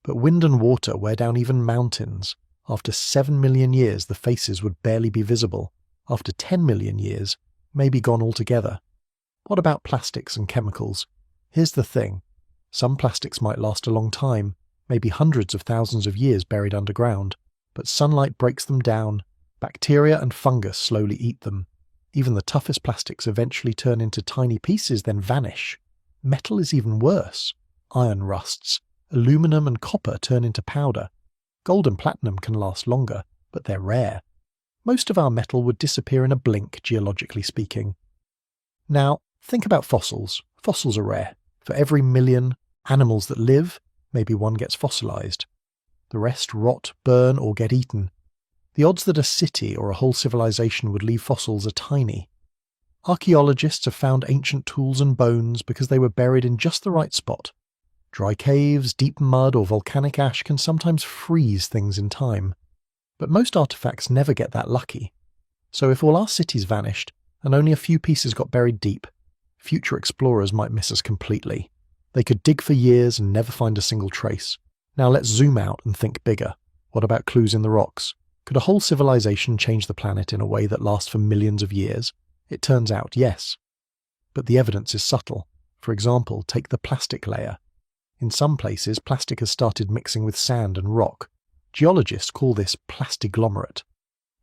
Speaker 1: But wind and water wear down even mountains. After 7 million years, the faces would barely be visible. After 10 million years, maybe gone altogether. What about plastics and chemicals? Here's the thing. Some plastics might last a long time, maybe hundreds of thousands of years buried underground. But sunlight breaks them down. Bacteria and fungus slowly eat them. Even the toughest plastics eventually turn into tiny pieces, then vanish. Metal is even worse. Iron rusts. Aluminum and copper turn into powder. Gold and platinum can last longer, but they're rare. Most of our metal would disappear in a blink, geologically speaking. Now, think about fossils. Fossils are rare. For every 1,000,000 animals that live, maybe one gets fossilized. The rest rot, burn, or get eaten. The odds that a city or a whole civilization would leave fossils are tiny. Archaeologists have found ancient tools and bones because they were buried in just the right spot. Dry caves, deep mud, or volcanic ash can sometimes freeze things in time. But most artifacts never get that lucky. So if all our cities vanished, and only a few pieces got buried deep, future explorers might miss us completely. They could dig for years and never find a single trace. Now let's zoom out and think bigger. What about clues in the rocks? Could a whole civilization change the planet in a way that lasts for millions of years? It turns out, yes. But the evidence is subtle. For example, take the plastic layer. In some places, plastic has started mixing with sand and rock. Geologists call this plastiglomerate.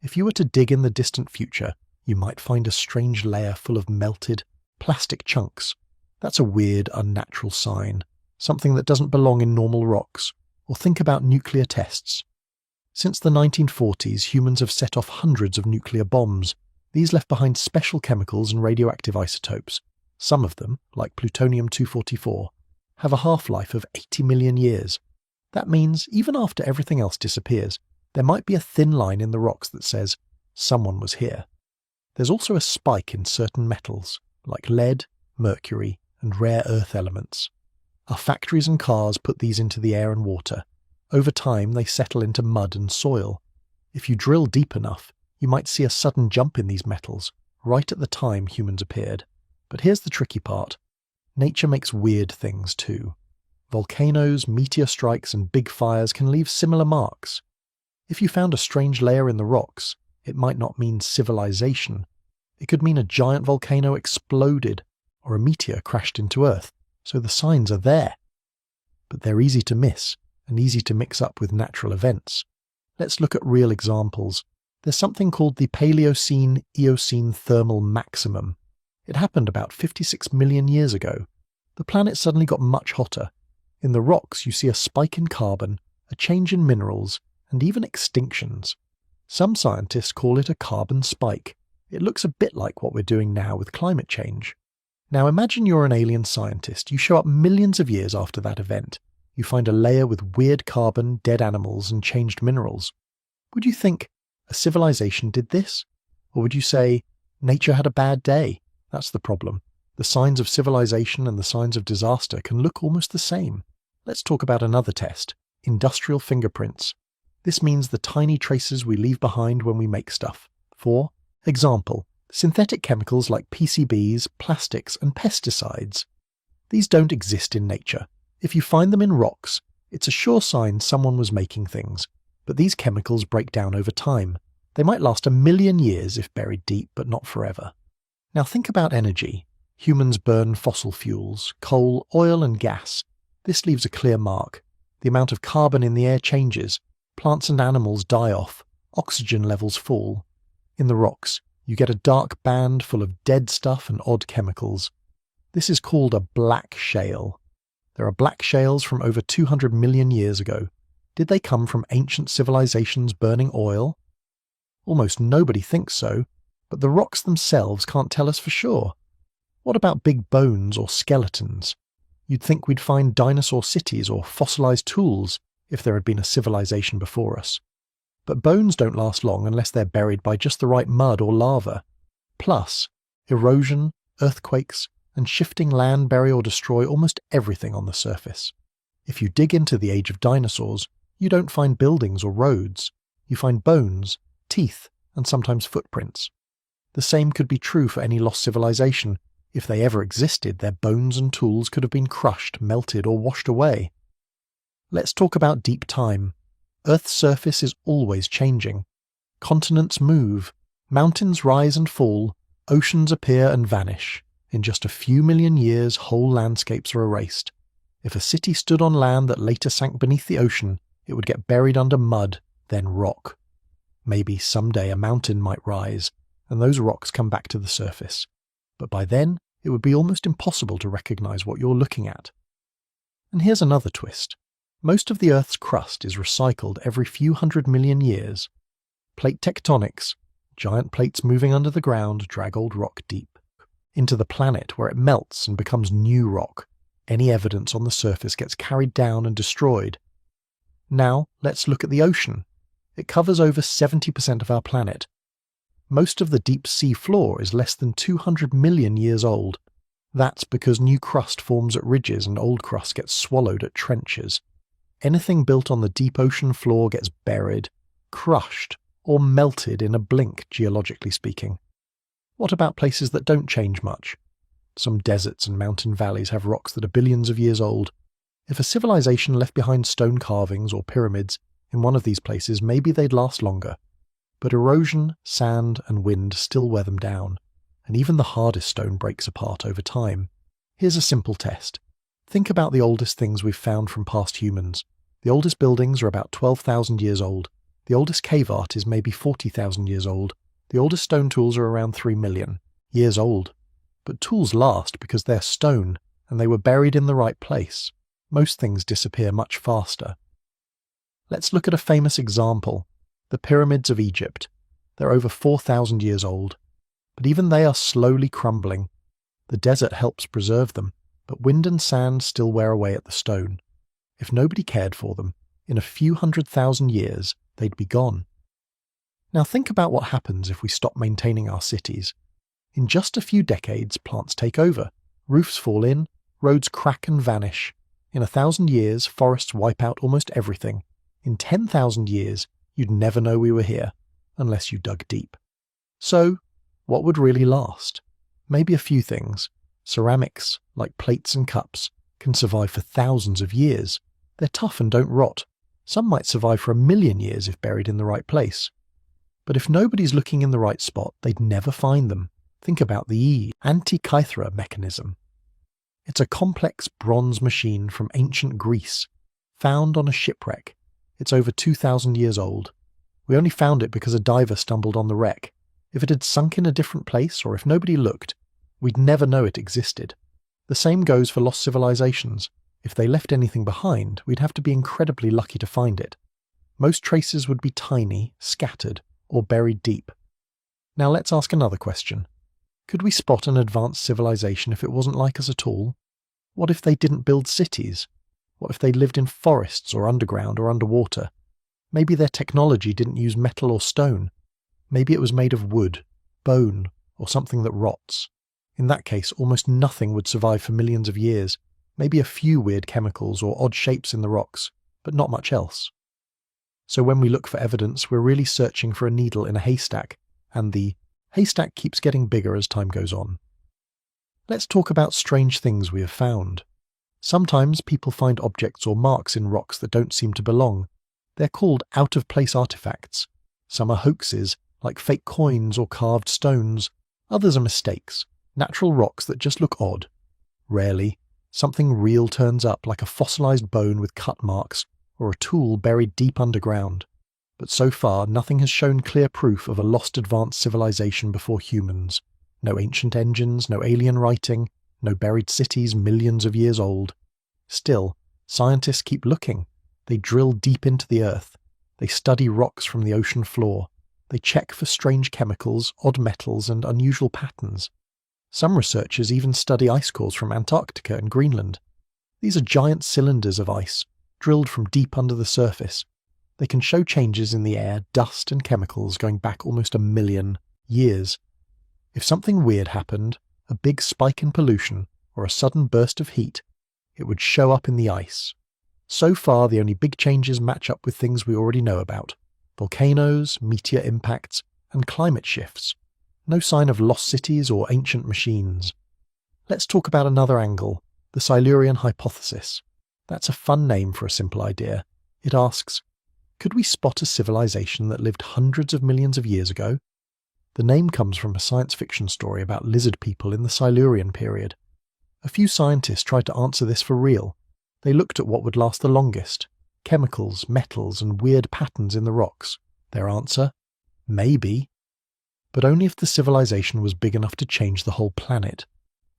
Speaker 1: If you were to dig in the distant future, you might find a strange layer full of melted plastic chunks. That's a weird, unnatural sign, something that doesn't belong in normal rocks. Or think about nuclear tests. Since the 1940s, humans have set off hundreds of nuclear bombs. These left behind special chemicals and radioactive isotopes. Some of them, like plutonium-244, have a half-life of 80 million years. That means, even after everything else disappears, there might be a thin line in the rocks that says, someone was here. There's also a spike in certain metals, like lead, mercury, and rare earth elements. Our factories and cars put these into the air and water. Over time, they settle into mud and soil. If you drill deep enough, you might see a sudden jump in these metals, right at the time humans appeared. But here's the tricky part. Nature makes weird things too. Volcanoes, meteor strikes, and big fires can leave similar marks. If you found a strange layer in the rocks, it might not mean civilization. It could mean a giant volcano exploded, or a meteor crashed into Earth, so the signs are there. But they're easy to miss, and easy to mix up with natural events. Let's look at real examples. There's something called the Paleocene-Eocene thermal maximum. It happened about 56 million years ago. The planet suddenly got much hotter. In the rocks you see a spike in carbon, a change in minerals, and even extinctions. Some scientists call it a carbon spike. It looks a bit like what we're doing now with climate change. Now imagine you're an alien scientist. You show up millions of years after that event. You find a layer with weird carbon, dead animals, and changed minerals. Would you think a civilization did this? Or would you say, nature had a bad day? That's the problem. The signs of civilization and the signs of disaster can look almost the same. Let's talk about another test, industrial fingerprints. This means the tiny traces we leave behind when we make stuff. For example, synthetic chemicals like PCBs, plastics, and pesticides. These don't exist in nature. If you find them in rocks, it's a sure sign someone was making things. But these chemicals break down over time. They might last 1 million years if buried deep, but not forever. Now think about energy. Humans burn fossil fuels, coal, oil, and gas. This leaves a clear mark. The amount of carbon in the air changes. Plants and animals die off. Oxygen levels fall. In the rocks, you get a dark band full of dead stuff and odd chemicals. This is called a black shale. There are black shales from over 200 million years ago. Did they come from ancient civilizations burning oil? Almost nobody thinks so, but the rocks themselves can't tell us for sure. What about big bones or skeletons? You'd think we'd find dinosaur cities or fossilized tools if there had been a civilization before us. But bones don't last long unless they're buried by just the right mud or lava. Plus, erosion, earthquakes, and shifting land bury or destroy almost everything on the surface. If you dig into the age of dinosaurs, you don't find buildings or roads. You find bones, teeth, and sometimes footprints. The same could be true for any lost civilization. If they ever existed, their bones and tools could have been crushed, melted, or washed away. Let's talk about deep time. Earth's surface is always changing. Continents move, mountains rise and fall, oceans appear and vanish. In just a few million years, whole landscapes are erased. If a city stood on land that later sank beneath the ocean, it would get buried under mud, then rock. Maybe someday a mountain might rise, and those rocks come back to the surface. But by then, it would be almost impossible to recognize what you're looking at. And here's another twist. Most of the Earth's crust is recycled every few 100 million years. Plate tectonics, giant plates moving under the ground, drag old rock deep into the planet where it melts and becomes new rock. Any evidence on the surface gets carried down and destroyed. Now, let's look at the ocean. It covers over 70% of our planet. Most of the deep sea floor is less than 200 million years old. That's because new crust forms at ridges and old crust gets swallowed at trenches. Anything built on the deep ocean floor gets buried, crushed, or melted in a blink, geologically speaking. What about places that don't change much? Some deserts and mountain valleys have rocks that are billions of years old. If a civilization left behind stone carvings or pyramids in one of these places, maybe they'd last longer. But erosion, sand, and wind still wear them down, and even the hardest stone breaks apart over time. Here's a simple test. Think about the oldest things we've found from past humans. The oldest buildings are about 12,000 years old. The oldest cave art is maybe 40,000 years old. The oldest stone tools are around 3 million years old. But tools last because they're stone, and they were buried in the right place. Most things disappear much faster. Let's look at a famous example, the pyramids of Egypt. They're over 4,000 years old, but even they are slowly crumbling. The desert helps preserve them, but wind and sand still wear away at the stone. If nobody cared for them, in a few 100,000 years, they'd be gone. Now think about what happens if we stop maintaining our cities. In just a few decades, plants take over, roofs fall in, roads crack and vanish. In 1,000 years, forests wipe out almost everything. In 10,000 years, you'd never know we were here, unless you dug deep. So, what would really last? Maybe a few things. Ceramics, like plates and cups, can survive for thousands of years. They're tough and don't rot. Some might survive for 1,000,000 years if buried in the right place. But if nobody's looking in the right spot, they'd never find them. Think about the Antikythera mechanism. It's a complex bronze machine from ancient Greece, found on a shipwreck. It's over 2,000 years old. We only found it because a diver stumbled on the wreck. If it had sunk in a different place, or if nobody looked, we'd never know it existed. The same goes for lost civilizations. If they left anything behind, we'd have to be incredibly lucky to find it. Most traces would be tiny, scattered, or buried deep. Now let's ask another question. Could we spot an advanced civilization if it wasn't like us at all? What if they didn't build cities? What if they lived in forests or underground or underwater? Maybe their technology didn't use metal or stone. Maybe it was made of wood, bone, or something that rots. In that case, almost nothing would survive for millions of years. Maybe a few weird chemicals or odd shapes in the rocks, but not much else. So when we look for evidence, we're really searching for a needle in a haystack, and the haystack keeps getting bigger as time goes on. Let's talk about strange things we have found. Sometimes people find objects or marks in rocks that don't seem to belong. They're called out-of-place artifacts. Some are hoaxes, like fake coins or carved stones. Others are mistakes, natural rocks that just look odd. Rarely, something real turns up, like a fossilized bone with cut marks, or a tool buried deep underground. But so far, nothing has shown clear proof of a lost advanced civilization before humans. No ancient engines, no alien writing, no buried cities millions of years old. Still, scientists keep looking. They drill deep into the earth. They study rocks from the ocean floor. They check for strange chemicals, odd metals, and unusual patterns. Some researchers even study ice cores from Antarctica and Greenland. These are giant cylinders of ice, drilled from deep under the surface. They can show changes in the air, dust, and chemicals going back almost 1,000,000 years. If something weird happened, a big spike in pollution, or a sudden burst of heat, it would show up in the ice. So far, the only big changes match up with things we already know about: volcanoes, meteor impacts, and climate shifts. No sign of lost cities or ancient machines. Let's talk about another angle, the Silurian hypothesis. That's a fun name for a simple idea. It asks, could we spot a civilization that lived hundreds of millions of years ago? The name comes from a science fiction story about lizard people in the Silurian period. A few scientists tried to answer this for real. They looked at what would last the longest: chemicals, metals, and weird patterns in the rocks. Their answer? Maybe. But only if the civilization was big enough to change the whole planet.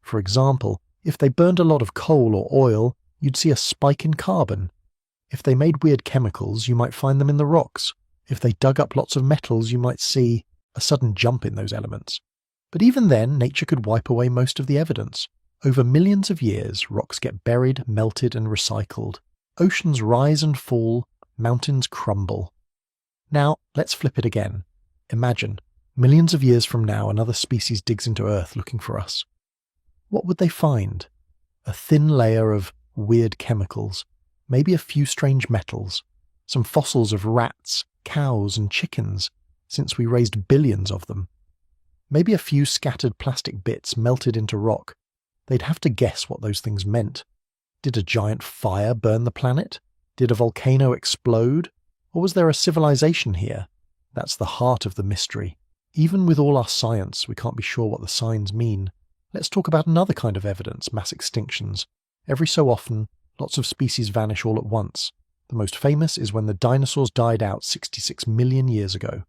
Speaker 1: For example, if they burned a lot of coal or oil, you'd see a spike in carbon. If they made weird chemicals, you might find them in the rocks. If they dug up lots of metals, you might see a sudden jump in those elements. But even then, nature could wipe away most of the evidence. Over millions of years, rocks get buried, melted, and recycled. Oceans rise and fall, mountains crumble. Now, let's flip it again. Imagine, millions of years from now, another species digs into Earth looking for us. What would they find? A thin layer of weird chemicals, maybe a few strange metals, some fossils of rats, cows, and chickens, since we raised billions of them. Maybe a few scattered plastic bits melted into rock, they'd have to guess what those things meant. Did a giant fire burn the planet? Did a volcano explode? Or was there a civilization here? That's the heart of the mystery. Even with all our science, we can't be sure what the signs mean. Let's talk about another kind of evidence, mass extinctions. Every so often, lots of species vanish all at once. The most famous is when the dinosaurs died out 66 million years ago.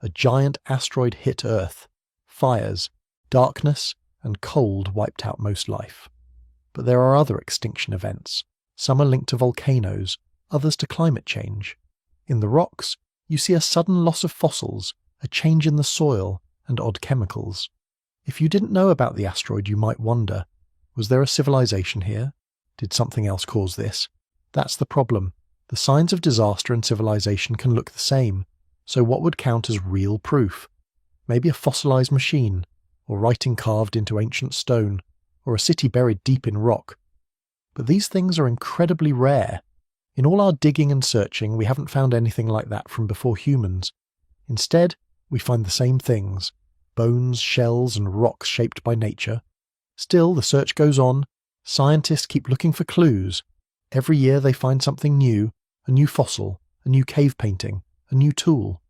Speaker 1: A giant asteroid hit Earth. Fires, darkness, and cold wiped out most life. But there are other extinction events. Some are linked to volcanoes, others to climate change. In the rocks, you see a sudden loss of fossils, a change in the soil, and odd chemicals. If you didn't know about the asteroid, you might wonder, was there a civilization here? Did something else cause this? That's the problem. The signs of disaster and civilization can look the same. So what would count as real proof? Maybe a fossilized machine, or writing carved into ancient stone, or a city buried deep in rock. But these things are incredibly rare. In all our digging and searching, we haven't found anything like that from before humans. Instead, we find the same things: bones, shells, and rocks shaped by nature. Still, the search goes on. Scientists keep looking for clues. Every year they find something new, a new fossil, a new cave painting, a new tool.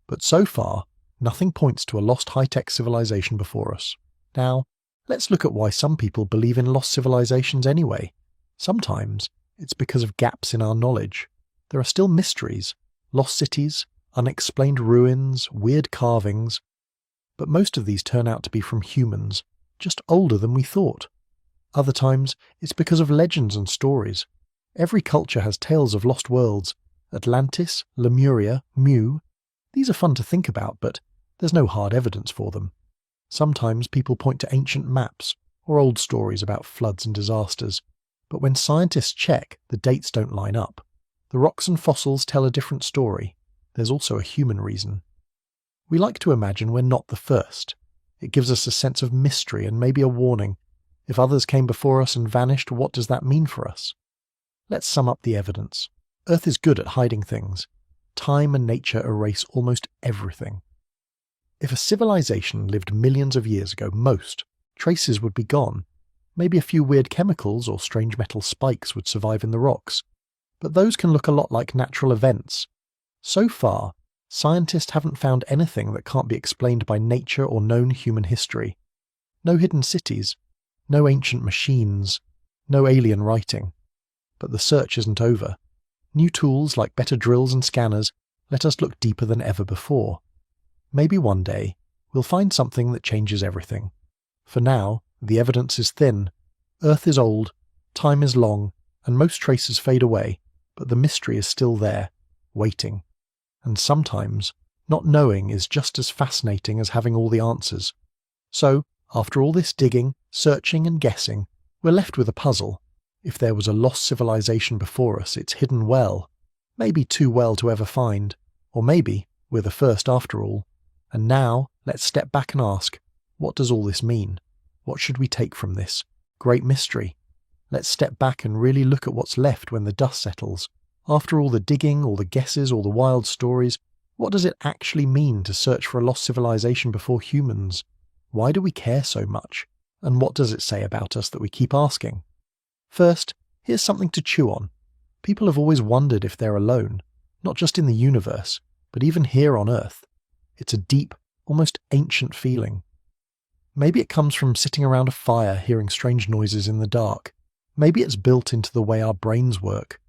Speaker 1: But so far, nothing points to a lost high-tech civilization before us. Now, let's look at why some people believe in lost civilizations anyway. Sometimes it's because of gaps in our knowledge. There are still mysteries, lost cities, unexplained ruins, weird carvings. But most of these turn out to be from humans, just older than we thought. Other times, it's because of legends and stories. Every culture has tales of lost worlds. Atlantis, Lemuria, Mu. These are fun to think about, but there's no hard evidence for them. Sometimes people point to ancient maps or old stories about floods and disasters, but when scientists check, the dates don't line up. The rocks and fossils tell a different story. There's also a human reason. We like to imagine we're not the first. It gives us a sense of mystery and maybe a warning. If others came before us and vanished, what does that mean for us? Let's sum up the evidence. Earth is good at hiding things. Time and nature erase almost everything. If a civilization lived millions of years ago, most traces would be gone. Maybe a few weird chemicals or strange metal spikes would survive in the rocks. But those can look a lot like natural events. So far, scientists haven't found anything that can't be explained by nature or known human history. No hidden cities, no ancient machines, no alien writing. But the search isn't over. New tools like better drills and scanners let us look deeper than ever before. Maybe one day we'll find something that changes everything. For now, the evidence is thin. Earth is old, time is long, and most traces fade away, but the mystery is still there, waiting. And sometimes, not knowing is just as fascinating as having all the answers. So, after all this digging, searching and guessing, we're left with a puzzle. If there was a lost civilization before us, it's hidden well. Maybe too well to ever find. Or maybe we're the first after all. And now, let's step back and ask, what does all this mean? What should we take from this great mystery? Let's step back and really look at what's left when the dust settles. After all the digging, all the guesses, all the wild stories, what does it actually mean to search for a lost civilization before humans? Why do we care so much? And what does it say about us that we keep asking? First, here's something to chew on. People have always wondered if they're alone, not just in the universe, but even here on Earth. It's a deep, almost ancient feeling. Maybe it comes from sitting around a fire hearing strange noises in the dark. Maybe it's built into the way our brains work.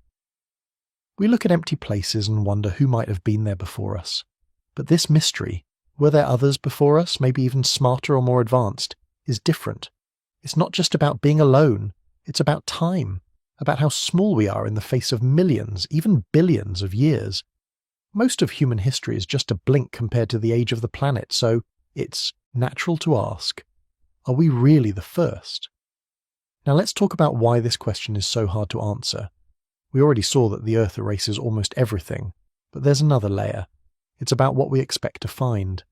Speaker 1: We look at empty places and wonder who might have been there before us. But this mystery, were there others before us, maybe even smarter or more advanced, is different. It's not just about being alone. It's about time, about how small we are in the face of millions, even billions of years. Most of human history is just a blink compared to the age of the planet, so it's natural to ask, are we really the first? Now let's talk about why this question is so hard to answer. We already saw that the Earth erases almost everything, but there's another layer. It's about what we expect to find.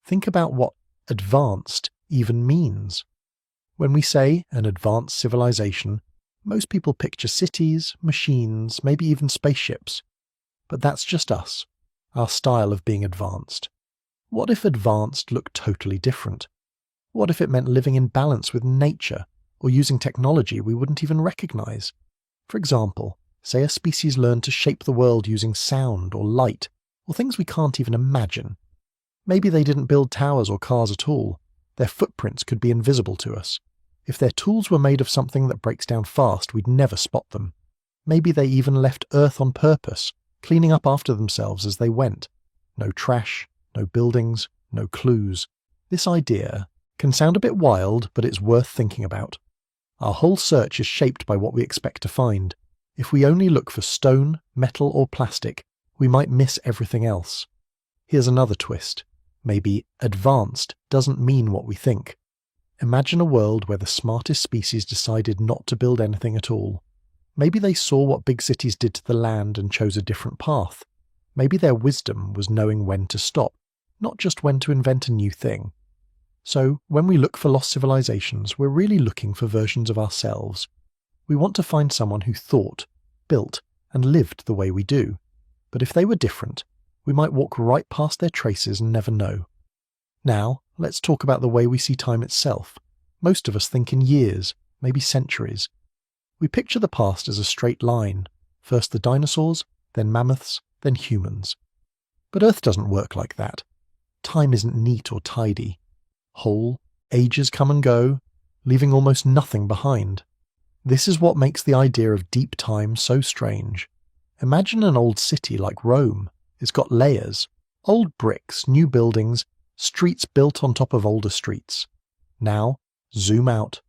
Speaker 1: Think about what advanced even means. When we say an advanced civilization, most people picture cities, machines, maybe even spaceships. But that's just us, our style of being advanced. What if advanced looked totally different? What if it meant living in balance with nature, or using technology we wouldn't even recognize? For example, say a species learned to shape the world using sound or light, or things we can't even imagine. Maybe they didn't build towers or cars at all. Their footprints could be invisible to us. If their tools were made of something that breaks down fast, we'd never spot them. Maybe they even left Earth on purpose, cleaning up after themselves as they went. No trash, no buildings, no clues. This idea can sound a bit wild, but it's worth thinking about. Our whole search is shaped by what we expect to find. If we only look for stone, metal, or plastic, we might miss everything else. Here's another twist. Maybe advanced doesn't mean what we think. Imagine a world where the smartest species decided not to build anything at all. Maybe they saw what big cities did to the land and chose a different path. Maybe their wisdom was knowing when to stop, not just when to invent a new thing. So, when we look for lost civilizations, we're really looking for versions of ourselves. We want to find someone who thought, built, and lived the way we do. But if they were different, we might walk right past their traces and never know. Now, let's talk about the way we see time itself. Most of us think in years, maybe centuries. We picture the past as a straight line. First the dinosaurs, then mammoths, then humans. But Earth doesn't work like that. Time isn't neat or tidy. Whole ages come and go, leaving almost nothing behind. This is what makes the idea of deep time so strange. Imagine an old city like Rome. It's got layers, old bricks, new buildings, streets built on top of older streets. Now, zoom out.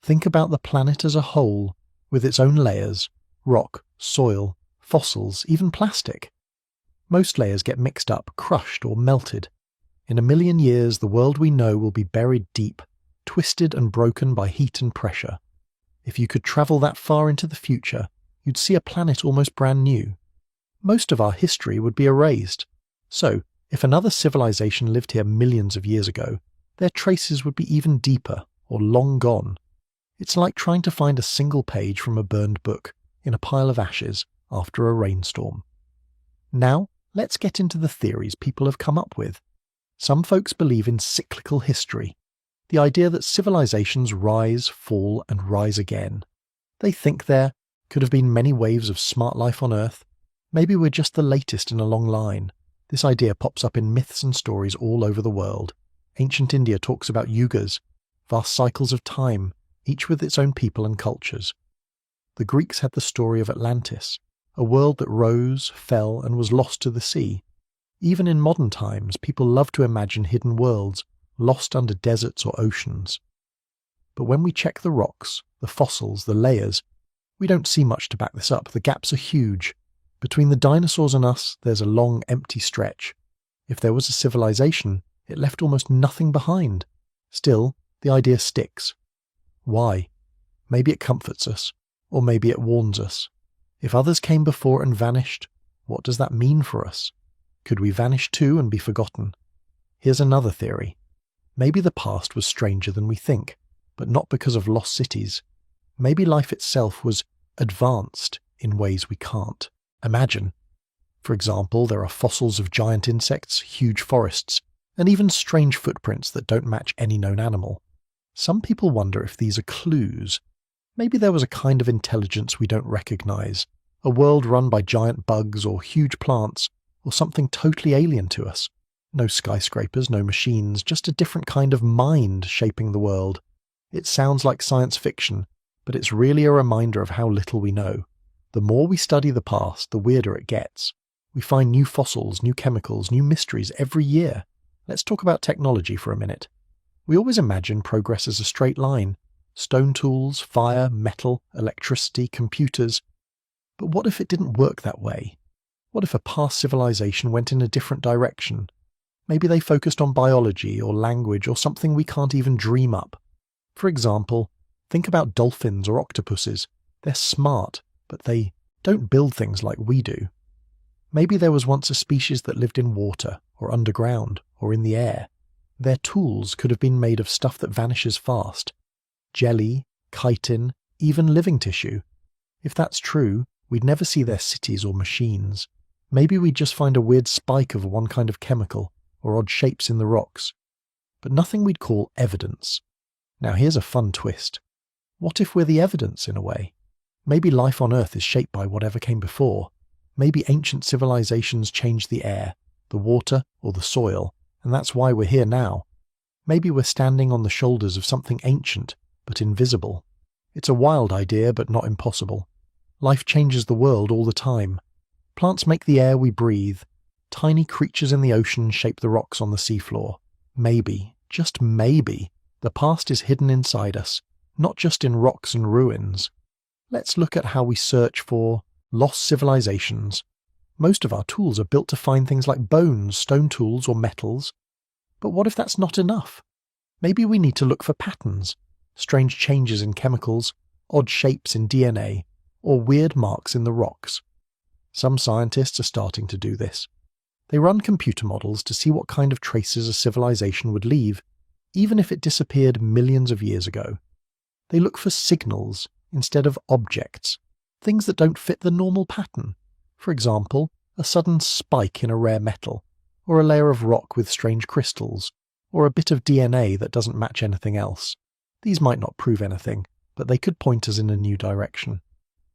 Speaker 1: Think about the planet as a whole, with its own layers, rock, soil, fossils, even plastic. Most layers get mixed up, crushed, or melted. In a million years, the world we know will be buried deep, twisted and broken by heat and pressure. If you could travel that far into the future, you'd see a planet almost brand new. Most of our history would be erased. So, if another civilization lived here millions of years ago, their traces would be even deeper, or long gone. It's like trying to find a single page from a burned book in a pile of ashes after a rainstorm. Now, let's get into the theories people have come up with. Some folks believe in cyclical history, the idea that civilizations rise, fall, and rise again. They think there could have been many waves of smart life on Earth. Maybe we're just the latest in a long line. This idea pops up in myths and stories all over the world. Ancient India talks about yugas, vast cycles of time, each with its own people and cultures. The Greeks had the story of Atlantis, a world that rose, fell, and was lost to the sea. Even in modern times, people love to imagine hidden worlds, lost under deserts or oceans. But when we check the rocks, the fossils, the layers, we don't see much to back this up. The gaps are huge. Between the dinosaurs and us, there's a long, empty stretch. If there was a civilization, it left almost nothing behind. Still, the idea sticks. Why? Maybe it comforts us, or maybe it warns us. If others came before and vanished, what does that mean for us? Could we vanish too and be forgotten? Here's another theory. Maybe the past was stranger than we think, but not because of lost cities. Maybe life itself was advanced in ways we can't imagine. For example, there are fossils of giant insects, huge forests, and even strange footprints that don't match any known animal. Some people wonder if these are clues. Maybe there was a kind of intelligence we don't recognize, a world run by giant bugs or huge plants, or something totally alien to us. No skyscrapers, no machines, just a different kind of mind shaping the world. It sounds like science fiction, but it's really a reminder of how little we know. The more we study the past, the weirder it gets. We find new fossils, new chemicals, new mysteries every year. Let's talk about technology for a minute. We always imagine progress as a straight line. Stone tools, fire, metal, electricity, computers. But what if it didn't work that way? What if a past civilization went in a different direction? Maybe they focused on biology or language or something we can't even dream up. For example, think about dolphins or octopuses. They're smart, but they don't build things like we do. Maybe there was once a species that lived in water, or underground, or in the air. Their tools could have been made of stuff that vanishes fast. Jelly, chitin, even living tissue. If that's true, we'd never see their cities or machines. Maybe we'd just find a weird spike of one kind of chemical, or odd shapes in the rocks. but nothing we'd call evidence. Now here's a fun twist. What if we're the evidence in a way? Maybe life on Earth is shaped by whatever came before. Maybe ancient civilizations changed the air, the water, or the soil, and that's why we're here now. Maybe we're standing on the shoulders of something ancient, but invisible. It's a wild idea, but not impossible. Life changes the world all the time. Plants make the air we breathe. Tiny creatures in the ocean shape the rocks on the seafloor. Maybe, just maybe, the past is hidden inside us, not just in rocks and ruins. Let's look at how we search for lost civilizations. Most of our tools are built to find things like bones, stone tools, or metals. But what if that's not enough? Maybe we need to look for patterns, strange changes in chemicals, odd shapes in DNA, or weird marks in the rocks. Some scientists are starting to do this. They run computer models to see what kind of traces a civilization would leave, even if it disappeared millions of years ago. They look for signals instead of objects, things that don't fit the normal pattern. For example, a sudden spike in a rare metal, or a layer of rock with strange crystals, or a bit of DNA that doesn't match anything else. These might not prove anything, but they could point us in a new direction.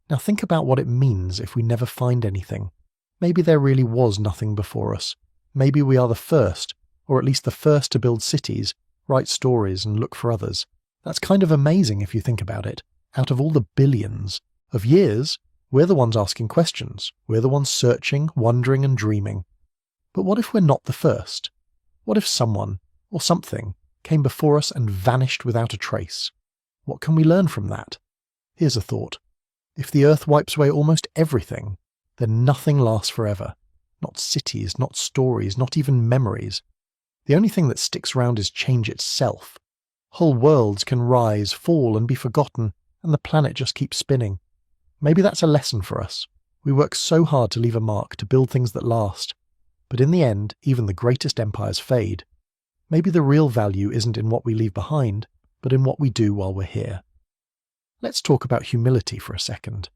Speaker 1: Now think about what it means if we never find anything. Maybe there really was nothing before us. Maybe we are the first, or at least the first to build cities, write stories, and look for others. That's kind of amazing if you think about it. Out of all the billions of years, we're the ones asking questions. We're the ones searching, wondering, and dreaming. But what if we're not the first? What if someone, or something, came before us and vanished without a trace? What can we learn from that? Here's a thought. If the Earth wipes away almost everything, then nothing lasts forever. Not cities, not stories, not even memories. The only thing that sticks around is change itself. Whole worlds can rise, fall, and be forgotten, and the planet just keeps spinning. Maybe that's a lesson for us. We work so hard to leave a mark, to build things that last. But in the end, even the greatest empires fade. Maybe the real value isn't in what we leave behind, but in what we do while we're here. Let's talk about humility for a second.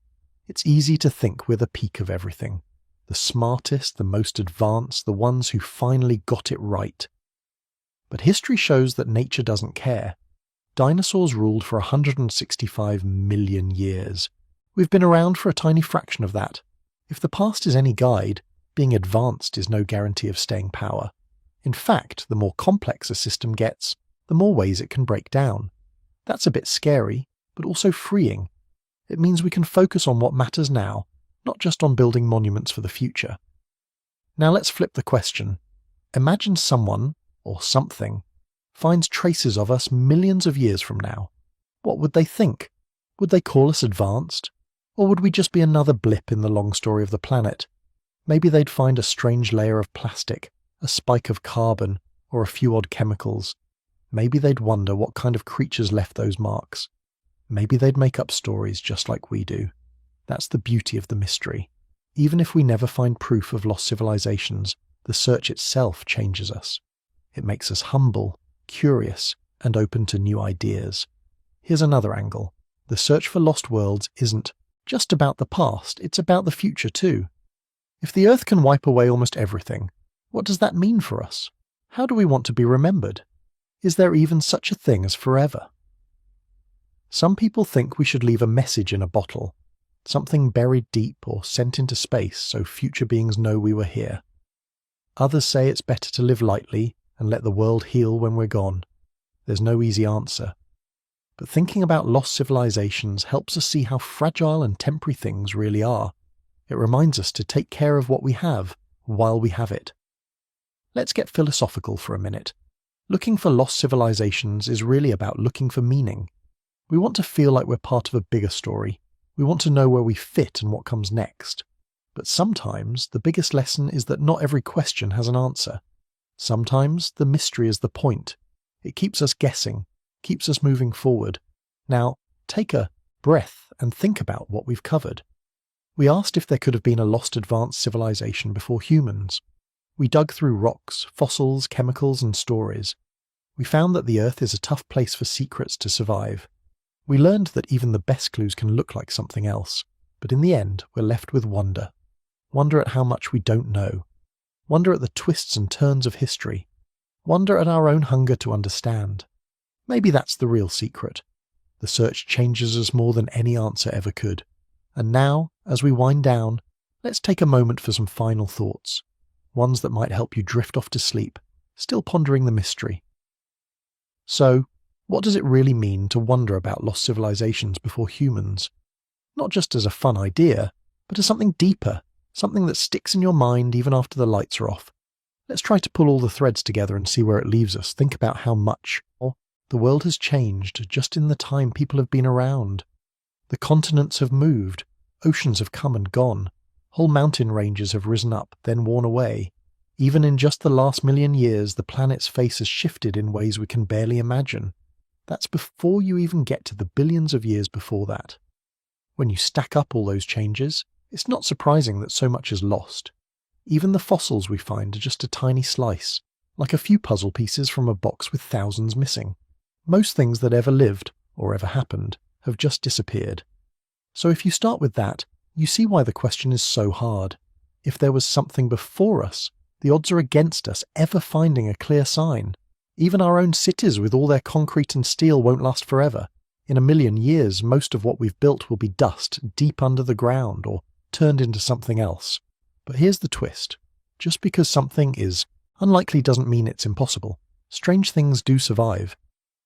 Speaker 1: It's easy to think we're the peak of everything. The smartest, the most advanced, the ones who finally got it right. But history shows that nature doesn't care. Dinosaurs ruled for 165 million years. We've been around for a tiny fraction of that. If the past is any guide, being advanced is no guarantee of staying power. In fact, the more complex a system gets, the more ways it can break down. That's a bit scary, but also freeing. It means we can focus on what matters now, not just on building monuments for the future. Now let's flip the question. Imagine someone, or something, finds traces of us millions of years from now. What would they think? Would they call us advanced? Or would we just be another blip in the long story of the planet? Maybe they'd find a strange layer of plastic, a spike of carbon, or a few odd chemicals. Maybe they'd wonder what kind of creatures left those marks. Maybe they'd make up stories just like we do. That's the beauty of the mystery. Even if we never find proof of lost civilizations, the search itself changes us. It makes us humble, curious, and open to new ideas. Here's another angle. The search for lost worlds isn't just about the past, it's about the future too. If the Earth can wipe away almost everything, what does that mean for us? How do we want to be remembered? Is there even such a thing as forever? Some people think we should leave a message in a bottle, something buried deep or sent into space so future beings know we were here. Others say it's better to live lightly and let the world heal when we're gone. There's no easy answer. But thinking about lost civilizations helps us see how fragile and temporary things really are. It reminds us to take care of what we have while we have it. Let's get philosophical for a minute. Looking for lost civilizations is really about looking for meaning. We want to feel like we're part of a bigger story. We want to know where we fit and what comes next. But sometimes the biggest lesson is that not every question has an answer. Sometimes the mystery is the point. It keeps us guessing, keeps us moving forward. Now, take a breath and think about what we've covered. We asked if there could have been a lost advanced civilization before humans. We dug through rocks, fossils, chemicals, and stories. We found that the Earth is a tough place for secrets to survive. We learned that even the best clues can look like something else, but in the end we're left with wonder. Wonder at how much we don't know. Wonder at the twists and turns of history. Wonder at our own hunger to understand. Maybe that's the real secret. The search changes us more than any answer ever could. And now, as we wind down, let's take a moment for some final thoughts, ones that might help you drift off to sleep, still pondering the mystery. So, what does it really mean to wonder about lost civilizations before humans? Not just as a fun idea, but as something deeper, something that sticks in your mind even after the lights are off. Let's try to pull all the threads together and see where it leaves us. Think about how much the world has changed just in the time people have been around. The continents have moved, oceans have come and gone, whole mountain ranges have risen up, then worn away. Even in just the last million years, the planet's face has shifted in ways we can barely imagine. That's before you even get to the billions of years before that. When you stack up all those changes, it's not surprising that so much is lost. Even the fossils we find are just a tiny slice, like a few puzzle pieces from a box with thousands missing. Most things that ever lived, or ever happened, have just disappeared. So if you start with that, you see why the question is so hard. If there was something before us, the odds are against us ever finding a clear sign. Even our own cities with all their concrete and steel won't last forever. In a million years, most of what we've built will be dust deep under the ground or turned into something else. But here's the twist. Just because something is unlikely doesn't mean it's impossible. Strange things do survive.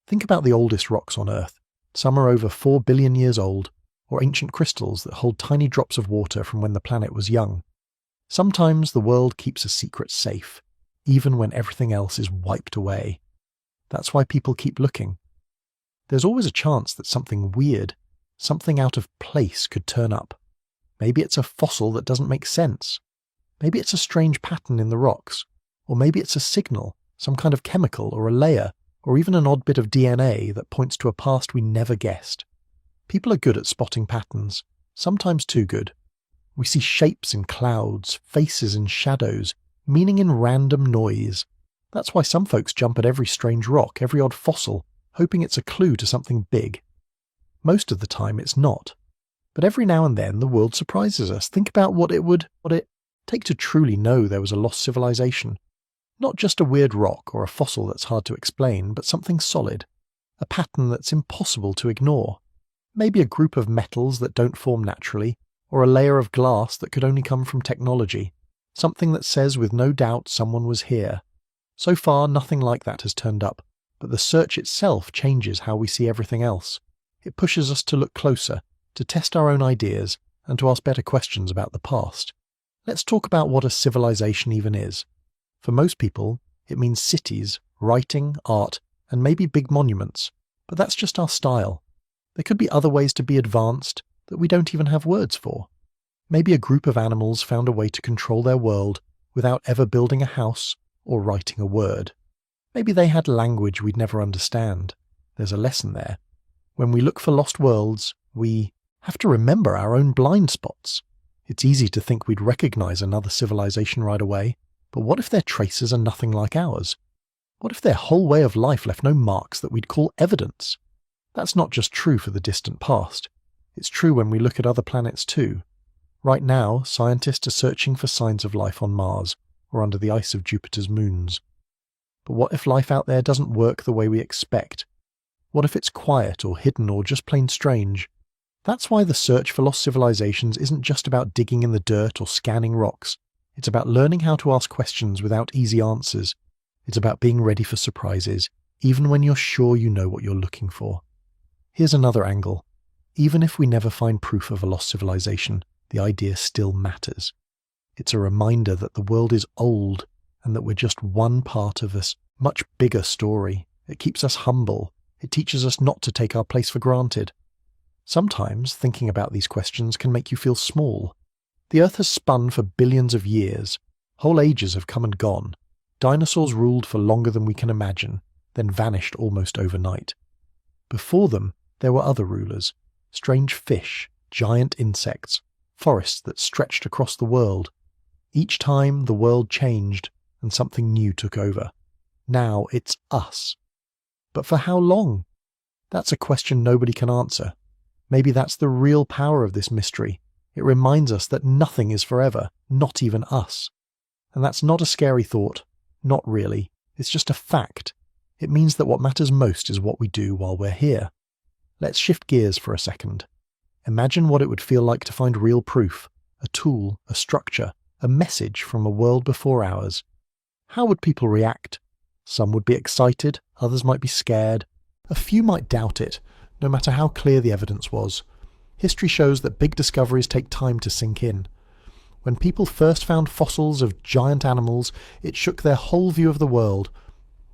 Speaker 1: Think about the oldest rocks on Earth. Some are over 4 billion years old, or ancient crystals that hold tiny drops of water from when the planet was young. Sometimes the world keeps a secret safe, even when everything else is wiped away. That's why people keep looking. There's always a chance that something weird, something out of place could turn up. Maybe it's a fossil that doesn't make sense. Maybe it's a strange pattern in the rocks. Or maybe it's a signal, some kind of chemical or a layer, or even an odd bit of DNA that points to a past we never guessed. People are good at spotting patterns, sometimes too good. We see shapes in clouds, faces in shadows, meaning in random noise. That's why some folks jump at every strange rock, every odd fossil, hoping it's a clue to something big. Most of the time it's not. But every now and then the world surprises us. Think about what it take to truly know there was a lost civilization. Not just a weird rock or a fossil that's hard to explain, but something solid. A pattern that's impossible to ignore. Maybe a group of metals that don't form naturally, or a layer of glass that could only come from technology. Something that says with no doubt someone was here. So far, nothing like that has turned up, but the search itself changes how we see everything else. It pushes us to look closer, to test our own ideas, and to ask better questions about the past. Let's talk about what a civilization even is. For most people, it means cities, writing, art, and maybe big monuments. But that's just our style. There could be other ways to be advanced that we don't even have words for. Maybe a group of animals found a way to control their world without ever building a house or writing a word. Maybe they had language we'd never understand. There's a lesson there. When we look for lost worlds, we have to remember our own blind spots. It's easy to think we'd recognize another civilization right away, but what if their traces are nothing like ours? What if their whole way of life left no marks that we'd call evidence? That's not just true for the distant past. It's true when we look at other planets too. Right now, scientists are searching for signs of life on Mars or under the ice of Jupiter's moons. But what if life out there doesn't work the way we expect? What if it's quiet or hidden or just plain strange? That's why the search for lost civilizations isn't just about digging in the dirt or scanning rocks. It's about learning how to ask questions without easy answers. It's about being ready for surprises, even when you're sure you know what you're looking for. Here's another angle. Even if we never find proof of a lost civilization, the idea still matters. It's a reminder that the world is old and that we're just one part of a much bigger story. It keeps us humble. It teaches us not to take our place for granted. Sometimes thinking about these questions can make you feel small. The Earth has spun for billions of years. Whole ages have come and gone. Dinosaurs ruled for longer than we can imagine, then vanished almost overnight. Before them, there were other rulers. Strange fish, giant insects, forests that stretched across the world. Each time the world changed and something new took over. Now it's us. But for how long? That's a question nobody can answer. Maybe that's the real power of this mystery. It reminds us that nothing is forever, not even us. And that's not a scary thought. Not really. It's just a fact. It means that what matters most is what we do while we're here. Let's shift gears for a second. Imagine what it would feel like to find real proof, a tool, a structure, a message from a world before ours. How would people react? Some would be excited, others might be scared. A few might doubt it, no matter how clear the evidence was. History shows that big discoveries take time to sink in. When people first found fossils of giant animals, it shook their whole view of the world.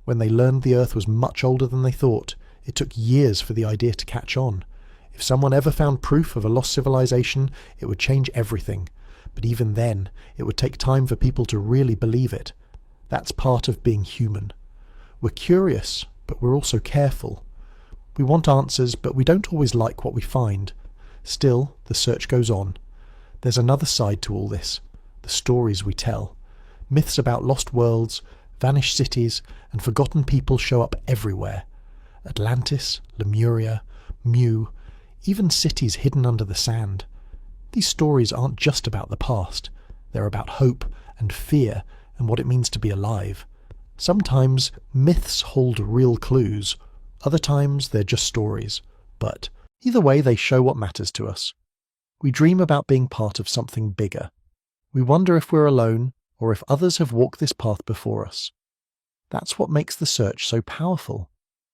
Speaker 1: When they learned the Earth was much older than they thought, it took years for the idea to catch on. If someone ever found proof of a lost civilization, it would change everything. But even then, it would take time for people to really believe it. That's part of being human. We're curious, but we're also careful. We want answers, but we don't always like what we find. Still, the search goes on. There's another side to all this, the stories we tell. Myths about lost worlds, vanished cities, and forgotten people show up everywhere. Atlantis, Lemuria, Mu, even cities hidden under the sand. These stories aren't just about the past. They're about hope and fear and what it means to be alive. Sometimes myths hold real clues. Other times they're just stories. But either way, they show what matters to us. We dream about being part of something bigger. We wonder if we're alone or if others have walked this path before us. That's what makes the search so powerful.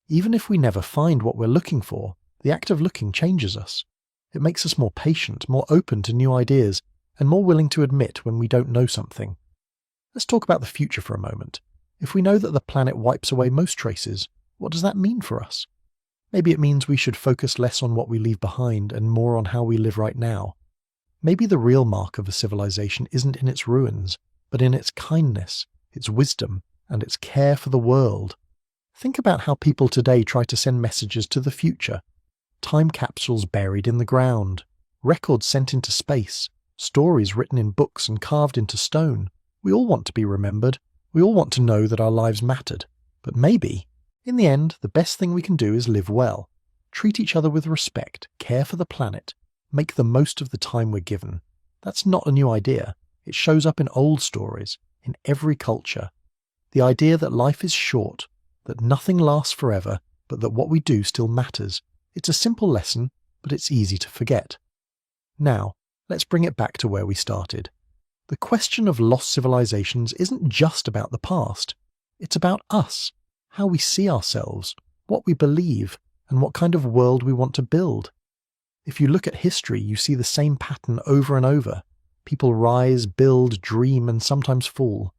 Speaker 1: Even if we never find what we're looking for, the act of looking changes us. It makes us more patient, more open to new ideas, and more willing to admit when we don't know something. Let's talk about the future for a moment. If we know that the planet wipes away most traces, what does that mean for us? Maybe it means we should focus less on what we leave behind and more on how we live right now. Maybe the real mark of a civilization isn't in its ruins, but in its kindness, its wisdom, and its care for the world. Think about how people today try to send messages to the future. Time capsules buried in the ground, records sent into space, stories written in books and carved into stone. We all want to be remembered. We all want to know that our lives mattered. But maybe, in the end, the best thing we can do is live well. Treat each other with respect, care for the planet, make the most of the time we're given. That's not a new idea. It shows up in old stories, in every culture. The idea that life is short, that nothing lasts forever, but that what we do still matters. It's a simple lesson, but it's easy to forget. Now, let's bring it back to where we started. The question of lost civilizations isn't just about the past. It's about us, how we see ourselves, what we believe, and what kind of world we want to build. If you look at history, you see the same pattern over and over. People rise, build, dream, and sometimes fall.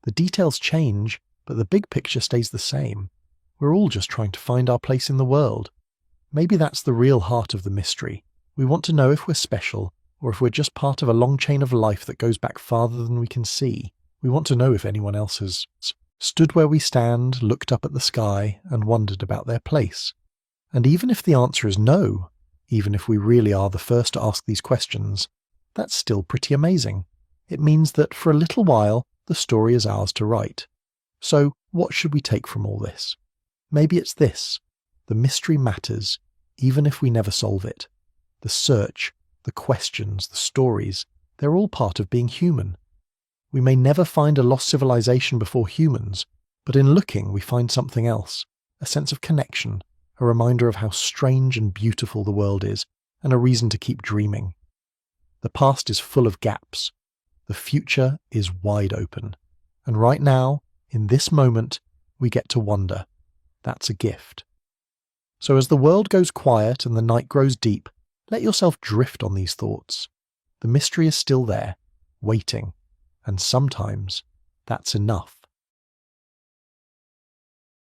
Speaker 1: The details change, but the big picture stays the same. We're all just trying to find our place in the world. Maybe that's the real heart of the mystery. We want to know if we're special, or if we're just part of a long chain of life that goes back farther than we can see. We want to know if anyone else has stood where we stand, looked up at the sky, and wondered about their place. And even if the answer is no, even if we really are the first to ask these questions, that's still pretty amazing. It means that for a little while, the story is ours to write. So, what should we take from all this? Maybe it's this. The mystery matters, even if we never solve it. The search, the questions, the stories, they're all part of being human. We may never find a lost civilization before humans, but in looking we find something else, a sense of connection, a reminder of how strange and beautiful the world is, and a reason to keep dreaming. The past is full of gaps. The future is wide open. And right now, in this moment, we get to wonder. That's a gift. So as the world goes quiet and the night grows deep, let yourself drift on these thoughts. The mystery is still there, waiting, and sometimes that's enough.